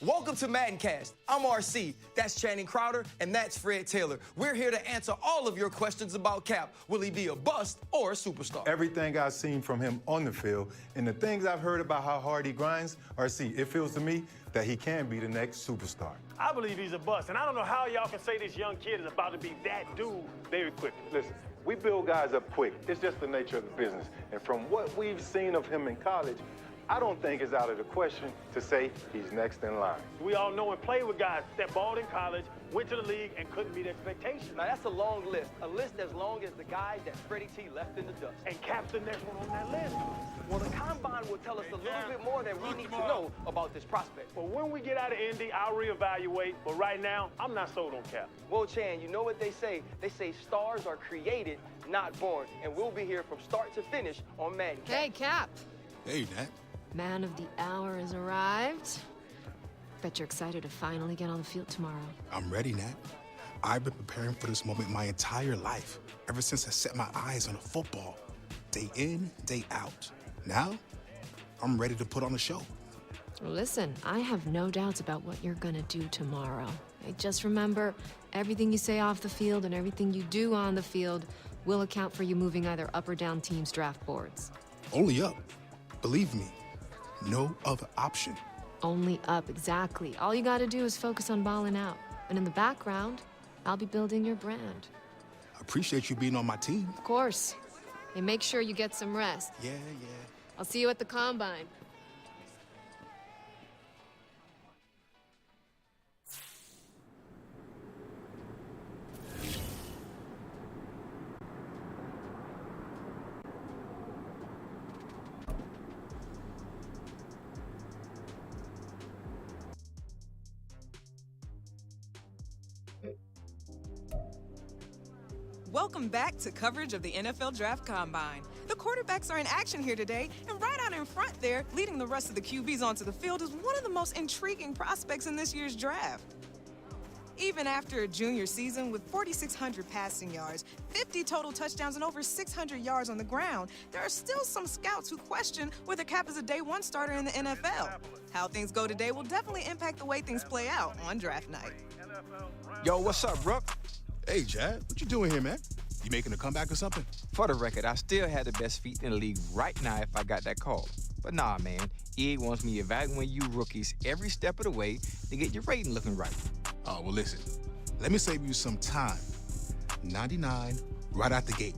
Speaker 10: Welcome to Maddencast. I'm RC, that's Channing Crowder, and that's Fred Taylor. We're here to answer all of your questions about Cap. Will he be a bust or a superstar?
Speaker 11: Everything I've seen from him on the field and the things I've heard about how hard he grinds, RC, it feels to me that he can be the next superstar.
Speaker 6: I believe he's a bust, and I don't know how y'all can say this young kid is about to be that dude very quick.
Speaker 11: Listen, we build guys up quick. It's just the nature of the business. And from what we've seen of him in college, I don't think it's out of the question to say he's next in line.
Speaker 6: We all know and played with guys that balled in college, went to the league, and couldn't meet expectations.
Speaker 10: Now, that's a long list. A list as long as the guys that Freddie T left in the dust.
Speaker 6: And Cap's the next one on that list.
Speaker 10: Well, the Combine will tell us a little bit more than we need to know about this prospect.
Speaker 6: But when we get out of Indy, I'll reevaluate. But right now, I'm not sold on Cap.
Speaker 10: Well, Chan, you know what they say? They say stars are created, not born. And we'll be here from start to finish on Madden.
Speaker 12: Hey, Cap.
Speaker 1: Hey, Nat.
Speaker 12: Man of the hour has arrived. Bet you're excited to finally get on the field tomorrow.
Speaker 1: I'm ready, Nat. I've been preparing for this moment my entire life, ever since I set my eyes on a football. Day in, day out. Now, I'm ready to put on a show.
Speaker 12: Listen, I have no doubts about what you're gonna do tomorrow. Just remember, everything you say off the field and everything you do on the field will account for you moving either up or down teams' draft boards.
Speaker 1: Only up. Believe me, no other option.
Speaker 12: Only up, exactly. All you gotta do is focus on balling out. And in the background, I'll be building your brand.
Speaker 1: I appreciate you being on my team.
Speaker 12: Of course. And make sure you get some rest.
Speaker 1: Yeah.
Speaker 12: I'll see you at the Combine.
Speaker 13: Welcome back to coverage of the NFL Draft Combine. The quarterbacks are in action here today, and right out in front there, leading the rest of the QBs onto the field, is one of the most intriguing prospects in this year's draft. Even after a junior season with 4,600 passing yards, 50 total touchdowns, and over 600 yards on the ground, there are still some scouts who question whether Cap is a day one starter in the NFL. How things go today will definitely impact the way things play out on draft night.
Speaker 14: Yo, what's up, Brooke?
Speaker 1: Hey, Chad, what you doing here, man? You making a comeback or something?
Speaker 14: For the record, I still had the best feet in the league right now if I got that call. But nah, man, EA wants me evaluating you rookies every step of the way to get your rating looking right.
Speaker 1: Oh, well, listen. Let me save you some time. 99 right out the gate.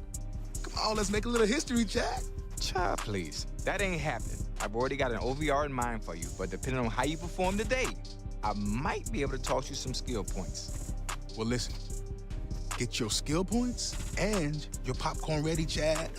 Speaker 1: Come on, let's make a little history, Chad.
Speaker 14: Child, please. That ain't happening. I've already got an OVR in mind for you, but depending on how you perform today, I might be able to toss you some skill points.
Speaker 1: Well, listen. Get your skill points and your popcorn ready, Chad.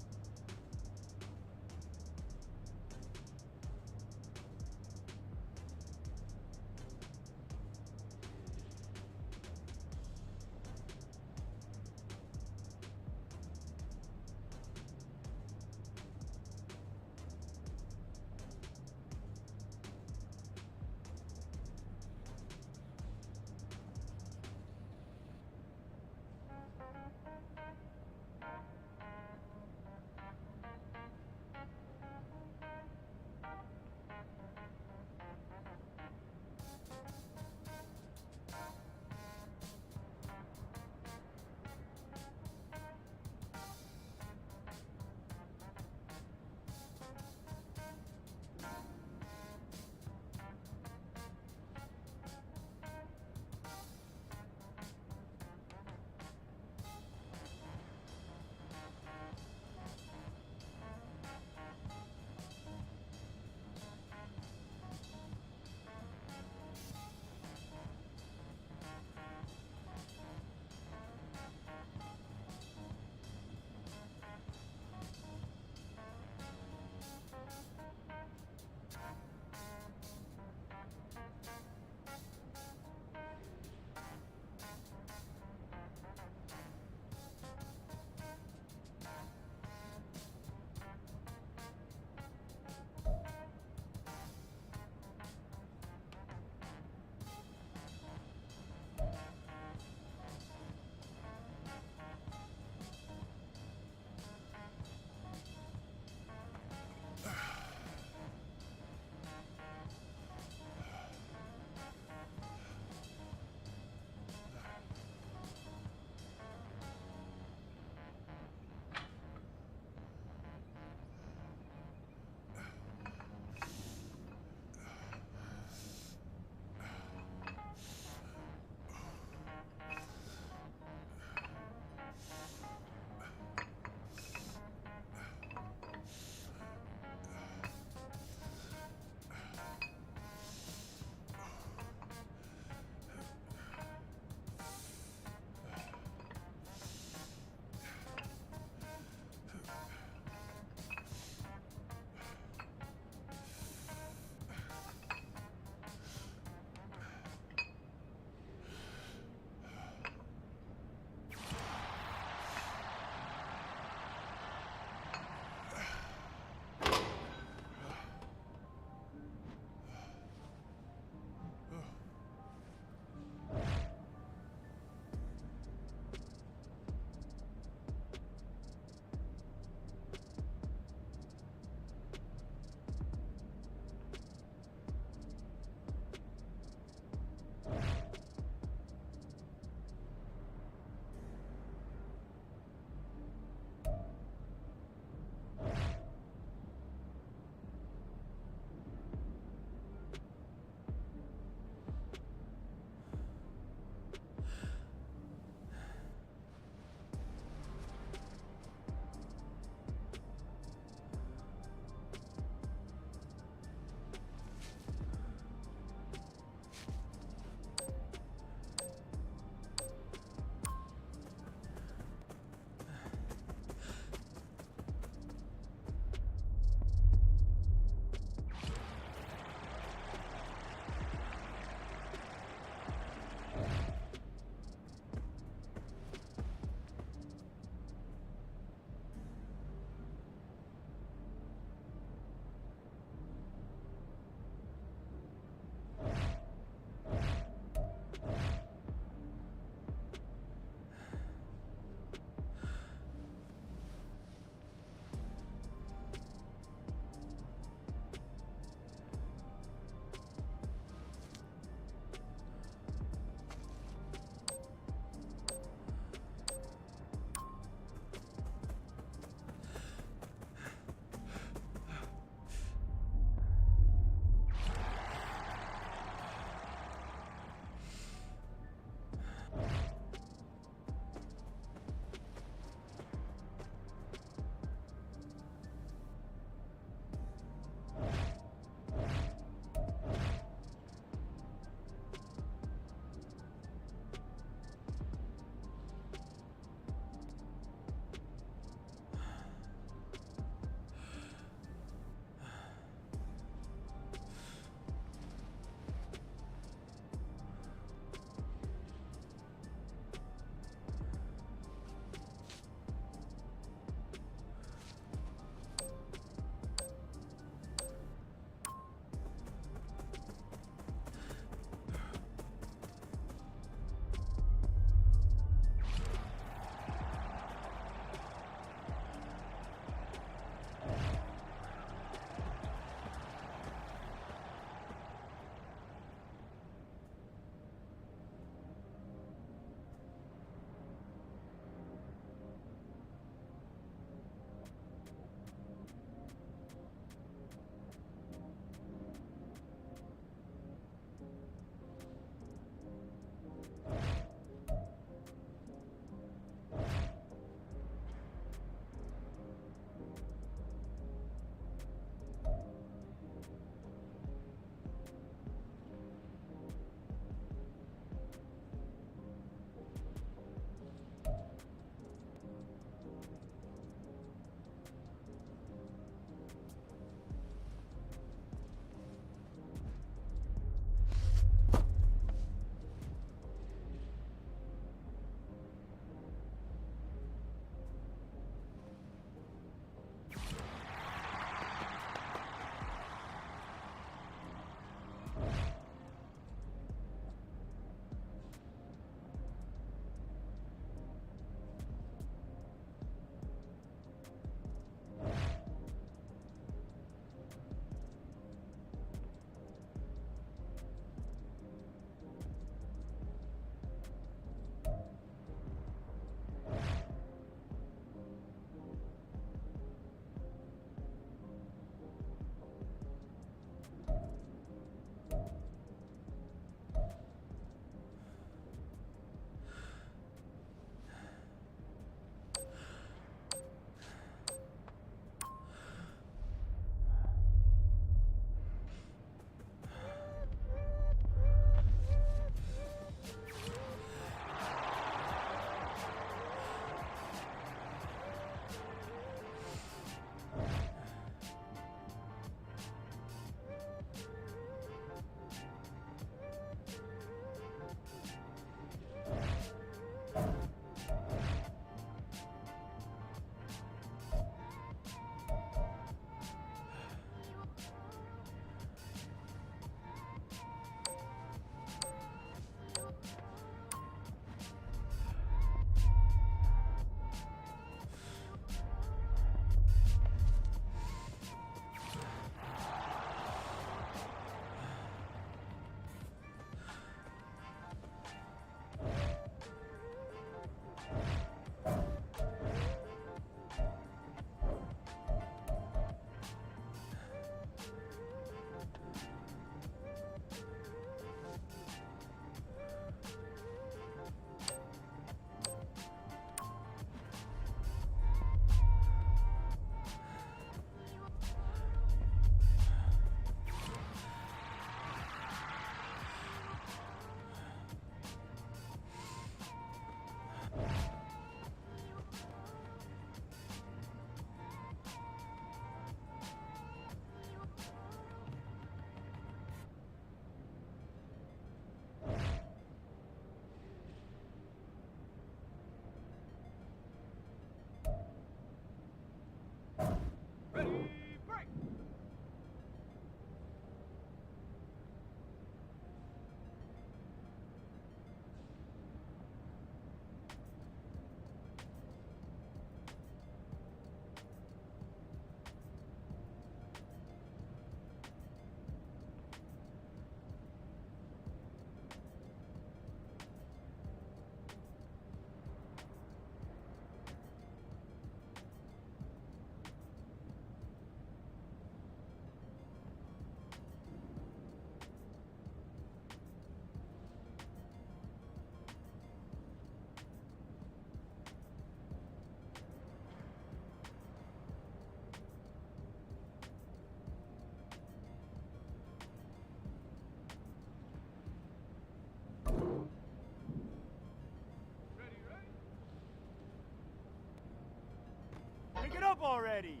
Speaker 15: Pick it up already.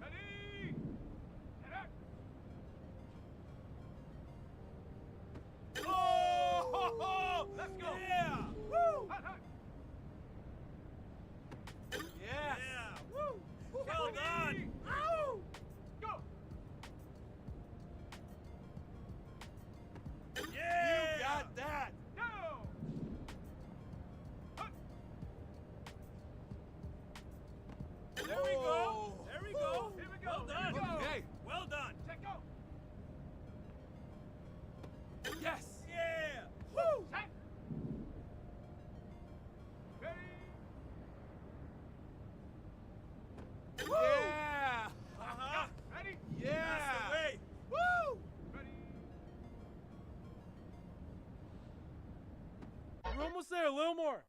Speaker 6: Ready?
Speaker 15: Oh!
Speaker 6: Let's go.
Speaker 15: Yeah! Woo! Yes!
Speaker 6: Yeah.
Speaker 15: Woo! Well done!
Speaker 6: Ow! Go.
Speaker 15: Yeah! You got that!
Speaker 6: Go.
Speaker 15: There we go! There we go!
Speaker 6: Here we go.
Speaker 15: Well done!
Speaker 6: Here we go.
Speaker 15: Okay, well done!
Speaker 6: Check go.
Speaker 15: Yes! Yeah! Woo!
Speaker 6: Check. Ready?
Speaker 15: Woo! Yeah! Uh-huh!
Speaker 6: Ready?
Speaker 15: Yeah! That's the way! Woo!
Speaker 6: Ready?
Speaker 15: We're almost there, a little more.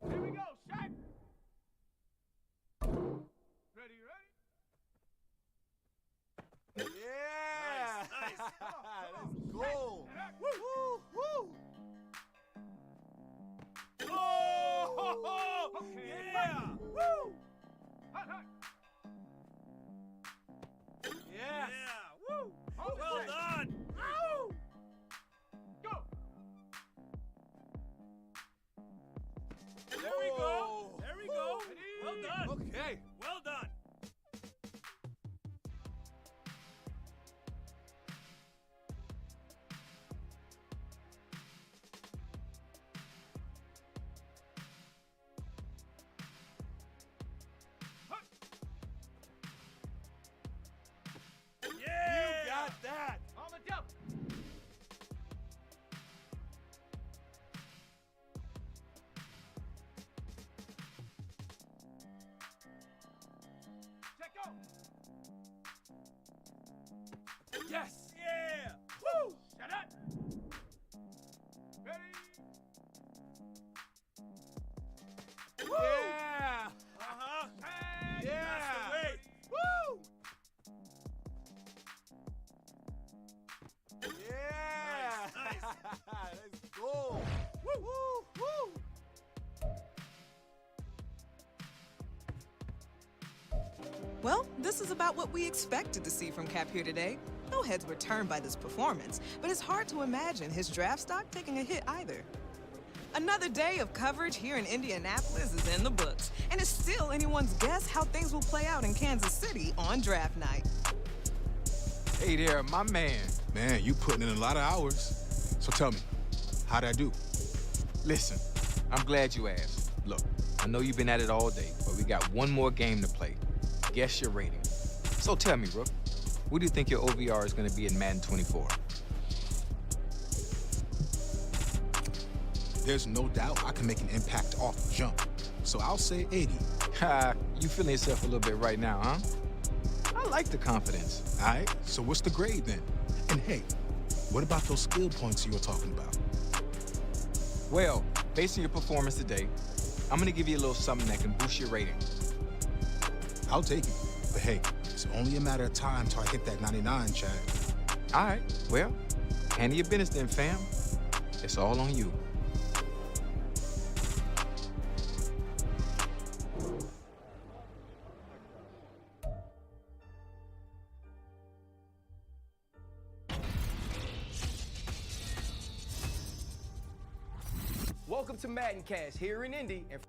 Speaker 6: Here we go. Shot. Ready?
Speaker 15: Yeah!
Speaker 6: Nice.
Speaker 15: Let's go!
Speaker 6: Woo!
Speaker 15: Woo! Oh!
Speaker 6: Okay.
Speaker 15: Yeah! Woo!
Speaker 6: Hot, hot.
Speaker 15: Yes! Yeah! Woo!
Speaker 6: Hold
Speaker 15: Well
Speaker 6: it.
Speaker 15: done! Ow!
Speaker 6: Go.
Speaker 15: There we go! There we go! Well done!
Speaker 6: Okay.
Speaker 15: Well done! Yeah! You got that!
Speaker 6: On the jump. Check go.
Speaker 15: Yes! Yeah! Woo!
Speaker 6: Shut up. Ready?
Speaker 15: Yeah! Uh-huh!
Speaker 6: And
Speaker 15: Yeah! That's the way! Woo! Yeah!
Speaker 6: Nice.
Speaker 15: Let's go! Woo! Woo! Woo!
Speaker 13: Well, this is about what we expected to see from Cap here today. No heads were turned by this performance, but it's hard to imagine his draft stock taking a hit either. Another day of coverage here in Indianapolis is in the books, and it's still anyone's guess how things will play out in Kansas City on draft night.
Speaker 14: Hey there, my man.
Speaker 16: Man, you putting in a lot of hours. So tell me, how'd I do?
Speaker 14: Listen, I'm glad you asked. Look, I know you've been at it all day, but we got one more game to play. Guess your rating. So tell me, Rook, what do you think your OVR is going to be in Madden 24?
Speaker 16: There's no doubt I can make an impact off the jump. So I'll say 80.
Speaker 14: Ha, you feeling yourself a little bit right now, huh? I like the confidence.
Speaker 16: All right, so what's the grade then? And hey, what about those skill points you were talking about?
Speaker 14: Well, based on your performance today, I'm going to give you a little something that can boost your rating.
Speaker 16: I'll take it. But hey, it's only a matter of time till I hit that 99, Chad.
Speaker 14: All right, well, handle your business then, fam. It's all on you.
Speaker 10: Welcome to Madden Cast here in Indy. And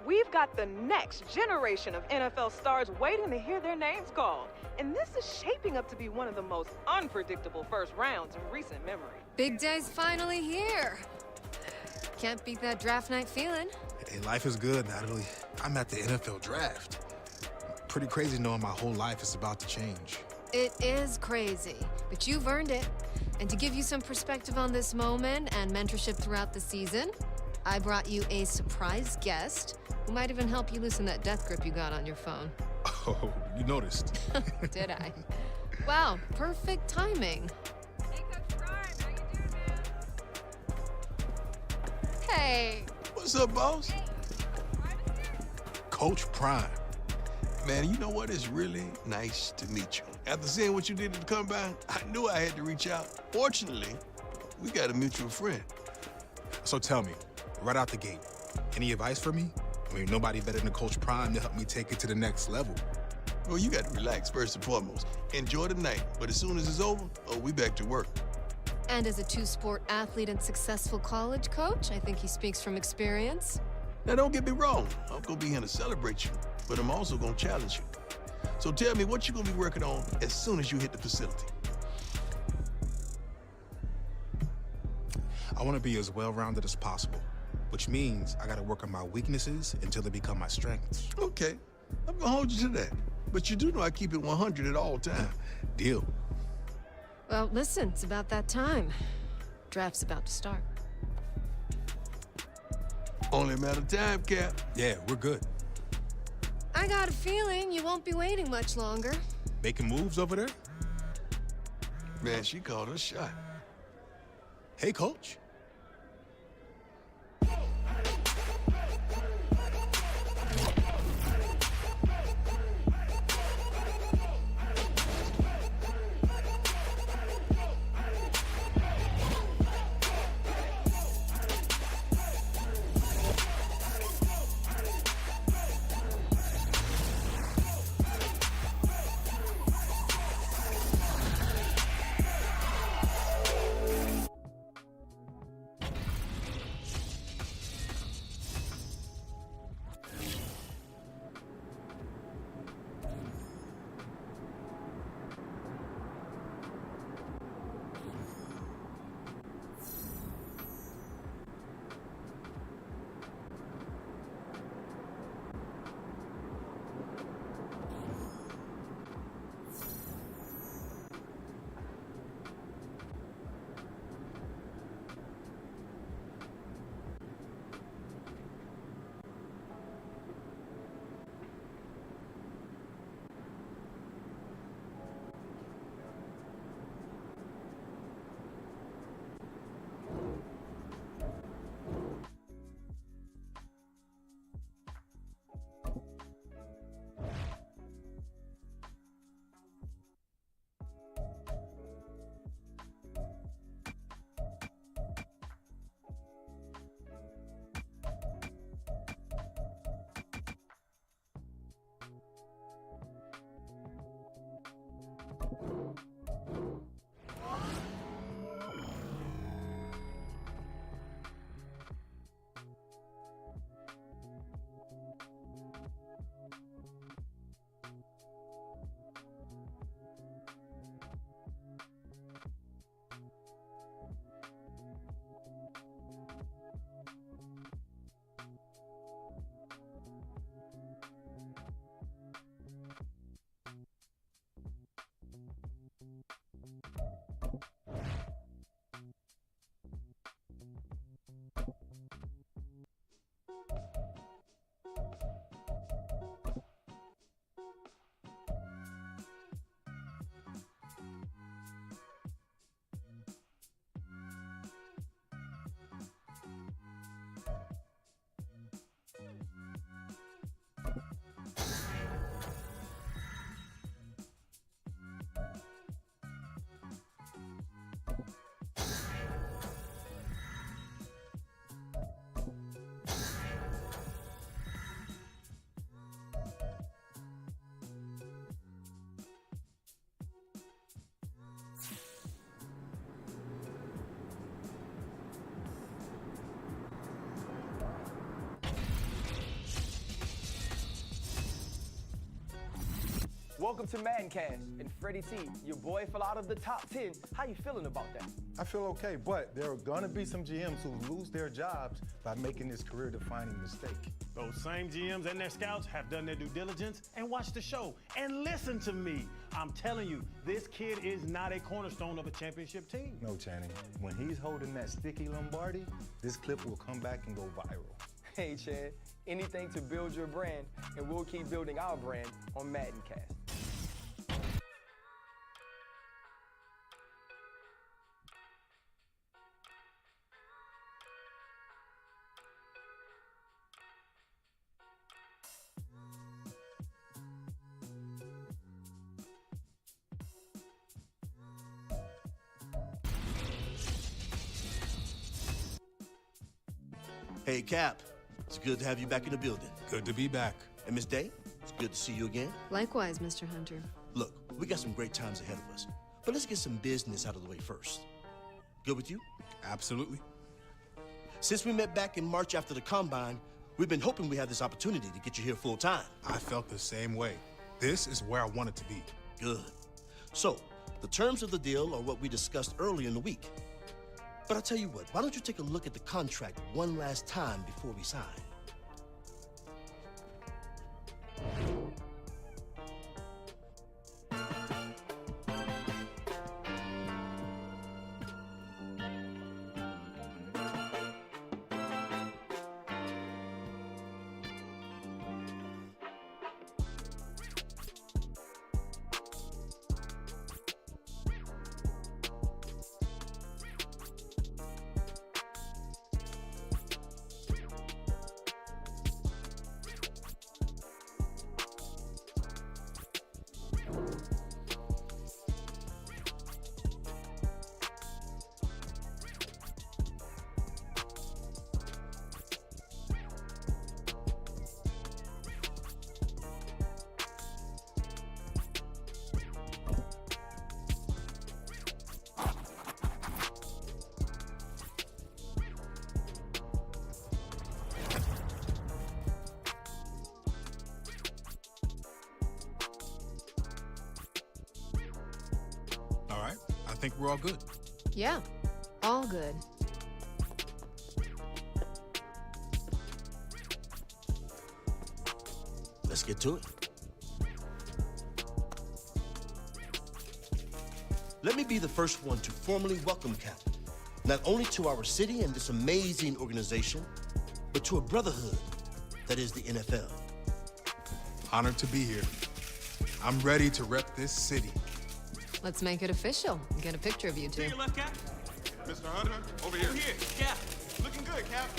Speaker 13: We've got the next generation of NFL stars waiting to hear their names called. And this is shaping up to be one of the most unpredictable first rounds in recent memory.
Speaker 12: Big day's finally here. Can't beat that draft night feeling.
Speaker 16: Hey, life is good, Natalie. I'm at the NFL draft. Pretty crazy knowing my whole life is about to change.
Speaker 12: It is crazy, but you've earned it. And to give you some perspective on this moment and mentorship throughout the season, I brought you a surprise guest who might even help you loosen that death grip you got on your phone.
Speaker 16: Oh, you noticed.
Speaker 12: Did I? Wow, perfect timing.
Speaker 17: Hey, Coach Prime, how you doing, man?
Speaker 12: Hey.
Speaker 18: What's up, boss?
Speaker 17: Hey, Prime is here?
Speaker 16: Coach Prime.
Speaker 18: Man, you know what? It's really nice to meet you. After seeing what you did at the combine, I knew I had to reach out. Fortunately, we got a mutual friend.
Speaker 16: So tell me, right out the gate, any advice for me? I mean, nobody better than Coach Prime to help me take it to the next level.
Speaker 18: Well, you got to relax first and foremost. Enjoy the night, but as soon as it's over, we back to work.
Speaker 12: And as a two-sport athlete and successful college coach, I think he speaks from experience.
Speaker 18: Now, don't get me wrong. I'm going to be here to celebrate you, but I'm also going to challenge you. So tell me what you're going to be working on as soon as you hit the facility.
Speaker 16: I want to be as well-rounded as possible, which means I got to work on my weaknesses until they become my strengths.
Speaker 18: Okay, I'm going to hold you to that. But you do know I keep it 100 at all times.
Speaker 16: Deal.
Speaker 12: Well, listen, it's about that time. Draft's about to start.
Speaker 18: Only a matter of time, Cap.
Speaker 16: Yeah, we're good.
Speaker 12: I got a feeling you won't be waiting much longer.
Speaker 16: Making moves over there?
Speaker 18: Man, she called her shot.
Speaker 16: Hey, Coach.
Speaker 10: Welcome to Maddencast, and Freddie T, your boy fell out of the top 10. How you feeling about that?
Speaker 19: I feel okay, but there are gonna be some GMs who lose their jobs by making this career-defining mistake.
Speaker 6: Those same GMs and their scouts have done their due diligence and watched the show. And listen to me. I'm telling you, this kid is not a cornerstone of a championship team.
Speaker 19: No, Channing. When he's holding that sticky Lombardi, this clip will come back and go viral.
Speaker 10: Hey, Chad, anything to build your brand, and we'll keep building our brand on Maddencast.
Speaker 20: Hey, Cap. It's good to have you back in the building.
Speaker 16: Good to be back.
Speaker 20: And Miss Day, it's good to see you again.
Speaker 12: Likewise, Mr. Hunter.
Speaker 20: Look, we got some great times ahead of us, but let's get some business out of the way first. Good with you?
Speaker 16: Absolutely.
Speaker 20: Since we met back in March after the Combine, we've been hoping we had this opportunity to get you here full time.
Speaker 16: I felt the same way. This is where I wanted to be.
Speaker 20: Good. So, the terms of the deal are what we discussed earlier in the week. But I'll tell you what, why don't you take a look at the contract one last time before we sign?
Speaker 16: All right, I think we're all good.
Speaker 12: Yeah, all good.
Speaker 20: Let's get to it. Let me be the first one to formally welcome Cap, not only to our city and this amazing organization, but to a brotherhood that is the NFL.
Speaker 16: Honored to be here. I'm ready to rep this city.
Speaker 12: Let's make it official. Get a picture of you two.
Speaker 21: To your left, Cap.
Speaker 22: Mr. Hunter, over here.
Speaker 21: Over here, Cap.
Speaker 22: Looking good, Cap.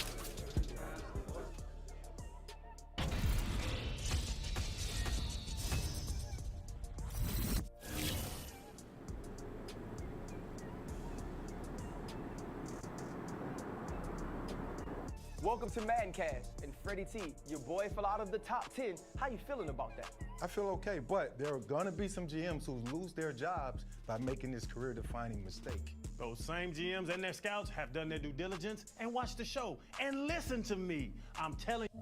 Speaker 10: Welcome to Maddencast, and Freddie T, your boy fell out of the top 10. How you feeling about that?
Speaker 19: I feel okay, but there are gonna be some GMs who lose their jobs by making this career-defining mistake.
Speaker 6: Those same GMs and their scouts have done their due diligence and watched the show. And listen to me. I'm telling you.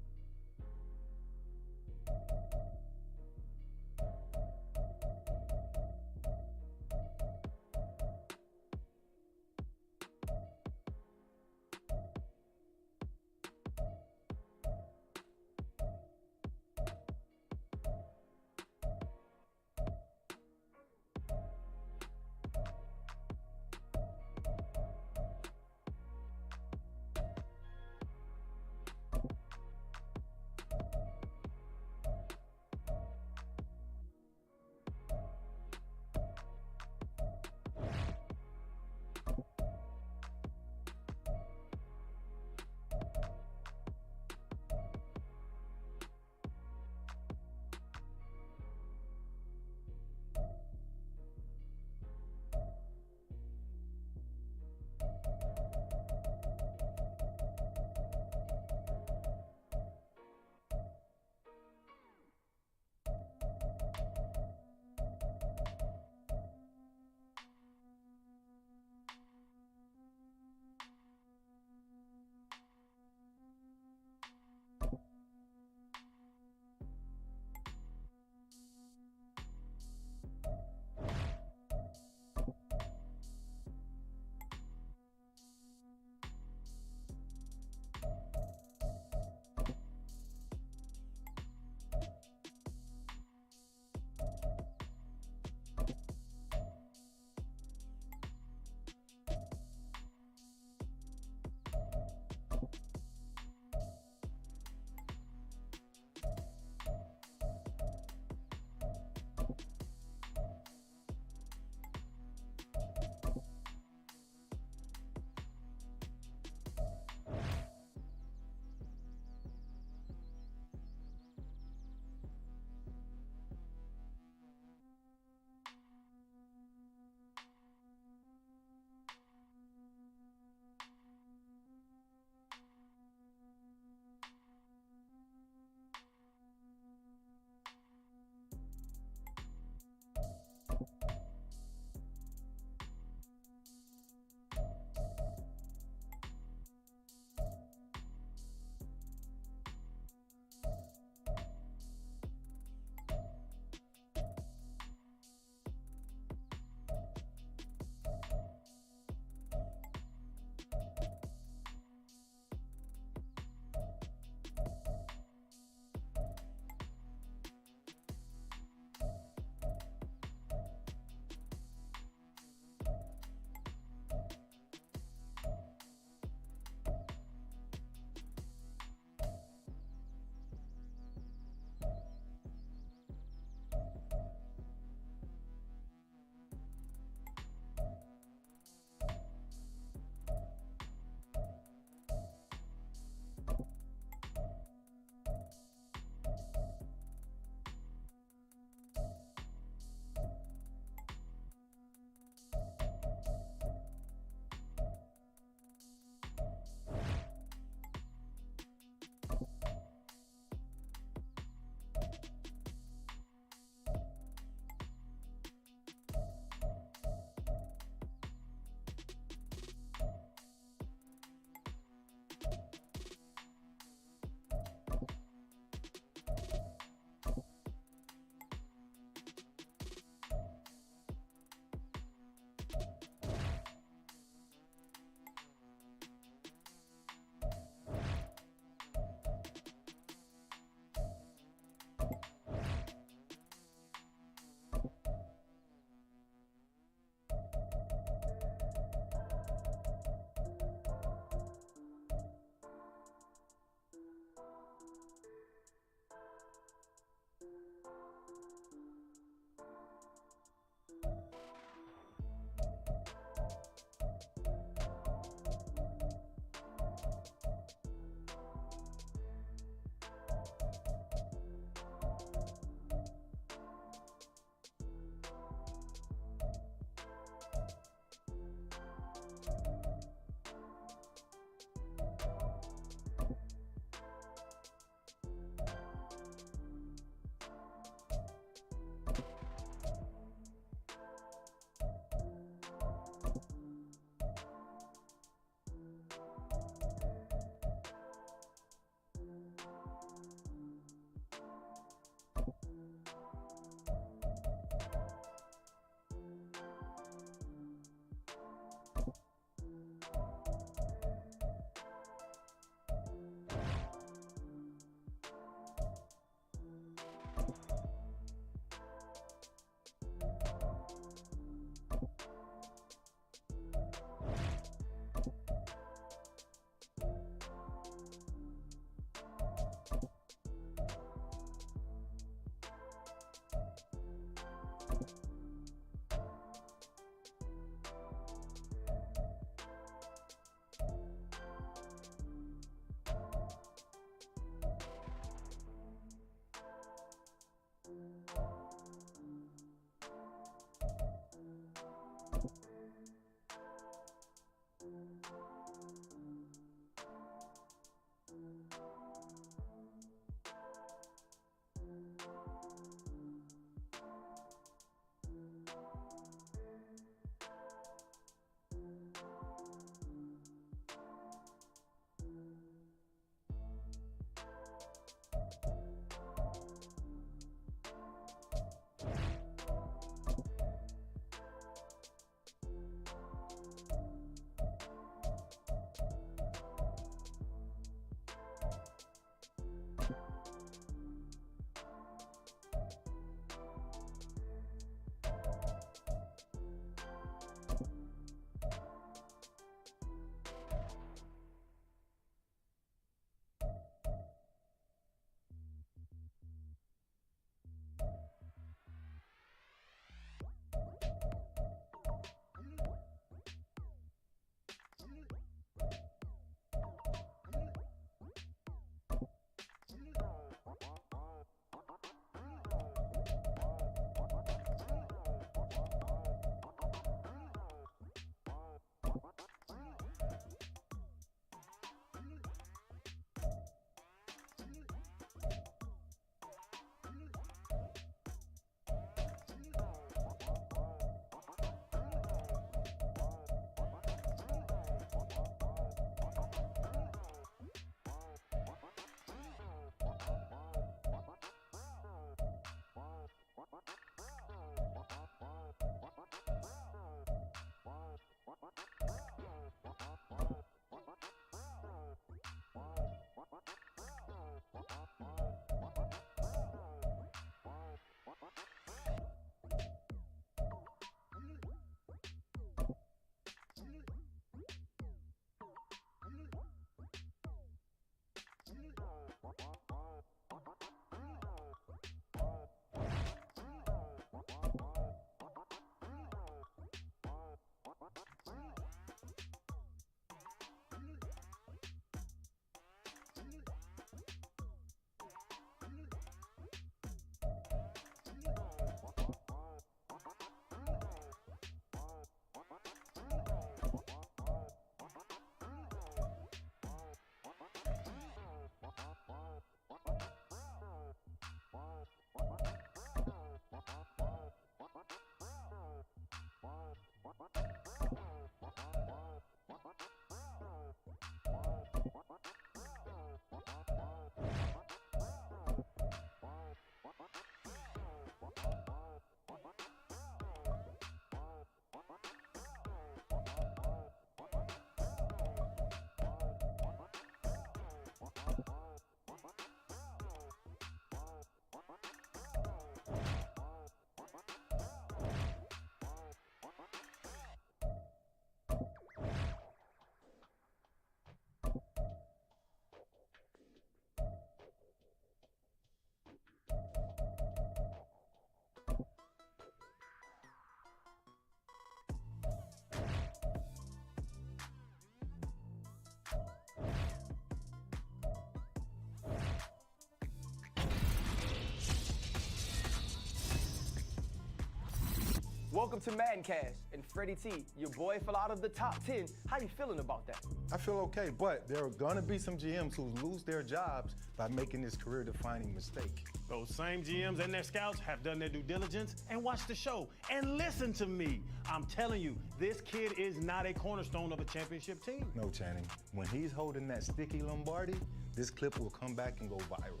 Speaker 10: Welcome to Maddencast, and Freddie T, your boy fell out of the top 10. How you feeling about that?
Speaker 19: I feel okay, but there are gonna be some GMs who lose their jobs by making this career-defining mistake.
Speaker 6: Those same GMs and their scouts have done their due diligence and watched the show. And listen to me. I'm telling you, this kid is not a cornerstone of a championship team.
Speaker 19: No, Channing. When he's holding that sticky Lombardi, this clip will come back and go viral.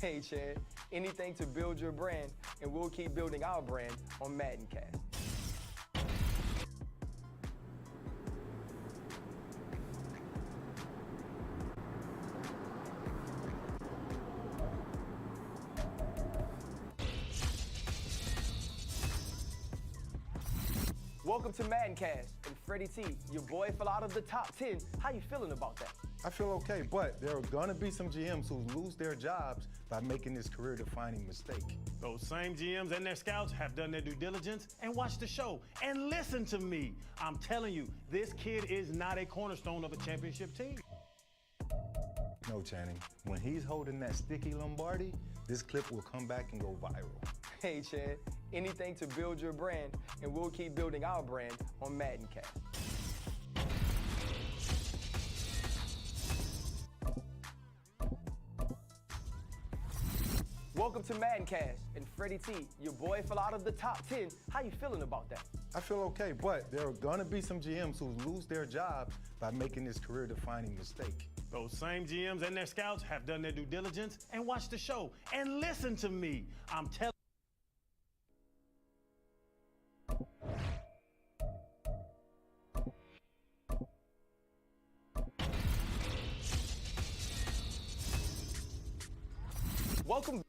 Speaker 10: Hey, Chad, anything to build your brand, and we'll keep building our brand on Maddencast. Welcome to Maddencast, and Freddie T, your boy fell out of the top 10. How you feeling about that?
Speaker 19: I feel okay, but there are gonna be some GMs who lose their jobs by making this career-defining mistake.
Speaker 6: Those same GMs and their scouts have done their due diligence and watched the show. And listen to me. I'm telling you, this kid is not a cornerstone of a championship team.
Speaker 19: No, Channing. When he's holding that sticky Lombardi, this clip will come back and go viral.
Speaker 10: Hey, Chad, anything to build your brand, and we'll keep building our brand on Maddencast. Welcome to Maddencast, and Freddie T, your boy fell out of the top 10. How you feeling about that?
Speaker 19: I feel okay, but there are gonna be some GMs who lose their jobs by making this career-defining mistake.
Speaker 6: Those same GMs and their scouts have done their due diligence and watched the show. And listen to me. I'm telling
Speaker 10: Welcome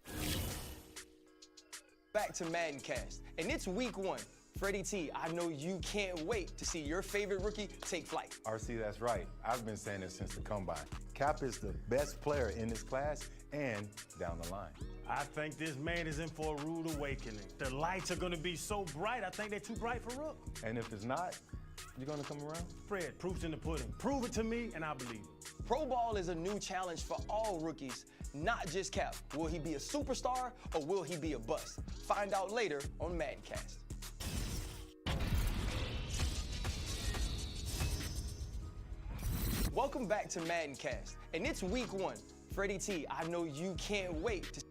Speaker 10: back to Maddencast, and it's week 1. Freddie T, I know you can't wait to see your favorite rookie take flight.
Speaker 19: RC, that's right. I've been saying this since the combine. Cap is the best player in this class and down the line.
Speaker 6: I think this man is in for a rude awakening. The lights are gonna be so bright, I think they're too bright for Rook.
Speaker 19: And if it's not, you gonna come around?
Speaker 6: Fred, proof's in the pudding. Prove it to me and I'll believe it.
Speaker 10: Pro Ball is a new challenge for all rookies, not just Cap. Will he be a superstar or will he be a bust? Find out later on Maddencast. Welcome back to Maddencast, and it's week 1. Freddie T, I know you can't wait to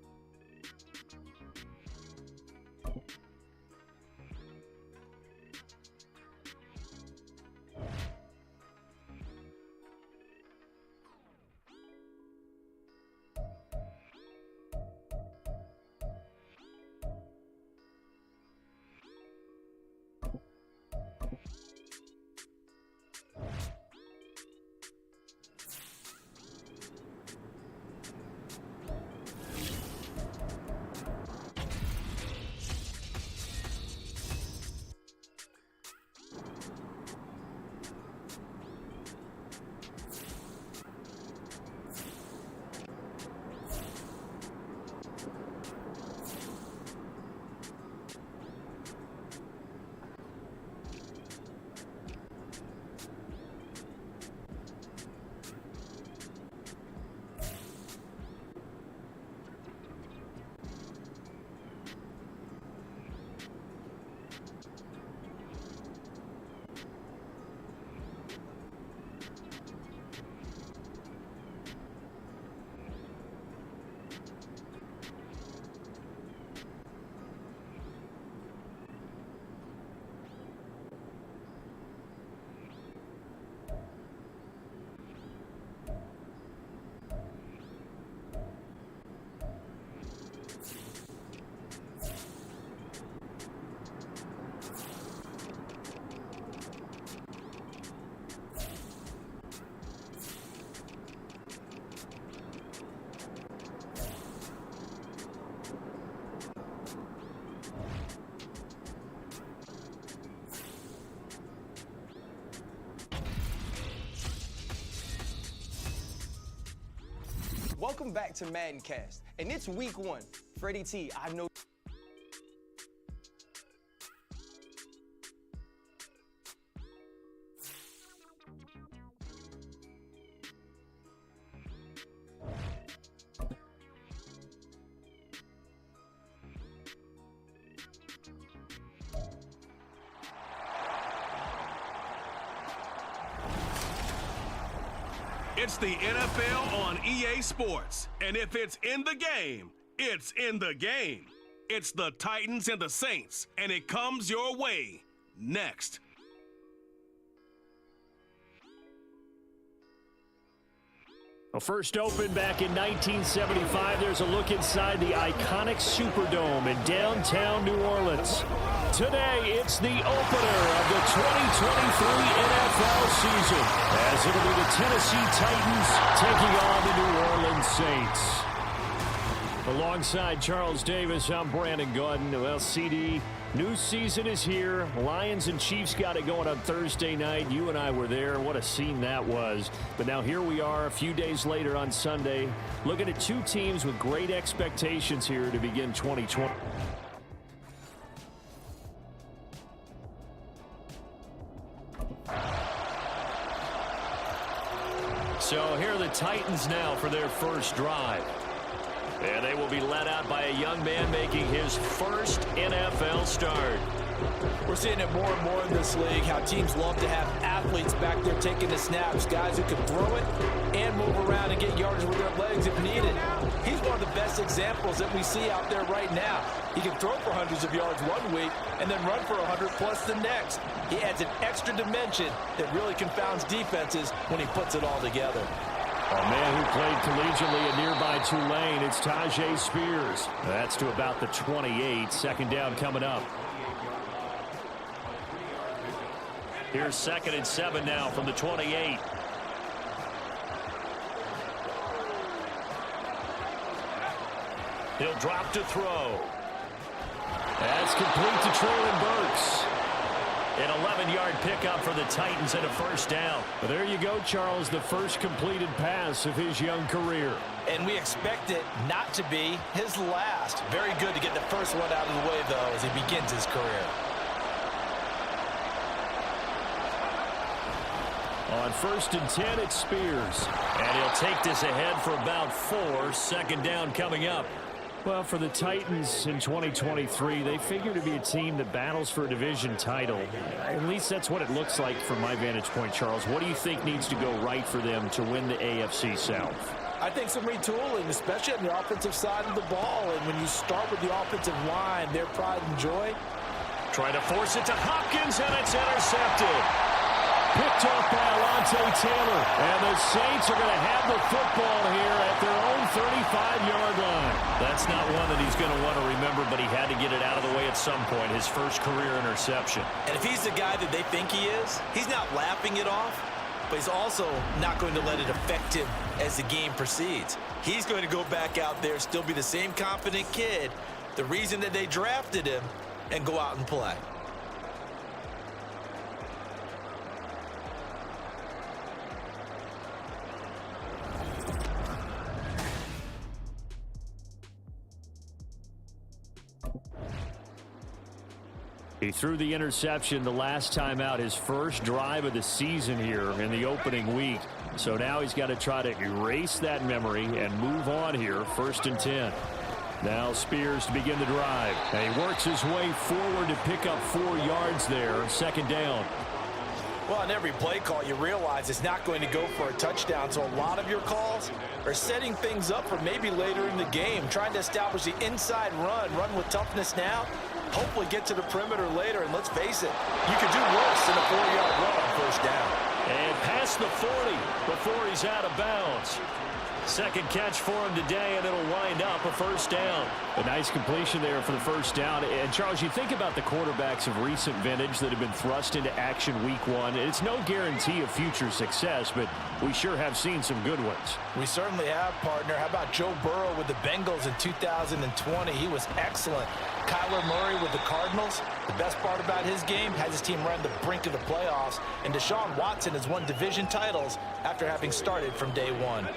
Speaker 10: Welcome back to Maddencast, and it's week 1. Freddie T, I know.
Speaker 1: It's the NFL on EA Sports. And if it's in the game, it's in the game. It's the Titans and the Saints, and it comes your way next.
Speaker 5: Well, first opened back in 1975, there's a look inside the iconic Superdome in downtown New Orleans. Today, it's the opener of the 2023 NFL season, as it'll be the Tennessee Titans taking on the New Orleans Saints. Alongside Charles Davis, I'm Brandon Gordon. Well, CD, new season is here. Lions and Chiefs got it going on Thursday night. You and I were there. What a scene that was. But now here we are a few days later on Sunday, looking at two teams with great expectations here to begin 2020. So here are the Titans now for their first drive. And they will be led out by a young man making his first NFL start.
Speaker 9: We're seeing it more and more in this league, how teams love to have athletes back there taking the snaps, guys who can throw it and move around and get yardage with their legs if needed. He's one of the best examples that we see out there right now. He can throw for hundreds of yards one week and then run for 100 plus the next. He adds an extra dimension that really confounds defenses when he puts it all together.
Speaker 5: A man who played collegiately at nearby Tulane, it's Tajay Spears. That's to about the 28. Second down coming up. Here's 2nd and 7 now from the 28. He'll drop to throw. That's complete to Traylon Burks. An 11-yard pickup for the Titans and a first down. But there you go, Charles, the first completed pass of his young career.
Speaker 9: And we expect it not to be his last. Very good to get the first one out of the way, though, as he begins his career.
Speaker 5: On 1st and 10, it's Spears. And he'll take this ahead for about 4. Second down coming up. Well, for the Titans in 2023, they figure to be a team that battles for a division title. At least that's what it looks like from my vantage point, Charles. What do you think needs to go right for them to win the AFC South?
Speaker 9: I think some retooling, especially on the offensive side of the ball. And when you start with the offensive line, their pride and joy.
Speaker 5: Trying to force it to Hopkins, and it's intercepted. Picked off by Alontae Taylor. And the Saints are going to have the football here at their own 35-yard line. That's not one that he's going to want to remember, but he had to get it out of the way at some point, his first career interception.
Speaker 9: And if he's the guy that they think he is, he's not laughing it off, but he's also not going to let it affect him as the game proceeds. He's going to go back out there, still be the same confident kid, the reason that they drafted him, and go out and play.
Speaker 5: He threw the interception the last time out, his first drive of the season here in the opening week. So now he's got to try to erase that memory and move on here, 1st and 10. Now Spears to begin the drive. And he works his way forward to pick up 4 yards there, 2nd down.
Speaker 9: Well, on every play call, you realize it's not going to go for a touchdown. So a lot of your calls are setting things up for maybe later in the game, trying to establish the inside run with toughness now, hopefully get to the perimeter later. And let's face it, you could do worse than a 4-yard run on 1st down.
Speaker 5: And past the 40 before he's out of bounds. Second catch for him today, and it'll wind up a 1st down. A nice completion there for the 1st down. And, Charles, you think about the quarterbacks of recent vintage that have been thrust into action week 1. It's no guarantee of future success, but we sure have seen some good ones.
Speaker 9: We certainly have, partner. How about Joe Burrow with the Bengals in 2020? He was excellent. Kyler Murray with the Cardinals. The best part about his game has his team right on the brink of the playoffs. And Deshaun Watson has won division titles after having started from day 1.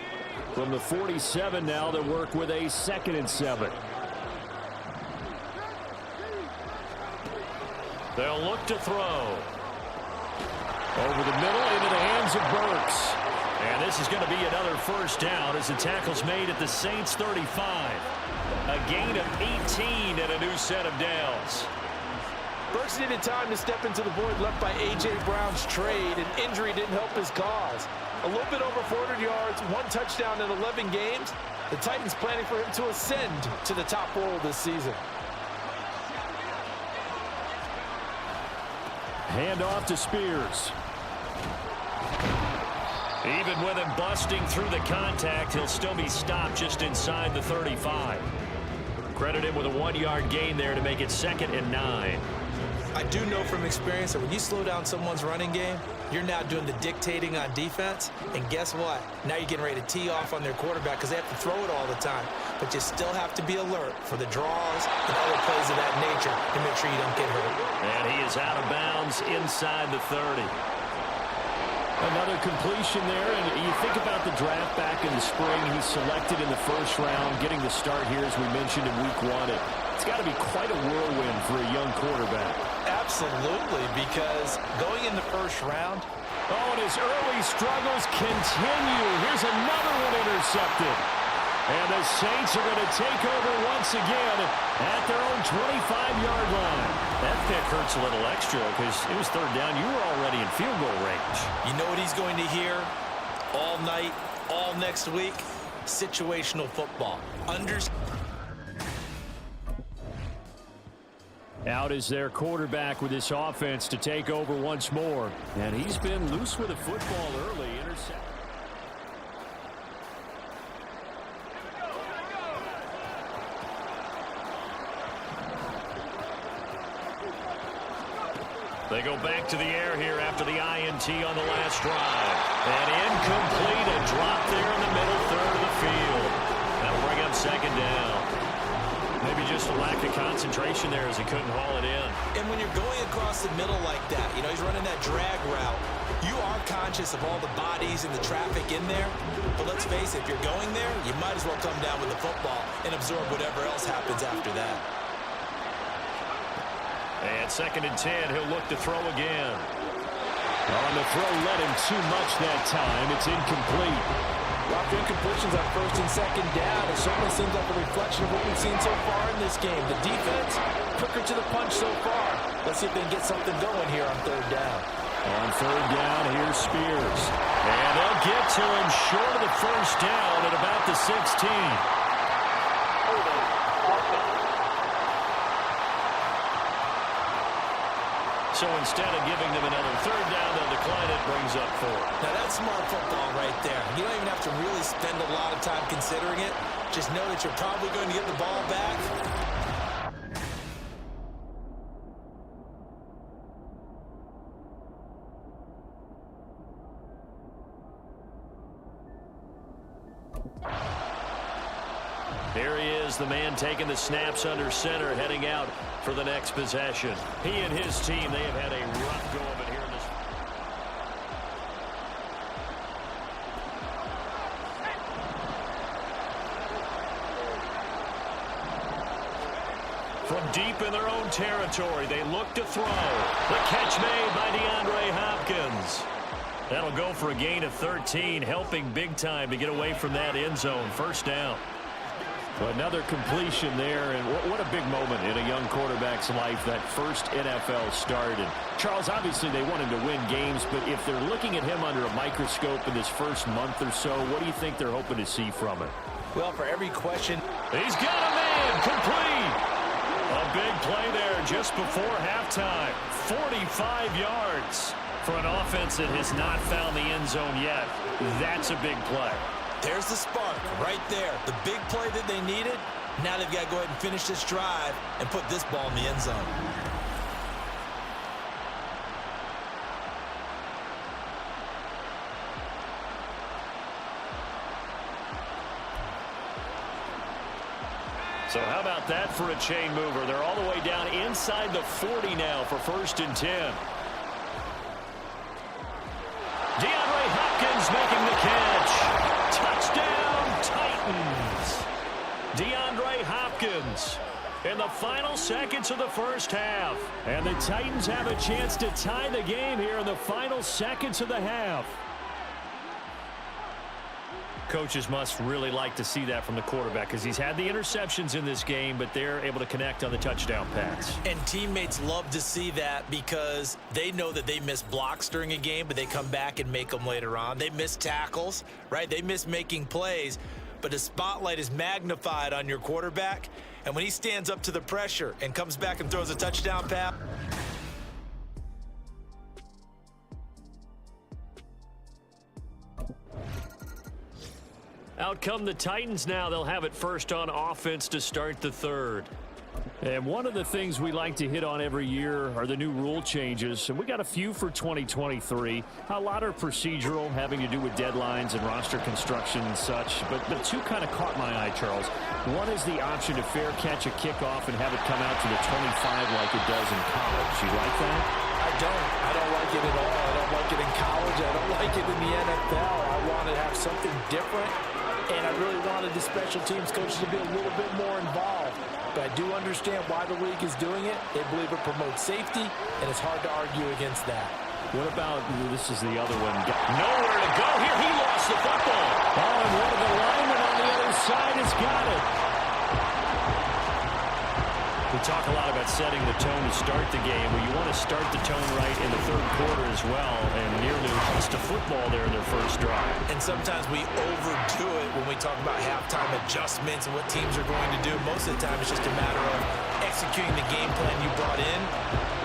Speaker 5: From the 47 now, they work with a 2nd and 7. They'll look to throw. Over the middle into the hands of Burks. And this is going to be another 1st down as the tackle's made at the Saints 35. A gain of 18 and a new set of downs.
Speaker 9: Burks needed time to step into the void left by A.J. Brown's trade, and injury didn't help his cause. A little bit over 400 yards, 1 touchdown in 11 games. The Titans planning for him to ascend to the top role this season.
Speaker 5: Hand off to Spears. Even with him busting through the contact, he'll still be stopped just inside the 35. Credit him with a 1-yard gain there to make it 2nd and 9.
Speaker 4: I do know from experience that when you slow down someone's running game, you're now doing the dictating on defense. And guess what? Now you're getting ready to tee off on their quarterback because they have to throw it all the time. But you still have to be alert for the draws and other plays of that nature to make sure you don't get hurt.
Speaker 5: And he is out of bounds inside the 30. Another completion there, and you think about the draft back in the spring. He's selected in the 1st round, getting the start here, as we mentioned, in week 1. It's got to be quite a whirlwind for a young quarterback.
Speaker 4: Absolutely, because going in the 1st round.
Speaker 5: Oh, and his early struggles continue. Here's another one intercepted. And the Saints are going to take over once again at their own 25-yard line. That pick hurts a little extra because it was 3rd down. You were already in field goal range.
Speaker 4: You know what he's going to hear all night, all next week? Situational football.
Speaker 5: Out is their quarterback with this offense to take over once more. And he's been loose with the football early. Intercept. They go back to the air here after the INT on the last drive. And incomplete, a drop there in the middle 3rd of the field. That'll bring up 2nd down. Maybe just a lack of concentration there as he couldn't haul it in.
Speaker 4: And when you're going across the middle like that, you know, he's running that drag route, you are conscious of all the bodies and the traffic in there. But let's face it, if you're going there, you might as well come down with the football and absorb whatever else happens after that.
Speaker 5: And 2nd and 10, he'll look to throw again. On the throw, led him too much that time. It's incomplete.
Speaker 9: Rough incompletions on 1st and 2nd down. It certainly seems like a reflection of what we've seen so far in this game. The defense, quicker to the punch so far. Let's see if they can get something going here on 3rd down.
Speaker 5: On 3rd down, here's Spears. And they'll get to him short of the 1st down at about the 16. So instead of giving them another 3rd down, they'll decline it, brings up 4.
Speaker 4: Now that's smart football right there. You don't even have to really spend a lot of time considering it. Just know that you're probably going to get the ball back.
Speaker 5: Here he is, the man taking the snaps under center, heading out for the next possession. He and his team, they have had a rough go of it here in this. From deep in their own territory, they look to throw. The catch made by DeAndre Hopkins. That'll go for a gain of 13, helping big time to get away from that end zone. 1st down. Another completion there, and what a big moment in a young quarterback's life, that first NFL start. And Charles, obviously they want him to win games, but if they're looking at him under a microscope in this first month or so, what do you think they're hoping to see from him?
Speaker 4: Well, for every question.
Speaker 5: He's got a man, complete. A big play there just before halftime. 45 yards for an offense that has not found the end zone yet. That's a big play.
Speaker 4: There's the spark right there. The big play that they needed. Now they've got to go ahead and finish this drive and put this ball in the end zone.
Speaker 5: So how about that for a chain mover? They're all the way down inside the 40 now for 1st and 10. DeAndre Hopkins making the catch. Touchdown, Titans. DeAndre Hopkins in the final seconds of the 1st half. And the Titans have a chance to tie the game here in the final seconds of the half. Coaches must really like to see that from the quarterback because he's had the interceptions in this game, but they're able to connect on the touchdown pass.
Speaker 4: And teammates love to see that because they know that they miss blocks during a game, but they come back and make them later on. They miss tackles, right? They miss making plays, but the spotlight is magnified on your quarterback, and when he stands up to the pressure and comes back and throws a touchdown pass,
Speaker 5: out come the Titans now. They'll have it first on offense to start the third. And one of the things we like to hit on every year are the new rule changes. And we got a few for 2023. A lot are procedural, having to do with deadlines and roster construction and such. But two kind of caught my eye, Charles. One is the option to fair catch a kickoff and have it come out to the 25 like it does in college. You like that?
Speaker 4: I don't like it at all. I don't like it in college. I don't like it in the NFL. I want to have something different. And I really wanted the special teams coaches to be a little bit more involved. But I do understand why the league is doing it. They believe it promotes safety, and it's hard to argue against that.
Speaker 5: What about, this is the other one. Nowhere to go here. He lost the football. Oh, and one of the linemen on the other side has got it. We talk a lot about setting the tone to start the game. Well, you want to start the tone right in the third quarter as well, and nearly lost to football there in their first drive.
Speaker 4: And sometimes we overdo it when we talk about halftime adjustments and what teams are going to do. Most of the time, it's just a matter of executing the game plan you brought in.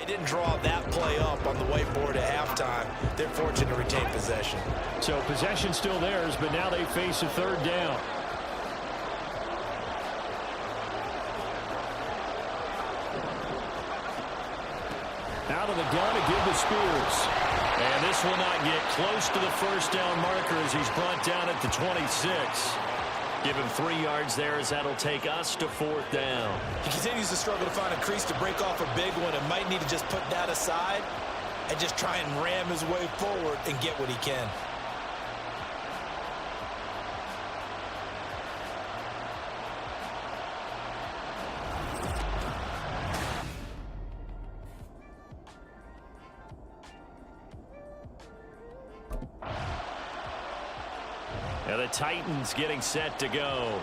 Speaker 4: They didn't draw that play up on the whiteboard at halftime. They're fortunate to retain possession.
Speaker 5: So possession still theirs, but now they face a third down. Out of the gun to give to Spears. And this will not get close to the first down marker as he's brought down at the 26. Give him 3 yards there as that'll take us to fourth down.
Speaker 4: He continues to struggle to find a crease to break off a big one and might need to just put that aside and just try and ram his way forward and get what he can.
Speaker 5: And the Titans getting set to go.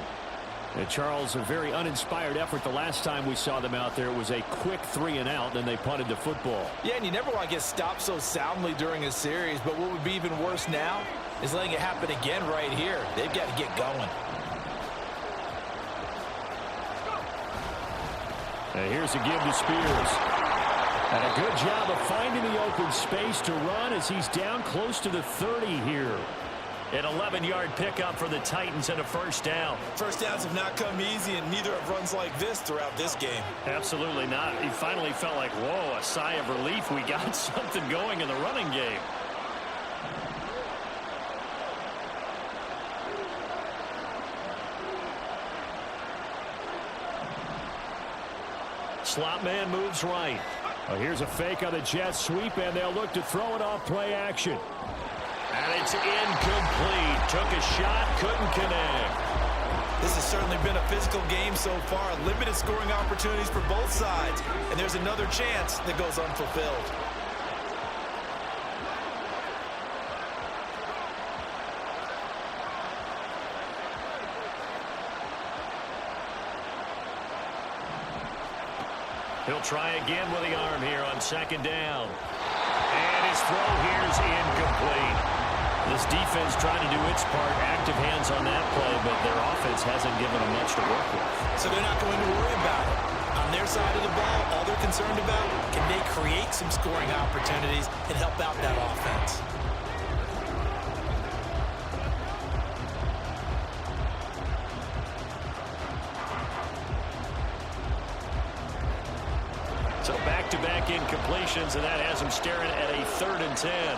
Speaker 5: And Charles, a very uninspired effort. The last time we saw them out there, it was a quick 3-and-out, then they punted the football.
Speaker 4: Yeah, and you never want to get stopped so soundly during a series, but what would be even worse now is letting it happen again right here. They've got to get going.
Speaker 5: And here's a give to Spears. And a good job of finding the open space to run as he's down close to the 30 here. An 11-yard pickup for the Titans and a first down.
Speaker 4: First downs have not come easy, and neither have runs like this throughout this game.
Speaker 5: Absolutely not. He finally felt like, whoa, a sigh of relief. We got something going in the running game. Slot man moves right. Well, here's a fake on the jet sweep, and they'll look to throw it off play action. And it's incomplete. Took a shot, couldn't connect.
Speaker 4: This has certainly been a physical game so far. Limited scoring opportunities for both sides. And there's another chance that goes unfulfilled.
Speaker 5: He'll try again with the arm here on second down. And his throw here is incomplete. This defense trying to do its part, active hands on that play, but their offense hasn't given them much to work with.
Speaker 4: So they're not going to worry about it. On their side of the ball, all they're concerned about, can they create some scoring opportunities and help out that offense?
Speaker 5: So back-to-back incompletions, and that has them staring at a 3rd and 10.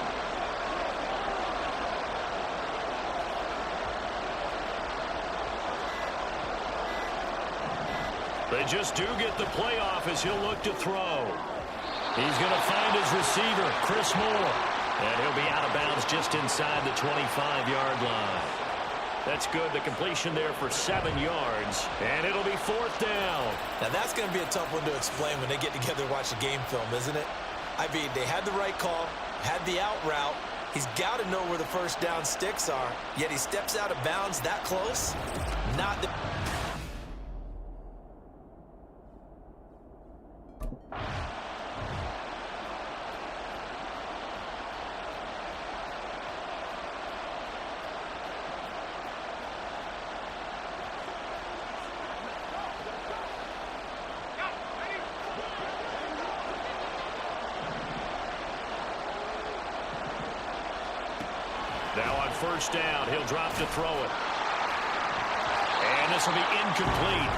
Speaker 5: They just do get the playoff as he'll look to throw. He's going to find his receiver, Chris Moore. And he'll be out of bounds just inside the 25-yard line. That's good. The completion there for 7 yards. And it'll be 4th down.
Speaker 4: Now that's going to be a tough one to explain when they get together and watch the game film, isn't it? I mean, they had the right call, had the out route. He's got to know where the first down sticks are, yet he steps out of bounds that close. Not the...
Speaker 5: Now on first down, he'll drop to throw it. And this will be incomplete.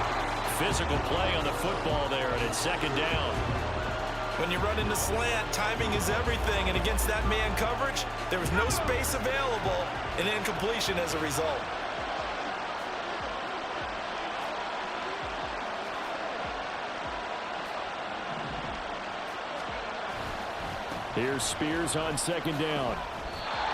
Speaker 5: Physical play on the football there, and it's 2nd down.
Speaker 4: When you run into slant, timing is everything, and against that man coverage, there was no space available, and incompletion as a result.
Speaker 5: Here's Spears on 2nd down.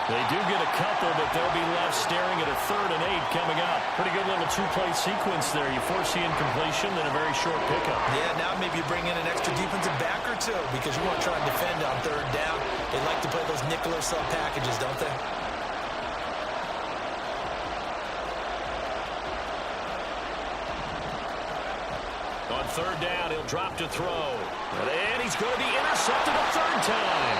Speaker 5: They do get a couple, but they'll be left staring at a 3rd and 8 coming up. Pretty good little 2-play sequence there. You force the incompletion, then a very short pickup.
Speaker 4: Yeah, now maybe you bring in an extra defensive back or two because you want to try and defend on 3rd down. They like to play those nickel or sub packages, don't they?
Speaker 5: On 3rd down, he'll drop to throw. And he's going to be intercepted a 3rd time.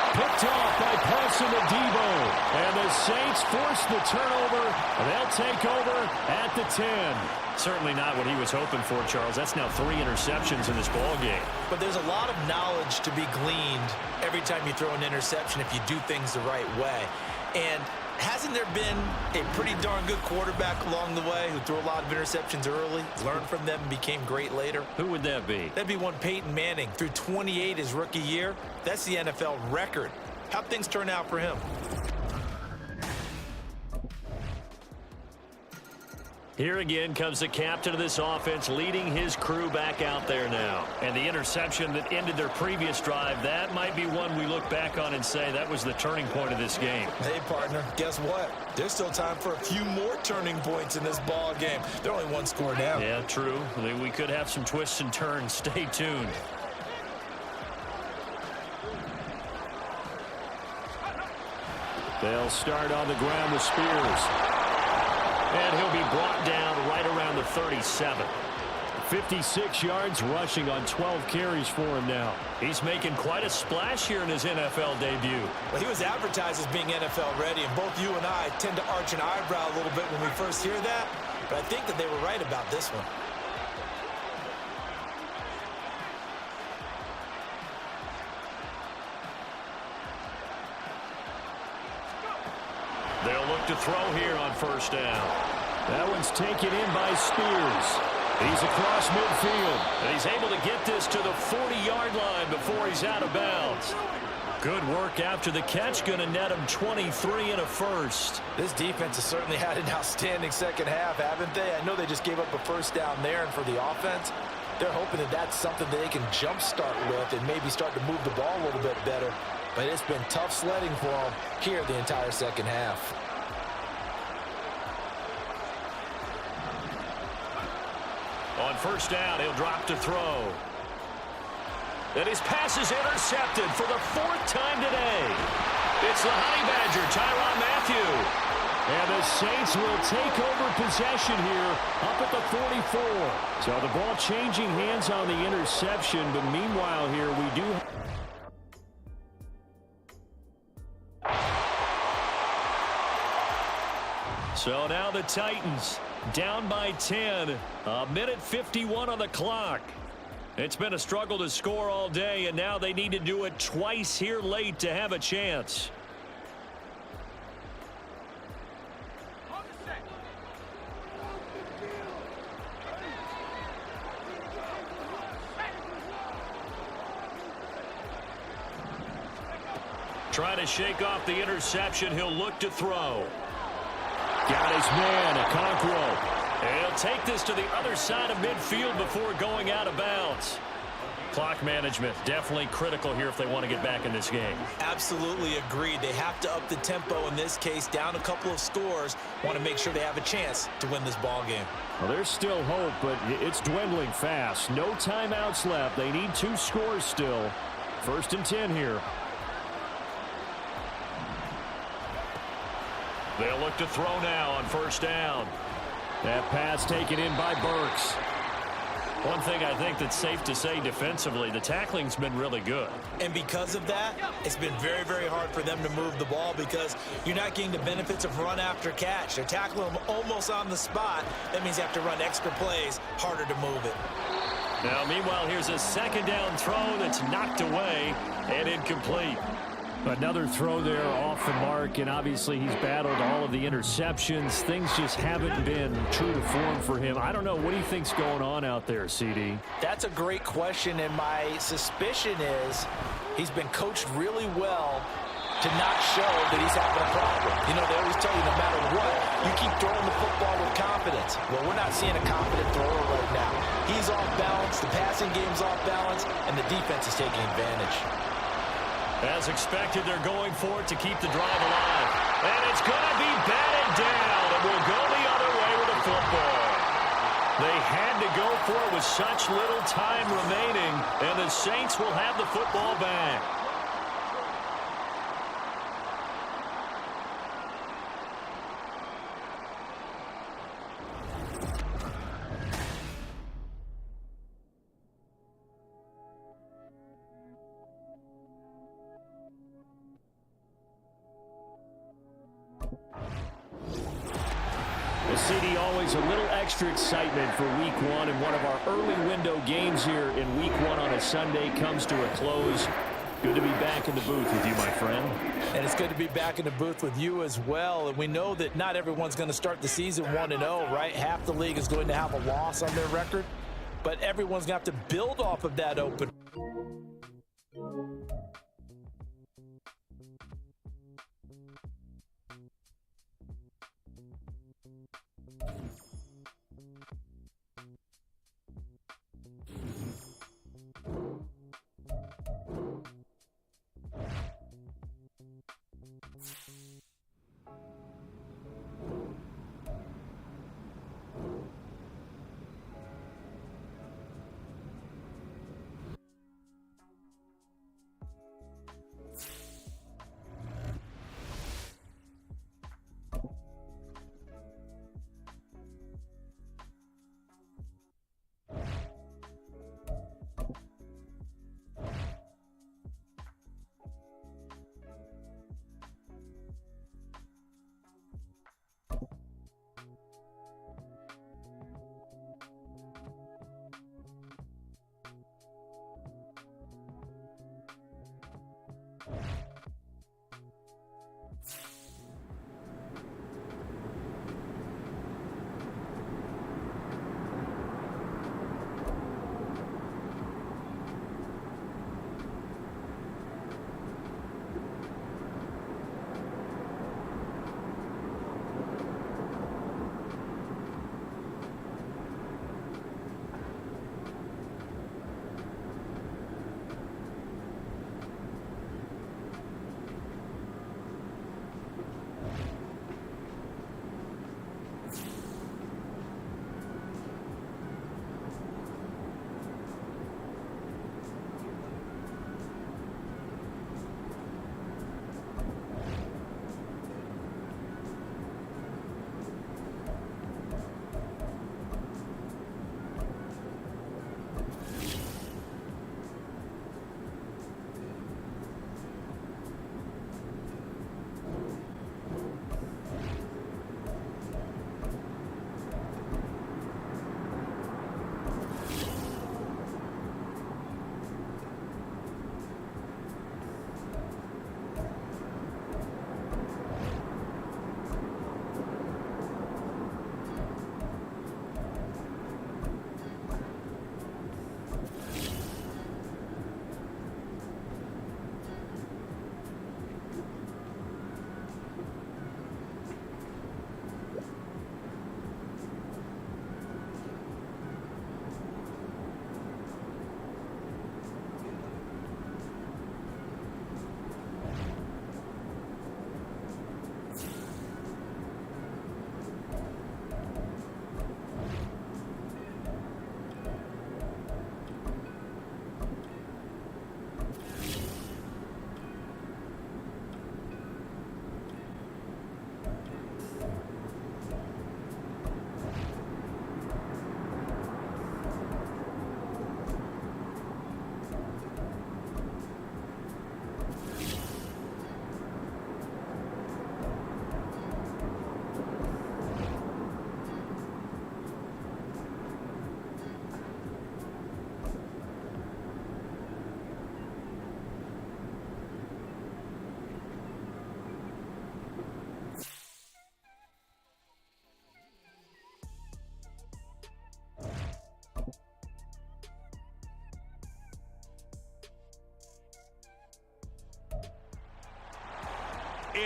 Speaker 5: Picked off by Paulson Adebo. And the Saints force the turnover. They'll take over at the 10. Certainly not what he was hoping for, Charles. That's now 3 interceptions in this ball game.
Speaker 4: But there's a lot of knowledge to be gleaned every time you throw an interception if you do things the right way. And hasn't there been a pretty darn good quarterback along the way who threw a lot of interceptions early, learned from them, and became great later?
Speaker 5: Who would that be?
Speaker 4: That'd be one Peyton Manning. Threw 28 his rookie year. That's the NFL record. How'd things turn out for him?
Speaker 3: Here again comes the captain of this offense leading his crew back out there now. And the interception that ended their previous drive, that might be one we look back on and say that was the turning point of this game.
Speaker 4: Hey, partner, guess what? There's still time for a few more turning points in this ball game. They're only one score down.
Speaker 3: Yeah, true. We could have some twists and turns. Stay tuned.
Speaker 5: They'll start on the ground with Spears.
Speaker 3: And he'll be brought down right around the 37.
Speaker 5: 56 yards rushing on 12 carries for him now.
Speaker 3: He's making quite a splash here in his NFL debut.
Speaker 4: Well, he was advertised as being NFL ready, and both you and I tend to arch an eyebrow a little bit when we first hear that, but I think that they were right about this one.
Speaker 3: They'll look to throw here on first down.
Speaker 5: That one's taken in by Spears. He's across midfield.
Speaker 3: And he's able to get this to the 40-yard line before he's out of bounds. Good work after the catch. Going to net him 23 and a first.
Speaker 4: This defense has certainly had an outstanding second half, haven't they? I know they just gave up a first down there, and for the offense, they're hoping that that's something that they can jumpstart with and maybe start to move the ball a little bit better. But it's been tough sledding for them here the entire second half.
Speaker 3: On first down, he'll drop to throw. And his pass is intercepted for the fourth time today. It's the Honey Badger, Tyrann Mathieu.
Speaker 5: And the Saints will take over possession here up at the 44. So the ball changing hands on the interception, but meanwhile here we do...
Speaker 3: So now the Titans down by 10. A minute 51 on the clock. It's been a struggle to score all day, and now they need to do it twice here late to have a chance. Trying to shake off the interception. He'll look to throw.
Speaker 5: Got his man, Okonkwo.
Speaker 3: And he'll take this to the other side of midfield before going out of bounds. Clock management definitely critical here if they want to get back in this game.
Speaker 4: Absolutely agreed. They have to up the tempo in this case, down a couple of scores. Want to make sure they have a chance to win this ball game.
Speaker 5: Well, there's still hope, but it's dwindling fast. No timeouts left. They need 2 scores still. 1st and 10 here.
Speaker 3: They'll look to throw now on first down.
Speaker 5: That pass taken in by Burks.
Speaker 3: One thing I think that's safe to say defensively, the tackling's been really good.
Speaker 4: And because of that, it's been very, very hard for them to move the ball because you're not getting the benefits of run after catch. They're tackling them almost on the spot. That means you have to run extra plays, harder to move it.
Speaker 3: Now, meanwhile, here's a second down throw that's knocked away and incomplete.
Speaker 5: Another throw there off the mark, and obviously he's battled all of the interceptions. Things just haven't been true to form for him. I don't know. What do you think's going on out there, CD?
Speaker 4: That's a great question, and my suspicion is he's been coached really well to not show that he's having a problem. You know, they always tell you no matter what, you keep throwing the football with confidence. Well, we're not seeing a confident thrower right now. He's off balance, the passing game's off balance, and the defense is taking advantage.
Speaker 3: As expected, they're going for it to keep the drive alive. And it's going to be batted down, and we'll go the other way with the football. They had to go for it with such little time remaining, and the Saints will have the football back.
Speaker 5: CD, always a little extra excitement for week 1, and one of our early window games here in week 1 on a Sunday comes to a close. Good to be back in the booth with you, my friend.
Speaker 4: And it's good to be back in the booth with you as well. And we know that not everyone's going to start the season 1-0, right? Half the league is going to have a loss on their record, but everyone's going to have to build off of that open.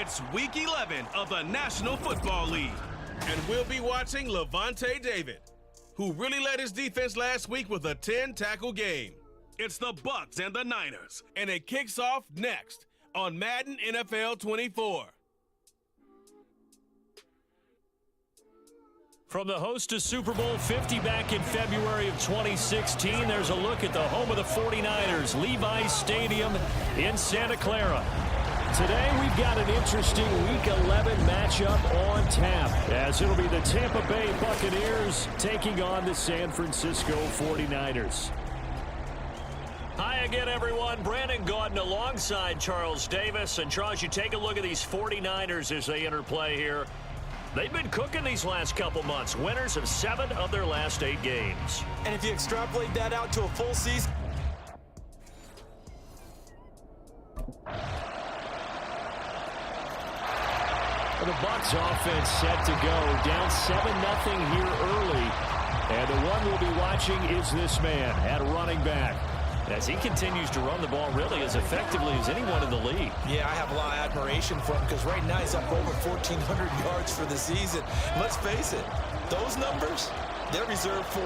Speaker 1: It's Week 11 of the National Football League, and we'll be watching Levante David, who really led his defense last week with a 10-tackle game. It's the Bucs and the Niners, and it kicks off next on Madden NFL 24.
Speaker 3: From the host to Super Bowl 50 back in February of 2016, there's a look at the home of the 49ers, Levi's Stadium in Santa Clara. Today, we've got an interesting Week 11 matchup on tap, as it'll be the Tampa Bay Buccaneers taking on the San Francisco 49ers. Hi again, everyone. Brandon Gaudin alongside Charles Davis. And Charles, you take a look at these 49ers as they enter play here. They've been cooking these last couple months, winners of 7 of their last 8 games.
Speaker 4: And if you extrapolate that out to a full season,
Speaker 3: the Bucs offense set to go, down 7-0 here early. And the one we'll be watching is this man at running back, as he continues to run the ball really as effectively as anyone in the league.
Speaker 4: yeah, I have a lot of admiration for him because right now he's up over 1,400 yards for the season. Let's face it, those numbers, they're reserved for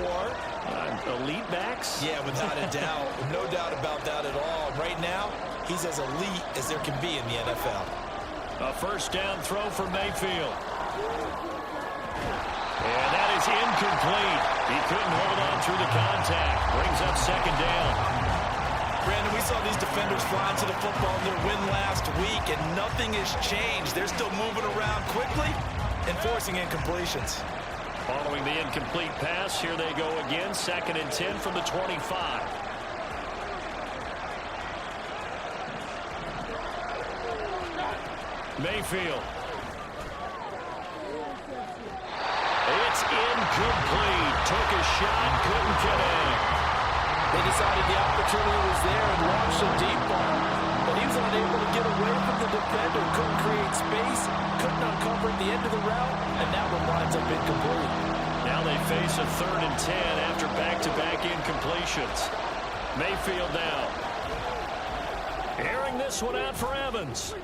Speaker 3: elite backs?
Speaker 4: Yeah, without a doubt. No doubt about that at all. Right now, he's as elite as there can be in the NFL.
Speaker 3: A first down throw for Mayfield. And that is incomplete. He couldn't hold on through the contact. Brings up second down.
Speaker 4: Brandon, we saw these defenders flying to the football in their win last week, and nothing has changed. They're still moving around quickly and forcing incompletions.
Speaker 3: Following the incomplete pass, here they go again. 2nd and 10 from the 25. Mayfield. It's incomplete. Took a shot, couldn't connect.
Speaker 9: They decided the opportunity was there and launched a deep ball, but he was unable to get away from the defender. Couldn't create space, couldn't uncover at the end of the route, and that one winds up incomplete.
Speaker 3: Now they face a 3rd and 10 after back-to-back incompletions. Mayfield now. Airing this one out for Evans.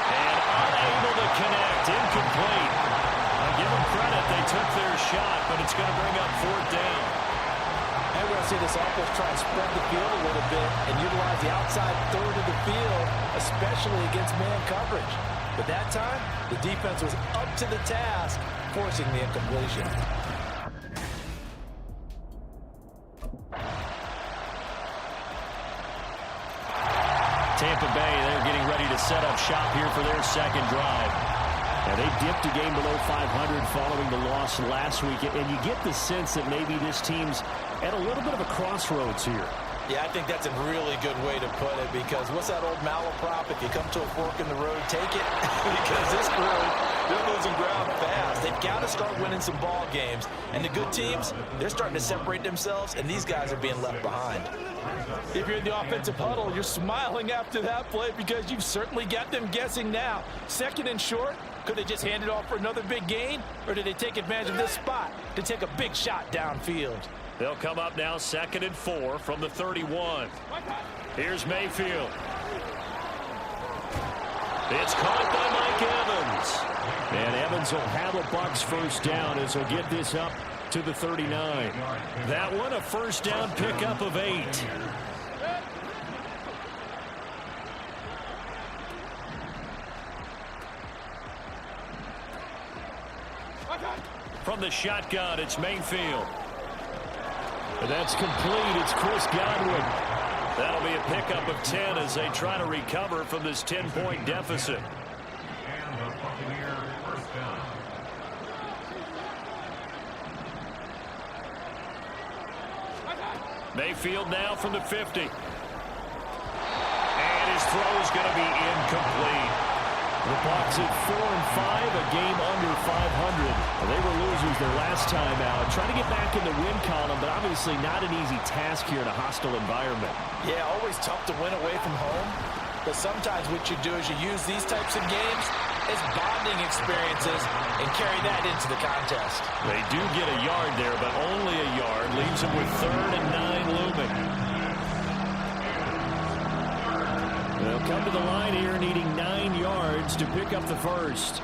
Speaker 3: And unable to connect. Incomplete. I'll give them credit. They took their shot, but it's going to bring up 4th down.
Speaker 9: And we're going to see this offense try and spread the field a little bit and utilize the outside third of the field, especially against man coverage. But that time, the defense was up to the task, forcing the incompletion.
Speaker 3: Tampa Bay, they're getting ready to set up shop here for their second drive. Now, they dipped a game below 500 following the loss last week, and you get the sense that maybe this team's at a little bit of a crossroads here.
Speaker 4: Yeah, I think that's a really good way to put it, because what's that old malaprop? If you come to a fork in the road, take it. Because this crew, they're losing ground fast. They've got to start winning some ball games. And the good teams, they're starting to separate themselves, and these guys are being left behind. If you're in the offensive huddle, you're smiling after that play because you've certainly got them guessing now. 2nd and short, could they just hand it off for another big gain? Or did they take advantage of this spot to take a big shot downfield?
Speaker 3: They'll come up now 2nd and 4 from the 31. Here's Mayfield. It's caught by Mike Evans. And Evans will have a Bucs first down as he'll get this up to the 39. That one a first down pickup of 8. From the shotgun, it's Mayfield. And that's complete. It's Chris Godwin. That'll be a pickup of 10 as they try to recover from this 10-point deficit. Mayfield now from the 50. And his throw is going to be incomplete. The Bucs at 4-5, a game under 500. They were losers their last time out. Trying to get back in the win column, but obviously not an easy task here in a hostile environment.
Speaker 4: Yeah, always tough to win away from home. But sometimes what you do is you use these types of games as bonding experiences and carry that into the contest.
Speaker 3: They do get a yard there, but only a yard. Leaves them with 3rd and 9 looming. They'll come to the line here needing 9 yards.
Speaker 5: yards to pick up the first.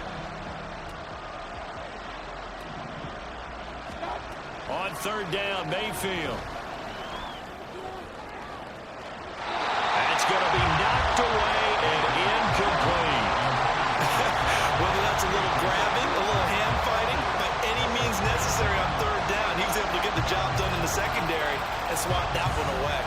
Speaker 5: On third down, Mayfield. That's going to be knocked away and incomplete.
Speaker 4: Whether that's a little grabbing, a little hand fighting, by any means necessary on third down, he was able to get the job done in the secondary and swat that one away.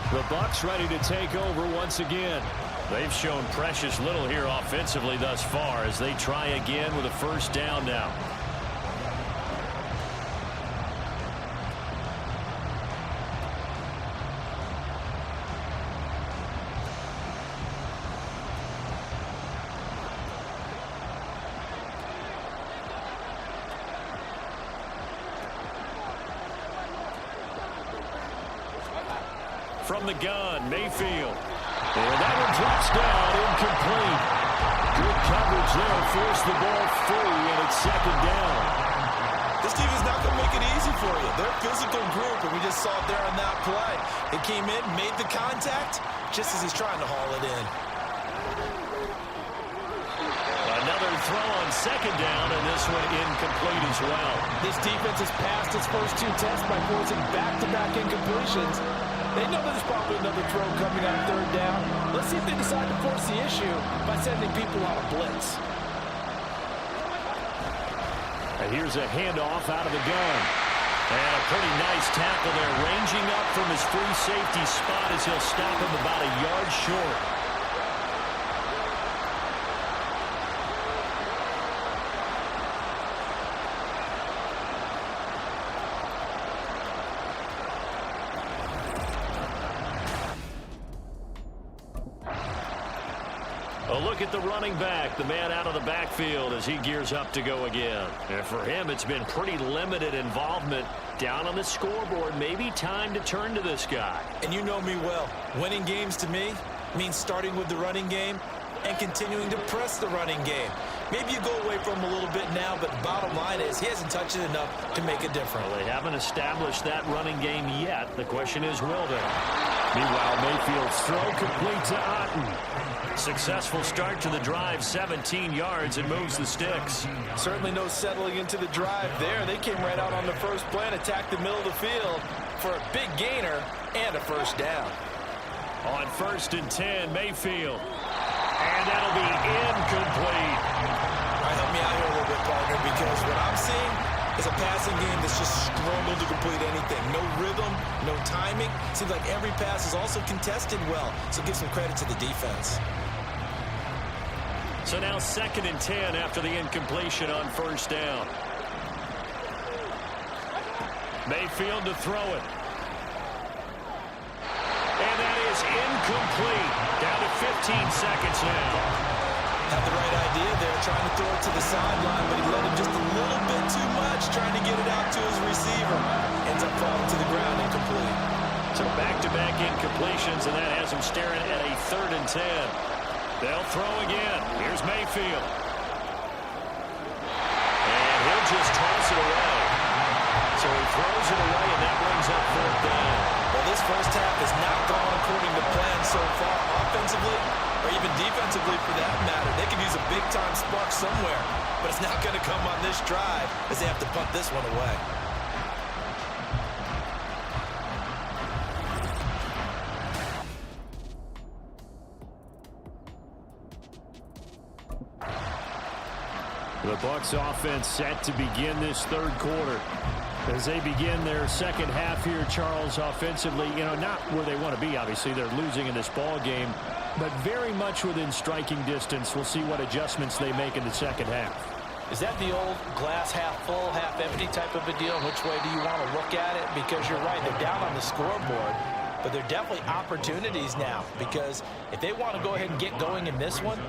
Speaker 5: The Bucs ready to take over once again. They've shown precious little here offensively thus far as they try again with a first down now. From the gun, Mayfield. And that one drops down, incomplete. Good coverage there, forced the ball free, and it's second down.
Speaker 4: This team is not going to make it easy for you. They're a physical group, and we just saw it there on that play. It came in, made the contact, just as he's trying to haul it in.
Speaker 5: Another throw on second down, and this one incomplete as well.
Speaker 9: This defense has passed its first two tests by forcing back-to-back incompletions. They know there's probably another throw coming on third down. Let's see if they decide to force the issue by sending people on a blitz.
Speaker 5: And here's a handoff out of the gun. And a pretty nice tackle there, ranging up from his free safety spot as he'll stop him about a yard short. A look at the running back, the man out of the backfield as he gears up to go again. And for him, it's been pretty limited involvement down on the scoreboard. Maybe time to turn to this guy.
Speaker 4: And you know me well. Winning games to me means starting with the running game and continuing to press the running game. Maybe you go away from him a little bit now, but the bottom line is he hasn't touched it enough to make a difference.
Speaker 5: Well, they haven't established that running game yet. The question is, will they? Meanwhile, Mayfield's throw complete to Otten. Successful start to the drive, 17 yards, and moves the sticks.
Speaker 9: Certainly no settling into the drive there. They came right out on the first play and attacked the middle of the field for a big gainer and a first down.
Speaker 5: On 1st and 10, Mayfield. And that'll be incomplete.
Speaker 4: All right, help me out here a little bit, partner, because what I'm seeing is a passing game that's just struggled to complete anything. No rhythm, no timing. Seems like every pass is also contested well, so give some credit to the defense.
Speaker 5: So now 2nd and 10 after the incompletion on first down. Mayfield to throw it. And that is incomplete. Down to 15 seconds now.
Speaker 4: Had the right idea there, trying to throw it to the sideline, but he let him just a little bit too much, trying to get it out to his receiver. Ends up falling to the ground incomplete.
Speaker 5: So back-to-back incompletions, and that has him staring at a 3rd and 10. They'll throw again. Here's Mayfield. And he'll just toss it away. So he throws it away, and that brings up 4th down.
Speaker 4: Well, this first half has not gone according to plan so far, offensively or even defensively for that matter. They could use a big-time spark somewhere, but it's not going to come on this drive as they have to punt this one away.
Speaker 5: The Bucs offense set to begin this 3rd quarter. As they begin their second half here, Charles, offensively, not where they want to be, obviously. They're losing in this ball game, but very much within striking distance. We'll see what adjustments they make in the second half.
Speaker 9: Is that the old glass half full, half empty type of a deal? Which way do you want to look at it? Because you're right, they're down on the scoreboard, but they're definitely opportunities now, because if they want to go ahead and get going in this one,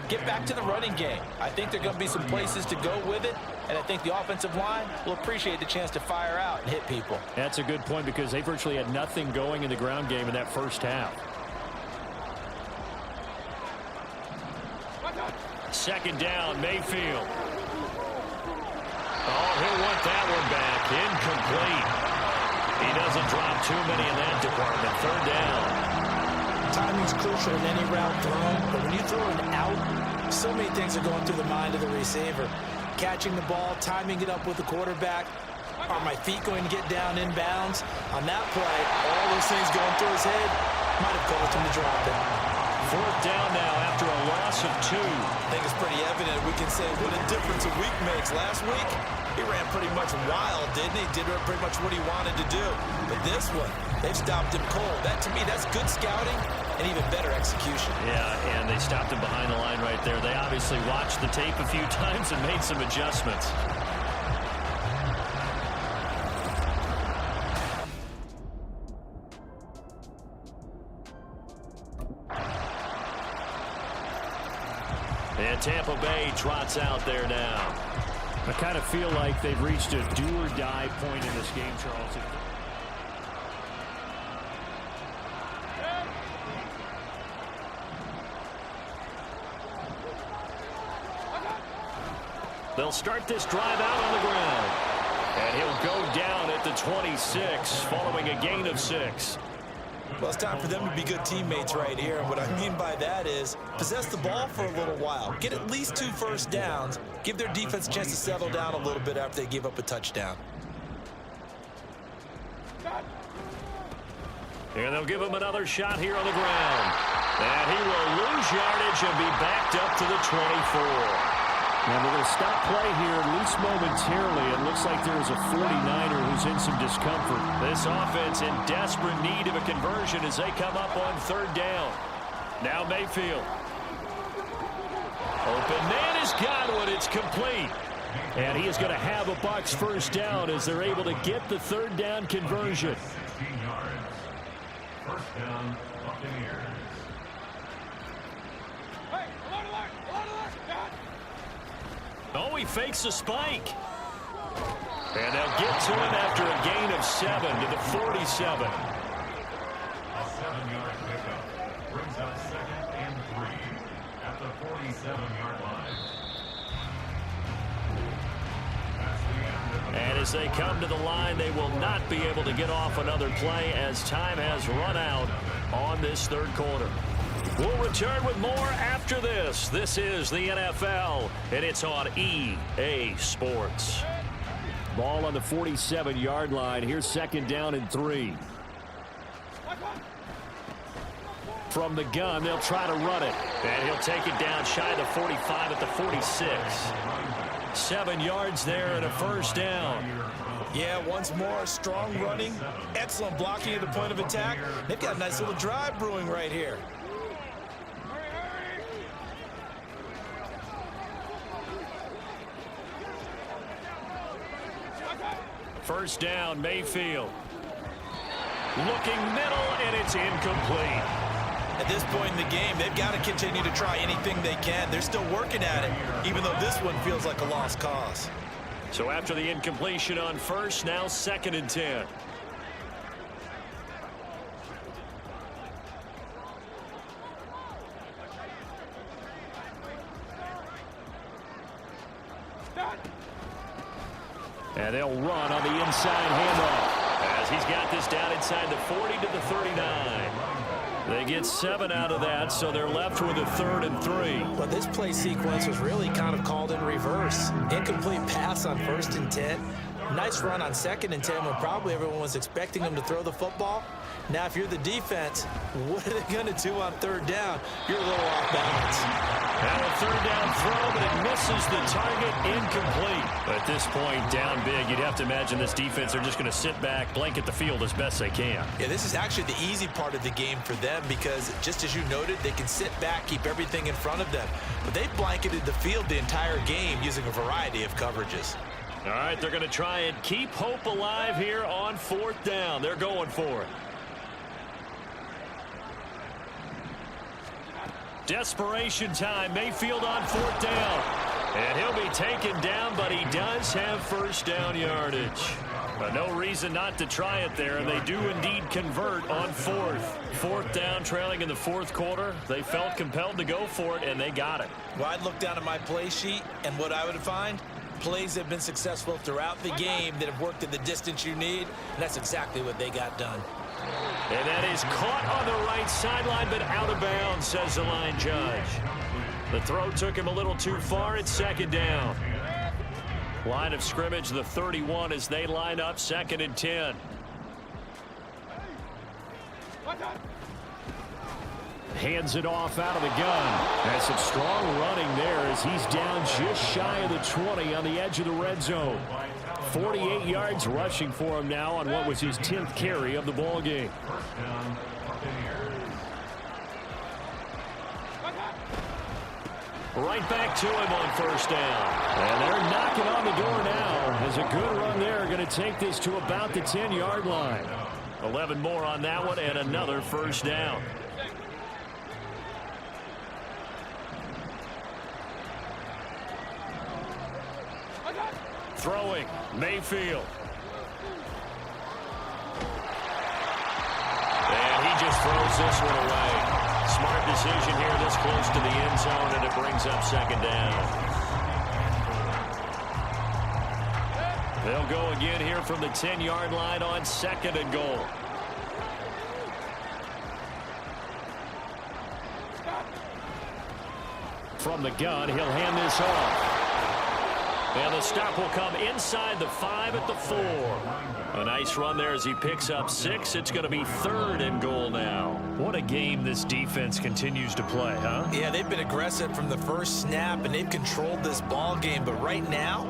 Speaker 9: get back to the running game. I think there are going to be some places to go with it, and I think the offensive line will appreciate the chance to fire out and hit people.
Speaker 5: That's a good point, because they virtually had nothing going in the ground game in that first half.
Speaker 3: Second down, Mayfield. Oh, he'll want that one back. Incomplete. He doesn't drop too many in that department. Third down.
Speaker 4: Timing's crucial in any route thrown, but when you throw it out, so many things are going through the mind of the receiver. Catching the ball, timing it up with the quarterback. Are my feet going to get down in bounds? On that play, all those things going through his head might have caused him to drop it.
Speaker 3: Fourth down now after a loss of 2.
Speaker 4: I think it's pretty evident we can say what a difference a week makes. Last week, he ran pretty much wild, didn't he? Did pretty much what he wanted to do. But this one, they've stopped him cold. That, to me, that's good scouting and even better execution.
Speaker 3: Yeah, and they stopped him behind the line right there. They obviously watched the tape a few times and made some adjustments. And Tampa Bay trots out there now.
Speaker 5: I kind of feel like they've reached a do-or-die point in this game, Charles.
Speaker 3: They'll start this drive out on the ground. And he'll go down at the 26 following a gain of 6.
Speaker 4: Well, it's time for them to be good teammates right here. And what I mean by that is possess the ball for a little while. Get at least 2 first downs. Give their defense a chance to settle down a little bit after they give up a touchdown.
Speaker 3: And they'll give him another shot here on the ground. And he will lose yardage and be backed up to the 24.
Speaker 5: Now we're going to stop play here, at least momentarily. It looks like there is a 49er who's in some discomfort.
Speaker 3: This offense in desperate need of a conversion as they come up on third down. Now Mayfield. Open man has got one. It's complete.
Speaker 5: And he is going to have a Bucs first down as they're able to get the third down conversion.
Speaker 2: 16 yards. First down, Buccaneers.
Speaker 3: Oh, he fakes a spike. And they'll get to him after a gain of 7 to the 47.
Speaker 2: A 7-yard pickup brings up 2nd and 3 at the 47-yard line.
Speaker 3: And as they come to the line, they will not be able to get off another play as time has run out on this third quarter. We'll return with more after this. This is the NFL, and it's on EA Sports.
Speaker 5: Ball on the 47-yard line. Here's second down and 3. From the gun, they'll try to run it.
Speaker 3: And he'll take it down shy of the 45 at the 46. 7 yards there and a first down.
Speaker 4: Yeah, once more, strong running, excellent blocking at the point of attack. They've got a nice little drive brewing right here.
Speaker 3: First down, Mayfield. Looking middle, and it's incomplete.
Speaker 4: At this point in the game, they've got to continue to try anything they can. They're still working at it, even though this one feels like a lost cause.
Speaker 3: So after the incompletion on first, now 2nd and 10. And they'll run on the inside handoff as he's got this down inside the 40 to the 39. They get 7 out of that, so they're left with a 3rd and 3.
Speaker 4: But this play sequence was really kind of called in reverse. Incomplete pass on 1st and 10. Nice run on 2nd and 10 when probably everyone was expecting them to throw the football. Now, if you're the defense, what are they going to do on 3rd down? You're a little off balance.
Speaker 3: Now a 3rd down throw, but it misses the target, incomplete. But at this point, down big, you'd have to imagine this defense are just going to sit back, blanket the field as best they can.
Speaker 4: Yeah, this is actually the easy part of the game for them because, just as you noted, they can sit back, keep everything in front of them. But they've blanketed the field the entire game using a variety of coverages.
Speaker 3: All right, they're going to try and keep hope alive here on 4th down. They're going for it. Desperation time. Mayfield on 4th down. And he'll be taken down, but he does have first down yardage.
Speaker 5: But no reason not to try it there, and they do indeed convert on fourth. Fourth down, trailing in the fourth quarter. They felt compelled to go for it, and they got it.
Speaker 4: Well, I'd look down at my play sheet, and what I would find, plays have been successful throughout the game that have worked at the distance you need, and that's exactly what they got done.
Speaker 5: And that is caught on the right sideline, but out of bounds, says the line judge. The throw took him a little too far. It's second down. Line of scrimmage, the 31, as they line up, 2nd and 10. Hands it off out of the gun. That's some strong running there as he's down just shy of the 20 on the edge of the red zone. 48 yards rushing for him now on what was his 10th carry of the ball game. Right back to him on first down. And they're knocking on the door now. As a good run there, going to take this to about the 10-yard line. 11 more on that one and another first down. Throwing, Mayfield. And he just throws this one away. Smart decision here this close to the end zone, and it brings up second down. They'll go again here from the 10-yard line on 2nd and goal. From the gun, he'll hand this off. And the stop will come inside the 5 at the 4. A nice run there as he picks up 6. It's going to be 3rd and goal now. What a game this defense continues to play, huh?
Speaker 4: Yeah, they've been aggressive from the first snap, and they've controlled this ball game. But right now,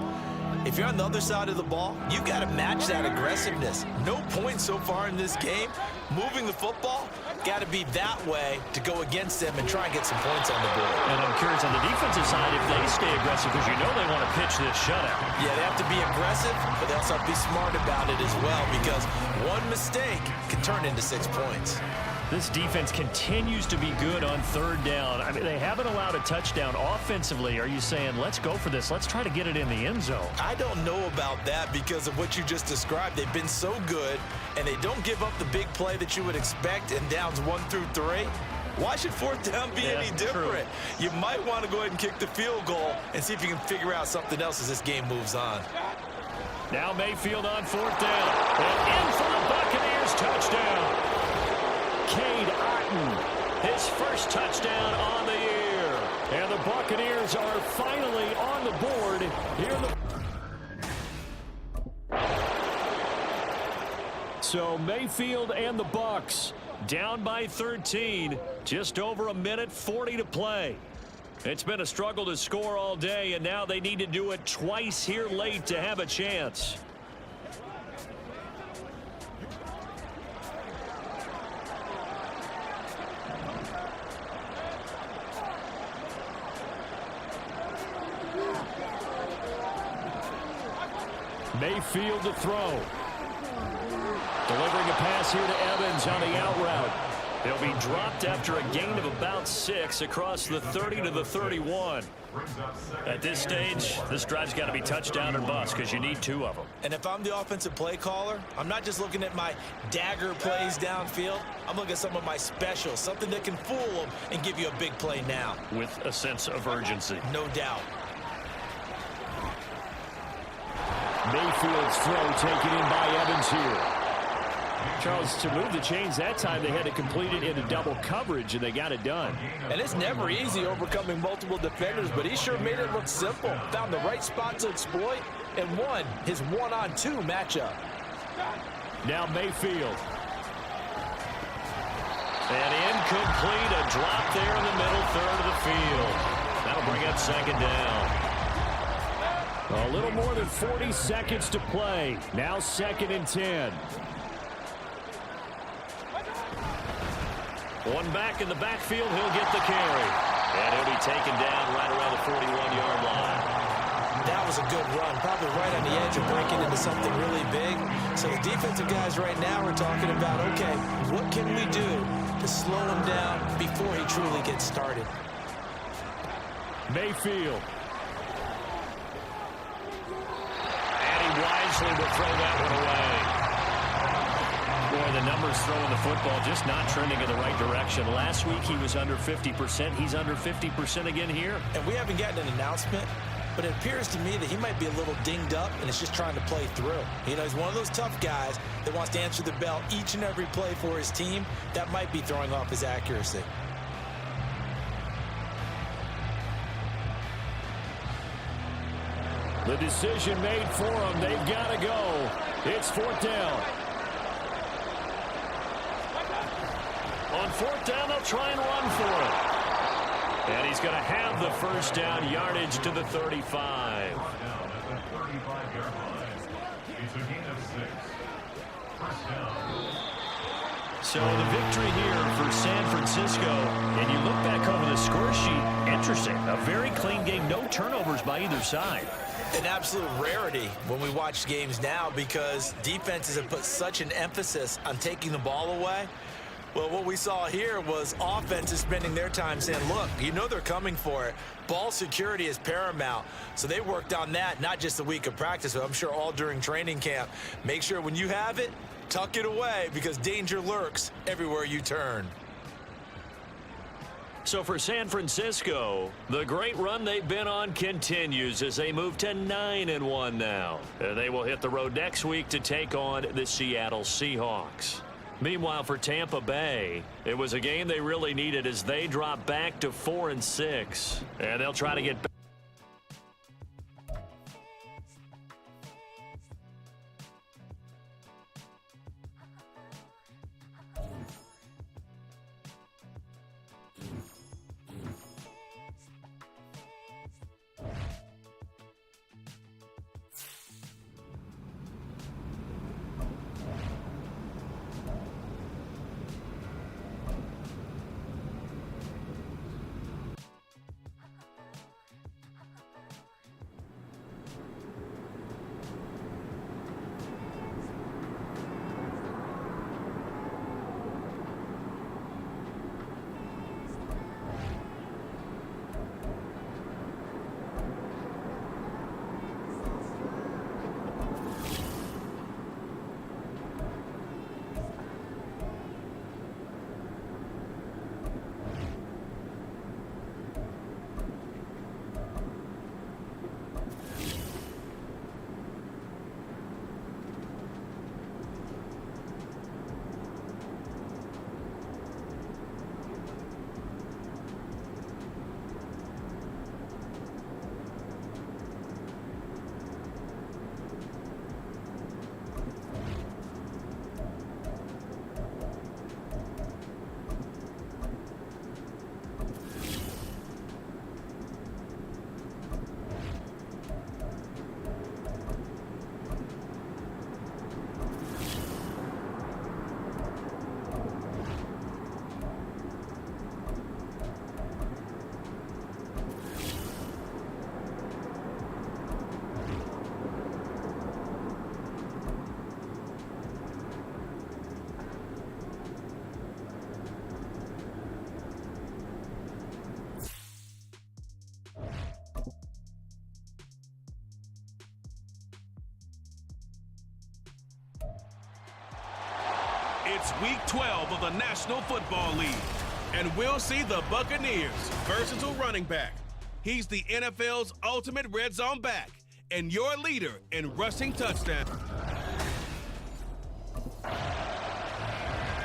Speaker 4: if you're on the other side of the ball, you got to match that aggressiveness. No points so far in this game. Moving the football, got to be that way to go against them and try and get some points on the board.
Speaker 5: And I'm curious on the defensive side if they stay aggressive, because you know they want to pitch this shutout.
Speaker 4: Yeah, they have to be aggressive, but they also have to be smart about it as well, because one mistake can turn into 6 points.
Speaker 5: This defense continues to be good on 3rd down. I mean, they haven't allowed a touchdown offensively. Are you saying, let's go for this? Let's try to get it in the end zone.
Speaker 4: I don't know about that because of what you just described. They've been so good, and they don't give up the big play that you would expect in downs 1 through 3. Why should 4th down be any different? True. You might want to go ahead and kick the field goal and see if you can figure out something else as this game moves on.
Speaker 5: Now Mayfield on 4th down. And in for the Buccaneers, touchdown. Cade Otton, his first touchdown on the year. And the Buccaneers are finally on the board here in the... So Mayfield and the Bucs down by 13. Just over a minute 40 to play. It's been a struggle to score all day, and now they need to do it twice here late to have a chance. Mayfield to throw. Delivering a pass here to Evans on the out route. He'll be dropped after a gain of about 6 across the 30 to the 31. At this stage, this drive's got to be touchdown or bust because you need 2 of them.
Speaker 4: And if I'm the offensive play caller, I'm not just looking at my dagger plays downfield. I'm looking at some of my specials, something that can fool them and give you a big play now.
Speaker 5: With a sense of urgency.
Speaker 4: No doubt.
Speaker 5: Mayfield's throw taken in by Evans here. Charles, to move the chains that time, they had to complete it into double coverage, and they got it done.
Speaker 4: And it's never easy overcoming multiple defenders, but he sure made it look simple. Found the right spot to exploit and won his 1-on-2 matchup.
Speaker 5: Now Mayfield. And incomplete, a drop there in the middle third of the field. That'll bring up second down. A little more than 40 seconds to play. Now 2nd and 10. One back in the backfield, he'll get the carry. And he'll be taken down right around the 41-yard line.
Speaker 4: That was a good run, probably right on the edge of breaking into something really big. So the defensive guys right now are talking about, okay, what can we do to slow him down before he truly gets started?
Speaker 5: Mayfield.
Speaker 3: wisely to throw that one away. Boy, the numbers throwing the football just not trending in the right direction. Last week he was under 50%. He's under 50% again here.
Speaker 4: And we haven't gotten an announcement, but it appears to me that he might be a little dinged up and is just trying to play through. You know, he's one of those tough guys that wants to answer the bell each and every play for his team. That might be throwing off his accuracy.
Speaker 3: The decision made for them. They've got to go. It's 4th down. On 4th down, they'll try and run for it. And he's going to have the first down, yardage to the 35.
Speaker 2: Down at the 35-yard line. It's a gain of 6. First down.
Speaker 3: So the victory here for San Francisco. And you look back over the score sheet, interesting. A very clean game, no turnovers by either side.
Speaker 4: An absolute rarity when we watch games now because defenses have put such an emphasis on taking the ball away. Well, what we saw here was offenses spending their time saying, look, you know they're coming for it. Ball security is paramount. So they worked on that, not just a week of practice, but I'm sure all during training camp. Make sure when you have it, tuck it away because danger lurks everywhere you turn.
Speaker 3: So for San Francisco, the great run they've been on continues as they move to 9-1 now. They will hit the road next week to take on the Seattle Seahawks. Meanwhile, for Tampa Bay, it was a game they really needed as they drop back to 4-6. And they'll try to get back.
Speaker 1: It's Week 12 of the National Football League, and we'll see the Buccaneers' versatile running back. He's the NFL's ultimate red zone back and your leader in rushing touchdowns.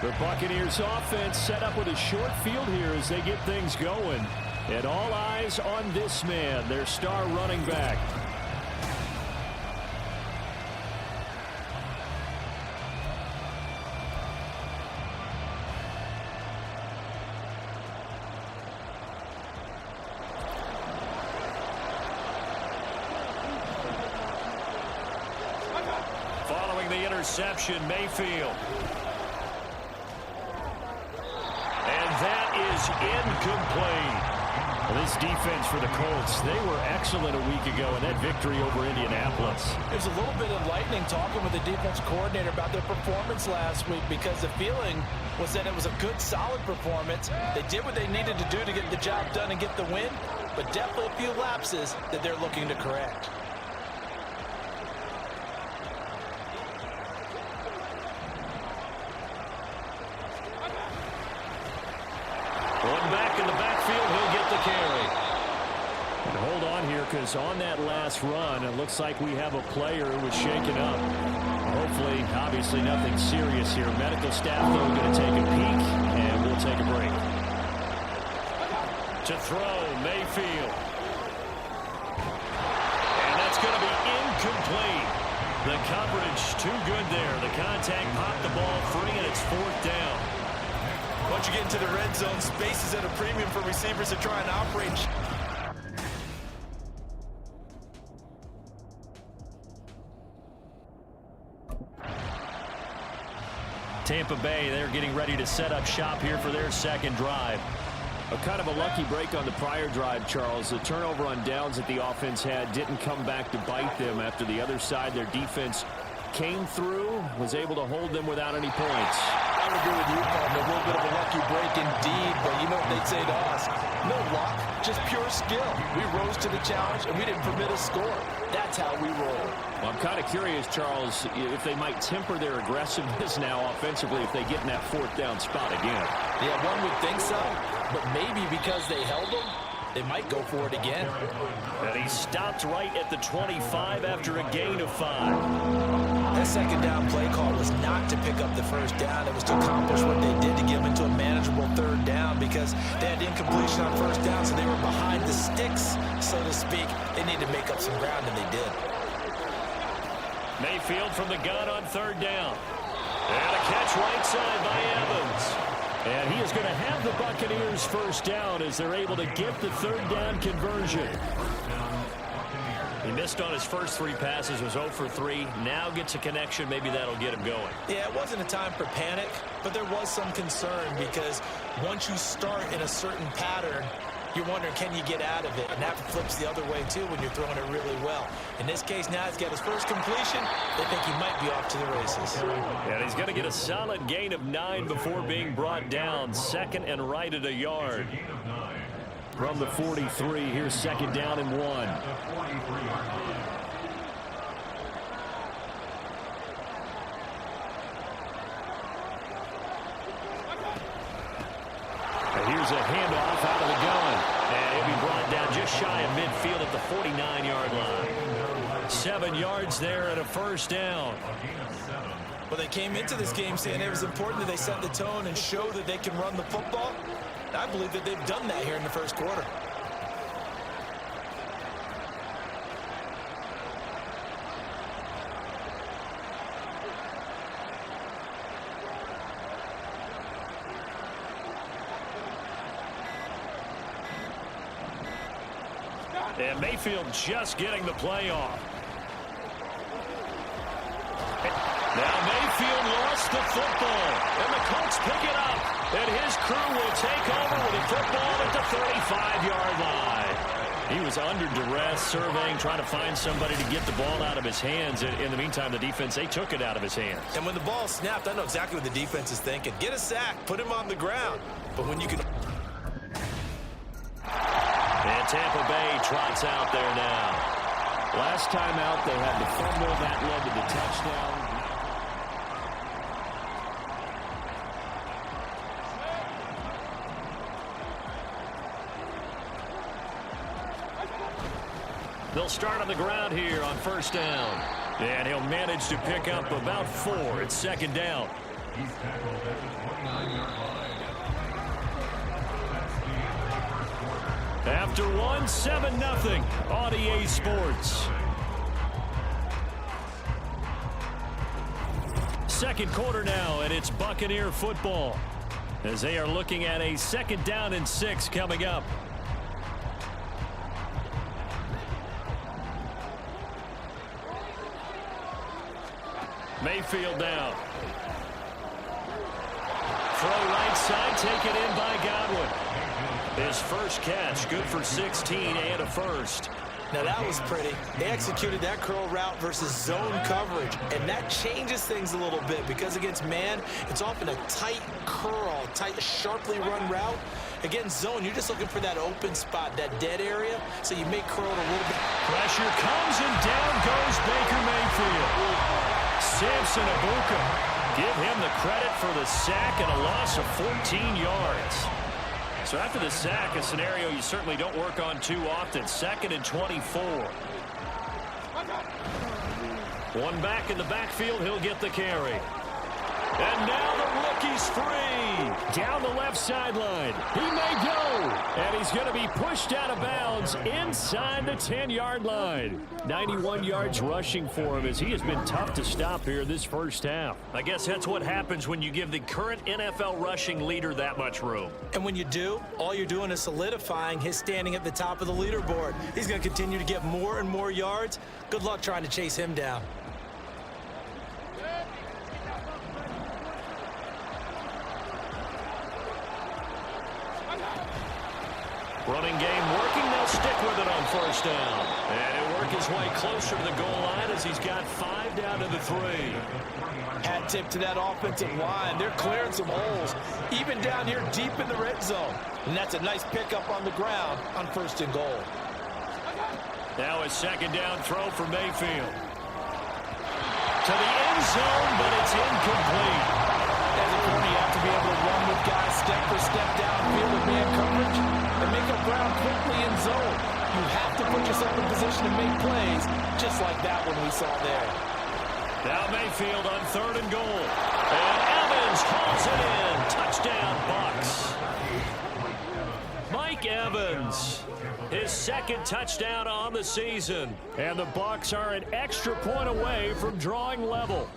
Speaker 3: The Buccaneers offense set up with a short field here as they get things going. And all eyes on this man, their star running back. Following the interception, Mayfield. And that is incomplete. Well, this defense for the Colts, they were excellent a week ago in that victory over Indianapolis.
Speaker 4: It was a little bit enlightening talking with the defense coordinator about their performance last week because the feeling was that it was a good, solid performance. They did what they needed to do to get the job done and get the win, but definitely a few lapses that they're looking to correct.
Speaker 5: because on that last run, it looks like we have a player who was shaken up. Hopefully, obviously nothing serious here. Medical staff, though, going to take a peek, and we'll take a break. To throw, Mayfield. And that's going to be incomplete. The coverage too good there. The contact popped the ball free, and it's 4th down.
Speaker 4: Once you get into the red zone, space is at a premium for receivers to try and operate.
Speaker 5: Tampa Bay, they're getting ready to set up shop here for their second drive. A kind of a lucky break on the prior drive, Charles. The turnover on downs that the offense had didn't come back to bite them after the other side. Their defense came through, was able to hold them without any points.
Speaker 4: I would agree with you, Paul. A little bit of a lucky break indeed, but you know what they'd say to us? No luck, just pure skill. We rose to the challenge, and we didn't permit a score. That's how we roll.
Speaker 5: Well, I'm kind of curious, Charles, if they might temper their aggressiveness now offensively if they get in that 4th down spot again.
Speaker 4: Yeah, one would think so, but maybe because they held them, they might go for it again.
Speaker 5: And he stopped right at the 25 after a gain of 5.
Speaker 4: That second down play call was not to pick up the first down. It was to accomplish what they did to get them into a manageable 3rd down because they had incompletion on first down, so they were behind the sticks, so to speak. They needed to make up some ground, and they did.
Speaker 5: Mayfield from the gun on 3rd down. And a catch right side by Evans. And he is going to have the Buccaneers first down as they're able to get the 3rd down conversion. He missed on his first 3 passes, was 0 for 3. Now gets a connection. Maybe that'll get him going.
Speaker 4: Yeah, it wasn't a time for panic, but there was some concern because once you start in a certain pattern, you're wondering, can you get out of it? And that flips the other way, too, when you're throwing it really well. In this case, now he's got his first completion. They think he might be off to the races.
Speaker 5: And he's going to get a solid gain of 9 before being brought down. 2nd and right at a yard. From the 43, here's 2nd down and 1. Here's a handoff out of the gun. And he'll be brought down just shy of midfield at the 49-yard line. 7 yards there and a first down.
Speaker 4: Well, they came into this game saying it was important that they set the tone and show that they can run the football. I believe that they've done that here in the first quarter.
Speaker 5: And Mayfield just getting the play off. Now Mayfield lost the football, and the Colts pick it up. And his crew will take over with the football at the 35-yard line. He was under duress, surveying, trying to find somebody to get the ball out of his hands. In the meantime, the defense, they took it out of his hands.
Speaker 4: And when the ball snapped, I know exactly what the defense is thinking. Get a sack, put him on the ground. But when you can...
Speaker 5: And Tampa Bay trots out there now. Last time out, they had the fumble. That led to the touchdown. They'll start on the ground here on first down. And he'll manage to pick up about 4. It's 2nd down.
Speaker 2: He's tackled at the 29-yard line.
Speaker 5: After 1, 7-0 on EA Sports. Second quarter now, and it's Buccaneer football as they are looking at a 2nd down and 6 coming up. Mayfield down. Throw right side, taken in by Godwin. His first catch, good for 16 and a first.
Speaker 4: Now that was pretty. They executed that curl route versus zone coverage, and that changes things a little bit because against man, it's often a tight curl, tight, sharply run route. Against zone, you're just looking for that open spot, that dead area, so you may curl it a little bit.
Speaker 5: Pressure comes, and down goes Baker Mayfield. Samson Abuka, give him the credit for the sack and a loss of 14 yards. So after the sack, a scenario you certainly don't work on too often. 2nd and 24. One back in the backfield. He'll get the carry. And now the rookie's free. Down the left sideline. He may go. And he's going to be pushed out of bounds inside the 10-yard line. 91 yards rushing for him as he has been tough to stop here this first half. I guess that's what happens when you give the current NFL rushing leader that much room.
Speaker 4: And when you do, all you're doing is solidifying his standing at the top of the leaderboard. He's going to continue to get more and more yards. Good luck trying to chase him down.
Speaker 5: Running game working. They'll stick with it on first down. And he'll work his way closer to the goal line as he's got 5 down to the 3.
Speaker 9: Hat tip to that offensive line. They're clearing some holes, even down here deep in the red zone. And that's a nice pickup on the ground on 1st and goal.
Speaker 5: Now a 2nd down throw for Mayfield. To the end zone, but it's incomplete.
Speaker 9: As a corner, you have to be able to run with guys step for step downfield with man coverage and make up ground quickly in zone. You have to put yourself in position to make plays, just like that one we saw there.
Speaker 5: Now Mayfield on 3rd and goal. And Evans hauls it in. Touchdown, Bucs. Mike Evans, his 2nd touchdown on the season. And the Bucs are an extra point away from drawing level.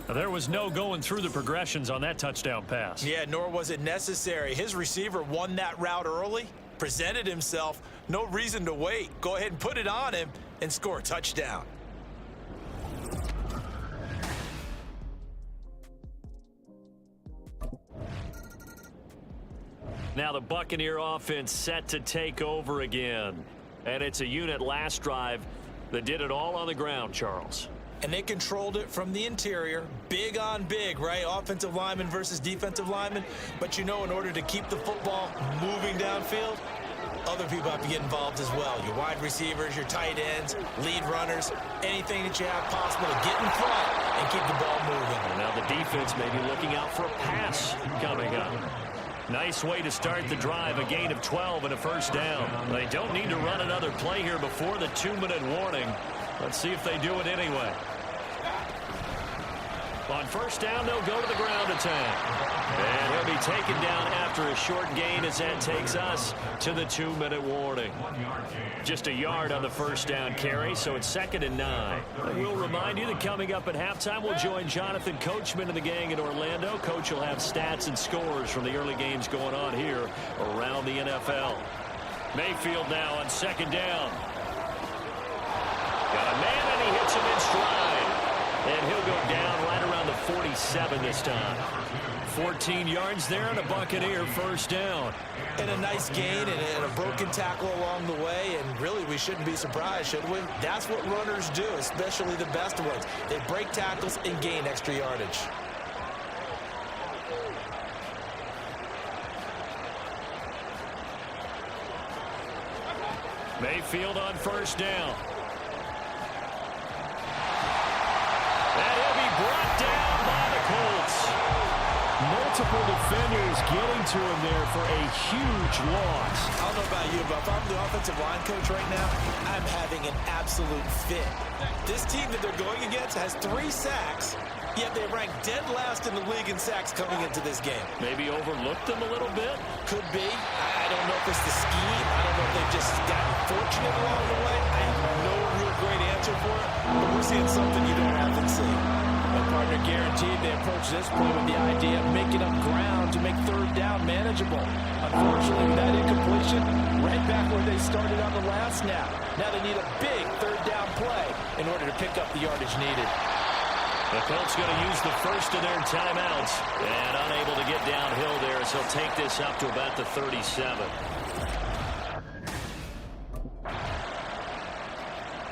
Speaker 5: There was no going through the progressions on that touchdown pass.
Speaker 4: Yeah, nor was it necessary. His receiver won that route early, presented himself. No reason to wait. Go ahead and put it on him and score a touchdown.
Speaker 5: Now the Buccaneer offense set to take over again. And it's a unit last drive that did it all on the ground, Charles.
Speaker 4: And they controlled it from the interior, big on big, right? Offensive lineman versus defensive lineman. But you know, in order to keep the football moving downfield, other people have to get involved as well. Your wide receivers, your tight ends, lead runners, anything that you have possible to get in front and keep the ball moving.
Speaker 5: And now the defense may be looking out for a pass coming up. Nice way to start the drive, a gain of 12 and a 1st down. They don't need to run another play here before the 2-minute warning. Let's see if they do it anyway. On 1st down, they'll go to the ground attack. And he'll be taken down after a short gain as that takes us to the 2-minute warning. Just a yard on the 1st down carry, so it's 2nd and 9. I will remind you that coming up at halftime, we'll join Jonathan Coachman and the gang in Orlando. Coach will have stats and scores from the early games going on here around the NFL. Mayfield now on 2nd down. Got a man, and he hits him in stride. And he'll go down right around the 47 this time. 14 yards there and a Buccaneer 1st down.
Speaker 4: And a nice gain and a broken tackle along the way. And really, we shouldn't be surprised, should we? That's what runners do, especially the best ones. They break tackles and gain extra yardage.
Speaker 5: Mayfield on 1st down. And he'll be brought down by the Colts. Multiple defenders getting to him there for a huge loss.
Speaker 4: I don't know about you, but if I'm the offensive line coach right now, I'm having an absolute fit. This team that they're going against has 3 sacks, yet they rank dead last in the league in sacks coming into this game.
Speaker 5: Maybe overlooked them a little bit?
Speaker 4: Could be. I don't know if it's the scheme. I don't know if they've just gotten fortunate along the way. I have no real great answer for it, but we're seeing something you don't often see.
Speaker 9: Well, partner, guaranteed they approach this play with the idea of making up ground to make 3rd down manageable. Unfortunately, with that incompletion, right back where they started on the last snap. Now they need a big 3rd down play in order to pick up the yardage needed.
Speaker 5: The Colts going to use the first of their timeouts and unable to get downhill there, so he'll take this up to about the 37.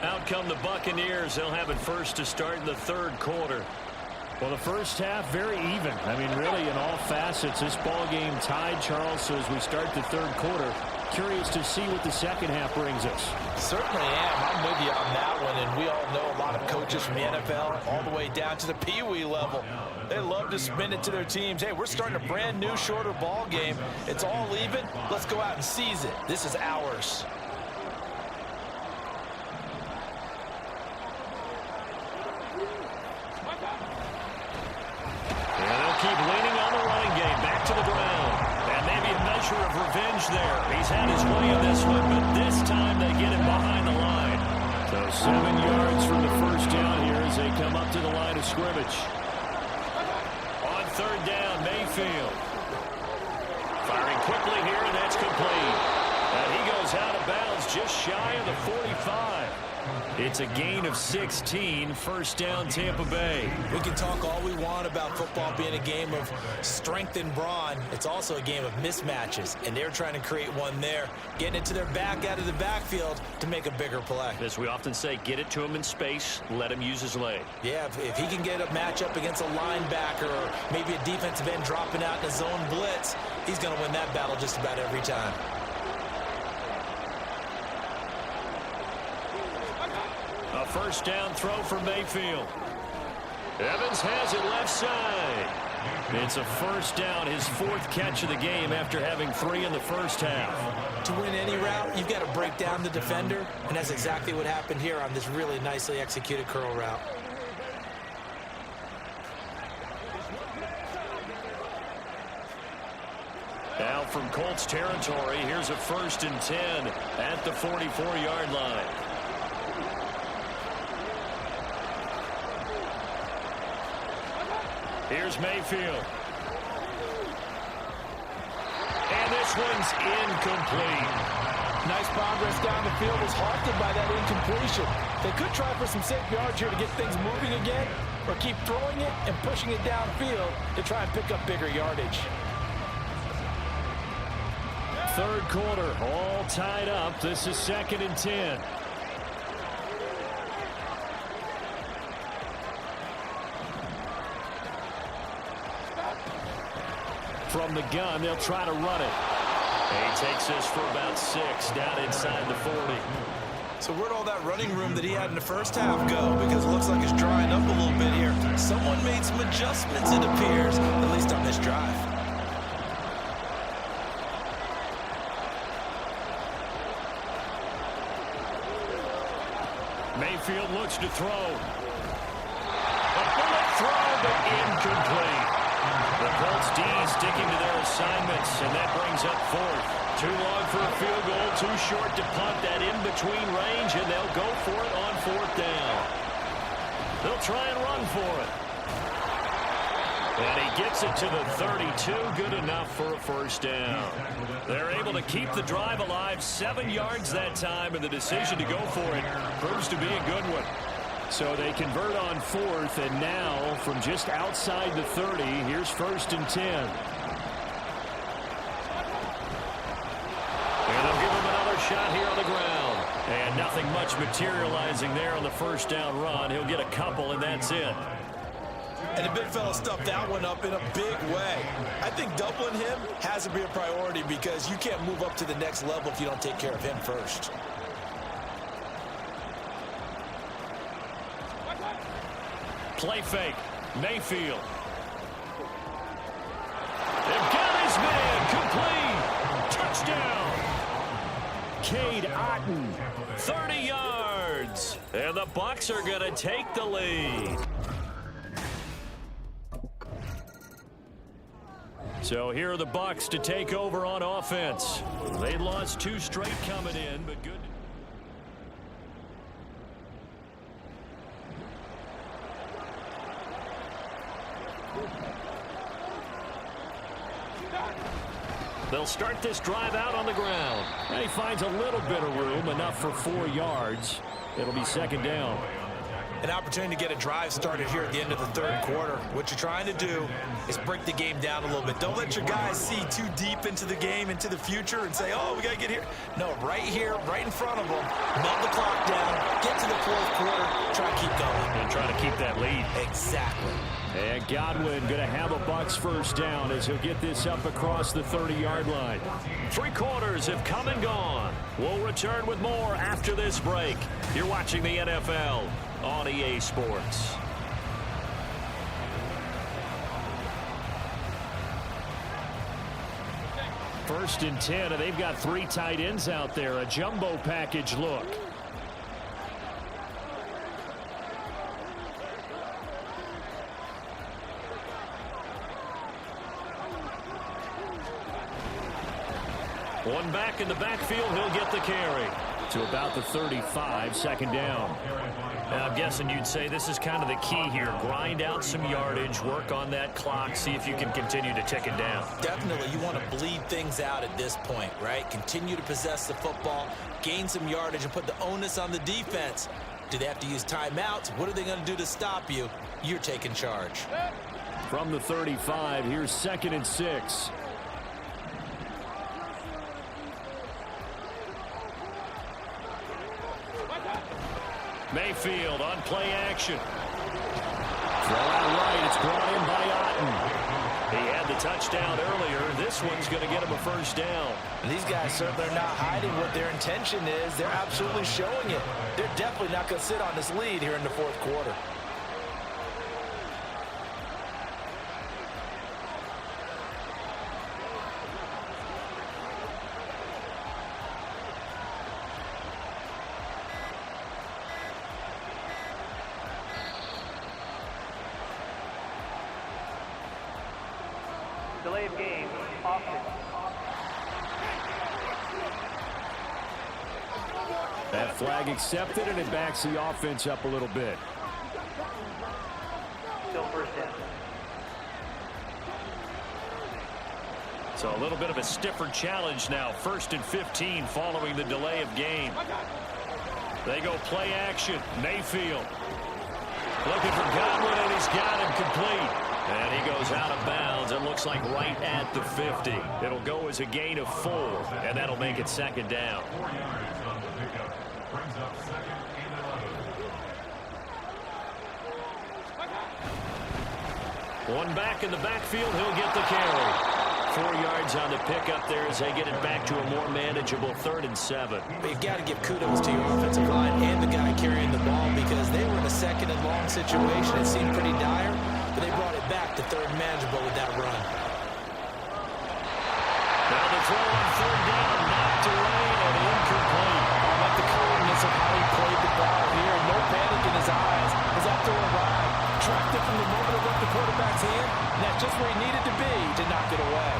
Speaker 5: Out come the Buccaneers. They'll have it first to start in the 3rd quarter.
Speaker 3: Well, the first half, very even. I mean, really, in all facets, this ball game tied, Charles. So as we start the 3rd quarter,
Speaker 5: Curious to see what the second half brings us.
Speaker 9: Certainly am. I'm with you on that one, and we all know a lot of coaches from the NFL all the way down to the Pee-wee level. They love to spin it to their teams. Hey, we're starting a brand new, shorter ball game. It's all even. Let's go out and seize it. This is ours.
Speaker 5: And they'll keep leaning on the running game. Back to the ground. And maybe a measure of revenge there. He's had his way in this one, but this time they get him behind the line. So 7 yards for the first down here as they come up to the line of scrimmage. On third down, Mayfield. Firing quickly here, and that's complete. And he goes out of bounds just shy of the 45. It's a gain of 16, first down Tampa Bay.
Speaker 4: We can talk all we want about football being a game of strength and brawn. It's also a game of mismatches, and they're trying to create one there, getting it to their back out of the backfield to make a bigger play.
Speaker 5: As we often say, get it to him in space, let him use his leg.
Speaker 4: Yeah, if he can get a matchup against a linebacker or maybe a defensive end dropping out in a zone blitz, he's going to win that battle just about every time.
Speaker 5: A first down throw for Mayfield. Evans has it left side. It's a first down, his fourth catch of the game after having 3 in the first half.
Speaker 4: To win any route, you've got to break down the defender, and that's exactly what happened here on this really nicely executed curl route.
Speaker 5: Now from Colts territory, here's a 1st and 10 at the 44-yard line. Here's Mayfield. And this one's incomplete.
Speaker 9: Nice progress down the field, was halted by that incompletion. They could try for some safe yards here to get things moving again, or keep throwing it and pushing it downfield to try and pick up bigger yardage.
Speaker 5: Third quarter, all tied up. This is 2nd and 10. From the gun, they'll try to run it. And he takes this for about 6 down inside the 40.
Speaker 4: So where'd all that running room that he had in the first half go? Because it looks like it's drying up a little bit here. Someone made some adjustments, it appears, at least on this drive.
Speaker 5: Mayfield looks to throw. A bullet throw, but incomplete. The Colts D sticking to their assignments, and that brings up 4th. Too long for a field goal, too short to punt. That in-between range, and they'll go for it on 4th down. They'll try and run for it. And he gets it to the 32, good enough for a first down. They're able to keep the drive alive, 7 yards that time, and the decision to go for it proves to be a good one. So they convert on 4th, and now from just outside the 30, here's 1st and 10. And they'll give him another shot here on the ground. And nothing much materializing there on the first down run. He'll get a couple, and that's it.
Speaker 4: And the big fella stuffed that one up in a big way. I think doubling him has to be a priority because you can't move up to the next level if you don't take care of him first.
Speaker 5: Play fake. Mayfield. They've got his man. Complete. Touchdown. Cade Otton. 30 yards. And the Bucs are going to take the lead. So here are the Bucs to take over on offense. They lost 2 straight coming in, but good. They'll start this drive out on the ground. And he finds a little bit of room, enough for 4 yards. It'll be 2nd down.
Speaker 4: An opportunity to get a drive started here at the end of the 3rd quarter. What you're trying to do is break the game down a little bit. Don't let your guys see too deep into the game, into the future, and say, oh, we got to get here. No, right here, right in front of them, melt the clock down, get to the 4th quarter, try to keep going.
Speaker 5: And try to keep that lead.
Speaker 4: Exactly.
Speaker 5: And Godwin going to have a Bucs first down as he'll get this up across the 30-yard line.
Speaker 3: 3 quarters have come and gone. We'll return with more after this break. You're watching the NFL on EA Sports.
Speaker 5: First and 10, and they've got 3 tight ends out there. A jumbo package look. One back in the backfield, he'll get the carry to about the 35, second down.
Speaker 3: Now, I'm guessing you'd say this is kind of the key here. Grind out some yardage, work on that clock, see if you can continue to tick it down.
Speaker 4: Definitely, you want to bleed things out at this point, right? Continue to possess the football, gain some yardage, and put the onus on the defense. Do they have to use timeouts? What are they going to do to stop you? You're taking charge.
Speaker 5: From the 35, here's 2nd and 6. Mayfield on play action. Throw out right. It's brought in by Otten. He had the touchdown earlier. This one's going to get him a first down.
Speaker 9: And these guys certainly are not hiding what their intention is. They're absolutely showing it. They're definitely not going to sit on this lead here in the 4th quarter.
Speaker 8: Delay of game, offense.
Speaker 5: That flag accepted, and it backs the offense up a little bit.
Speaker 8: Still first down.
Speaker 3: So a little bit of a stiffer challenge now. 1st and 15 following the delay of game. They go play action. Mayfield looking for Godwin, and he's got him complete. And he goes out of bounds. It looks like right at the 50. It'll go as a gain of 4, and that'll make it 2nd down.
Speaker 2: 4 yards on the pickup. Brings up 2nd and 11.
Speaker 3: One back in the backfield. He'll get the carry. 4 yards on the pickup there as they get it back to a more manageable 3rd and 7.
Speaker 4: You've got to give kudos to your offensive line and the guy carrying the ball because they were in a 2nd and long situation. It seemed pretty dire, but they brought it back to 3rd and manageable with that run.
Speaker 3: Now the throw on 3rd down, knocked away and incomplete.
Speaker 9: I like the calmness of how he played the ball here. No panic in his eyes as that throw arrived. Tracked it from the moment it left the quarterback's hand, and that's just where he needed to be to knock it away.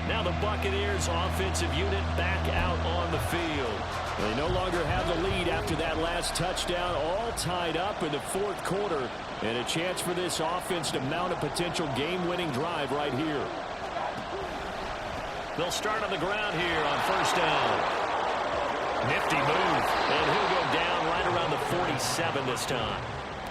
Speaker 3: Now the Buccaneers offensive unit back out on the field.
Speaker 5: They no longer have the lead after that last touchdown, all tied up in the 4th quarter, and a chance for this offense to mount a potential game-winning drive right here.
Speaker 3: They'll start on the ground here on 1st down. Nifty move, and he'll go down right around the 47 this time.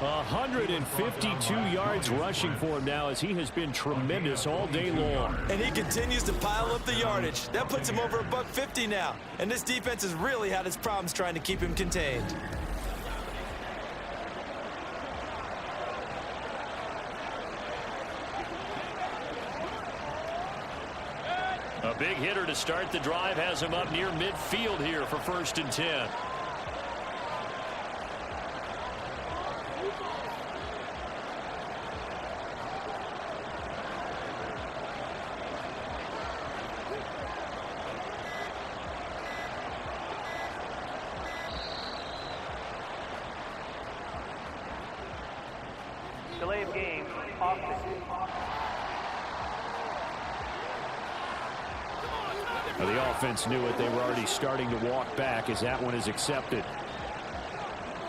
Speaker 5: 152 yards rushing for him now as he has been tremendous all day long.
Speaker 4: And he continues to pile up the yardage. That puts him over $150 now. And this defense has really had its problems trying to keep him contained.
Speaker 3: A big hitter to start the drive has him up near midfield here for 1st and 10.
Speaker 8: Delay of game, offense.
Speaker 5: Well, the offense knew it. They were already starting to walk back as that one is accepted.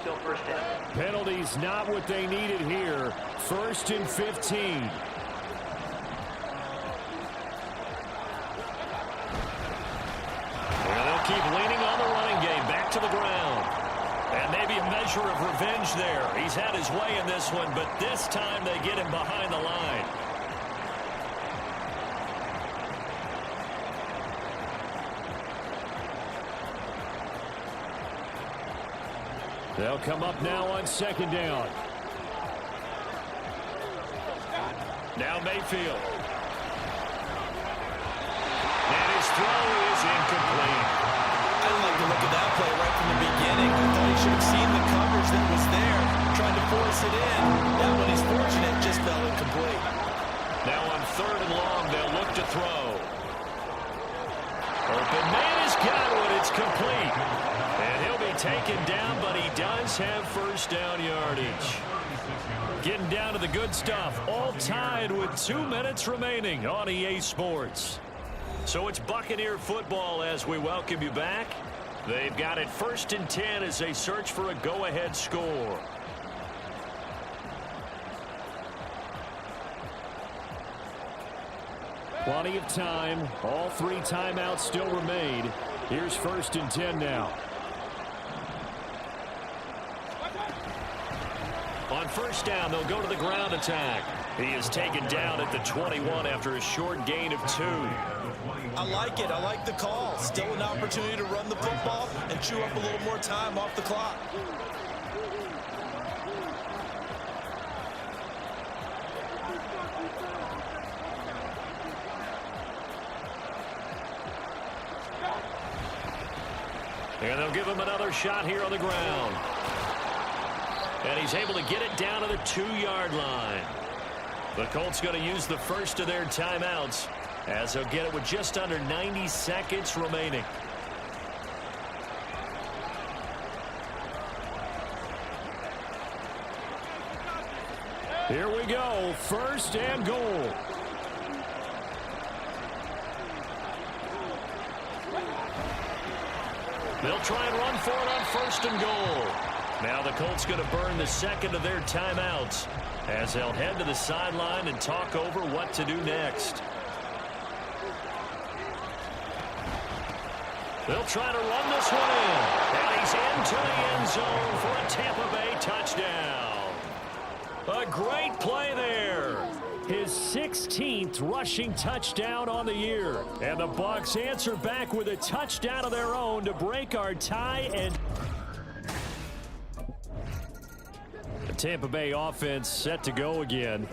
Speaker 8: Still first down.
Speaker 5: Penalties not what they needed here. 1st and 15.
Speaker 3: Well, they'll keep leaning on the running game. Back to the ground. And maybe a measure of revenge there. He's had his way in this one, but this time they get him behind the line. They'll come up now on second down. Now Mayfield. And his throw is incomplete.
Speaker 4: I didn't like the look of that play right from the beginning. I thought he should have seen the coverage that was there, trying to force it in. That one, he's fortunate, just fell incomplete.
Speaker 3: Now on third and long, they'll look to throw. Open man has got one. It's complete. And he'll be taken down, but he does have first down yardage. Getting down to the good stuff. All tied with 2 minutes remaining on EA Sports. So it's Buccaneer football as we welcome you back. They've got it 1st and 10 as they search for a go-ahead score.
Speaker 5: Plenty of time. All 3 timeouts still remain. Here's 1st and 10 now.
Speaker 3: On first down, they'll go to the ground attack. He is taken down at the 21 after a short gain of 2.
Speaker 4: I like it. I like the call. Still an opportunity to run the football and chew up a little more time off the clock.
Speaker 3: And they'll give him another shot here on the ground. And he's able to get it down to the 2-yard line. The Colts going to use the first of their timeouts as they'll get it with just under 90 seconds remaining.
Speaker 5: Here we go. 1st and goal.
Speaker 3: They'll try and run for it on 1st and goal. Now the Colts going to burn the second of their timeouts as they'll head to the sideline and talk over what to do next. They'll try to run this one in. And he's into the end zone for a Tampa Bay touchdown. A great play there.
Speaker 5: His 16th rushing touchdown on the year. And the Bucs answer back with a touchdown of their own to break our tie. And the Tampa Bay offense set to go again.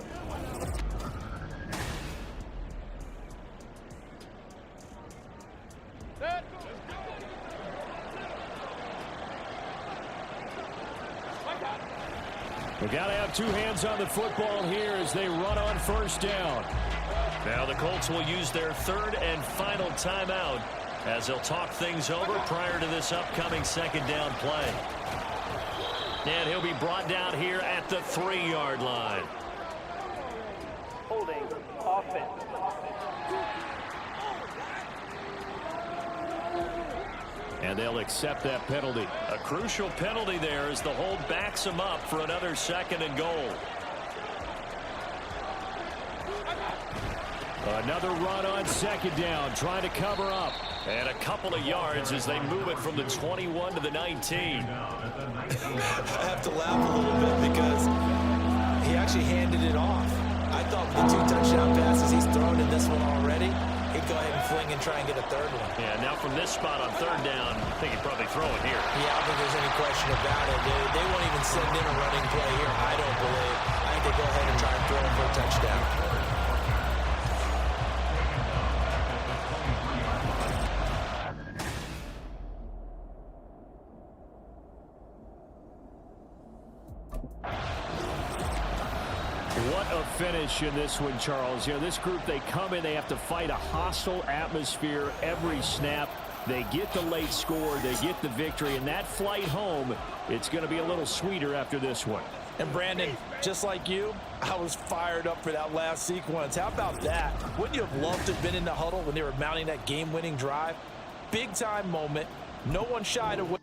Speaker 5: We got to have 2 hands on the football here as they run on 1st down.
Speaker 3: Now the Colts will use their 3rd and final timeout as they'll talk things over prior to this upcoming 2nd down play. And he'll be brought down here at the 3-yard line.
Speaker 7: Holding offense.
Speaker 5: And they'll accept that penalty.
Speaker 3: A crucial penalty there as the hold backs him up for another 2nd and goal.
Speaker 5: Another run on 2nd down, trying to cover up.
Speaker 3: And a couple of yards as they move it from the 21 to the 19.
Speaker 4: I have to laugh a little bit because he actually handed it off. I thought with the 2 touchdown passes he's thrown in this one already, he'd go ahead and fling and try and get a 3rd one.
Speaker 3: Yeah, now from this spot on 3rd down, I think he'd probably throw it here.
Speaker 4: Yeah, I don't think there's any question about it. They won't even send in a running play here, I don't believe. I think they go ahead and try and throw it for a touchdown.
Speaker 5: What a finish in this one, Charles. You know, this group, they come in, they have to fight a hostile atmosphere every snap. They get the late score, they get the victory, and that flight home, it's going to be a little sweeter after this one.
Speaker 4: And Brandon, just like you, I was fired up for that last sequence. How about that? Wouldn't you have loved to have been in the huddle when they were mounting that game-winning drive? Big-time moment. No one shied away.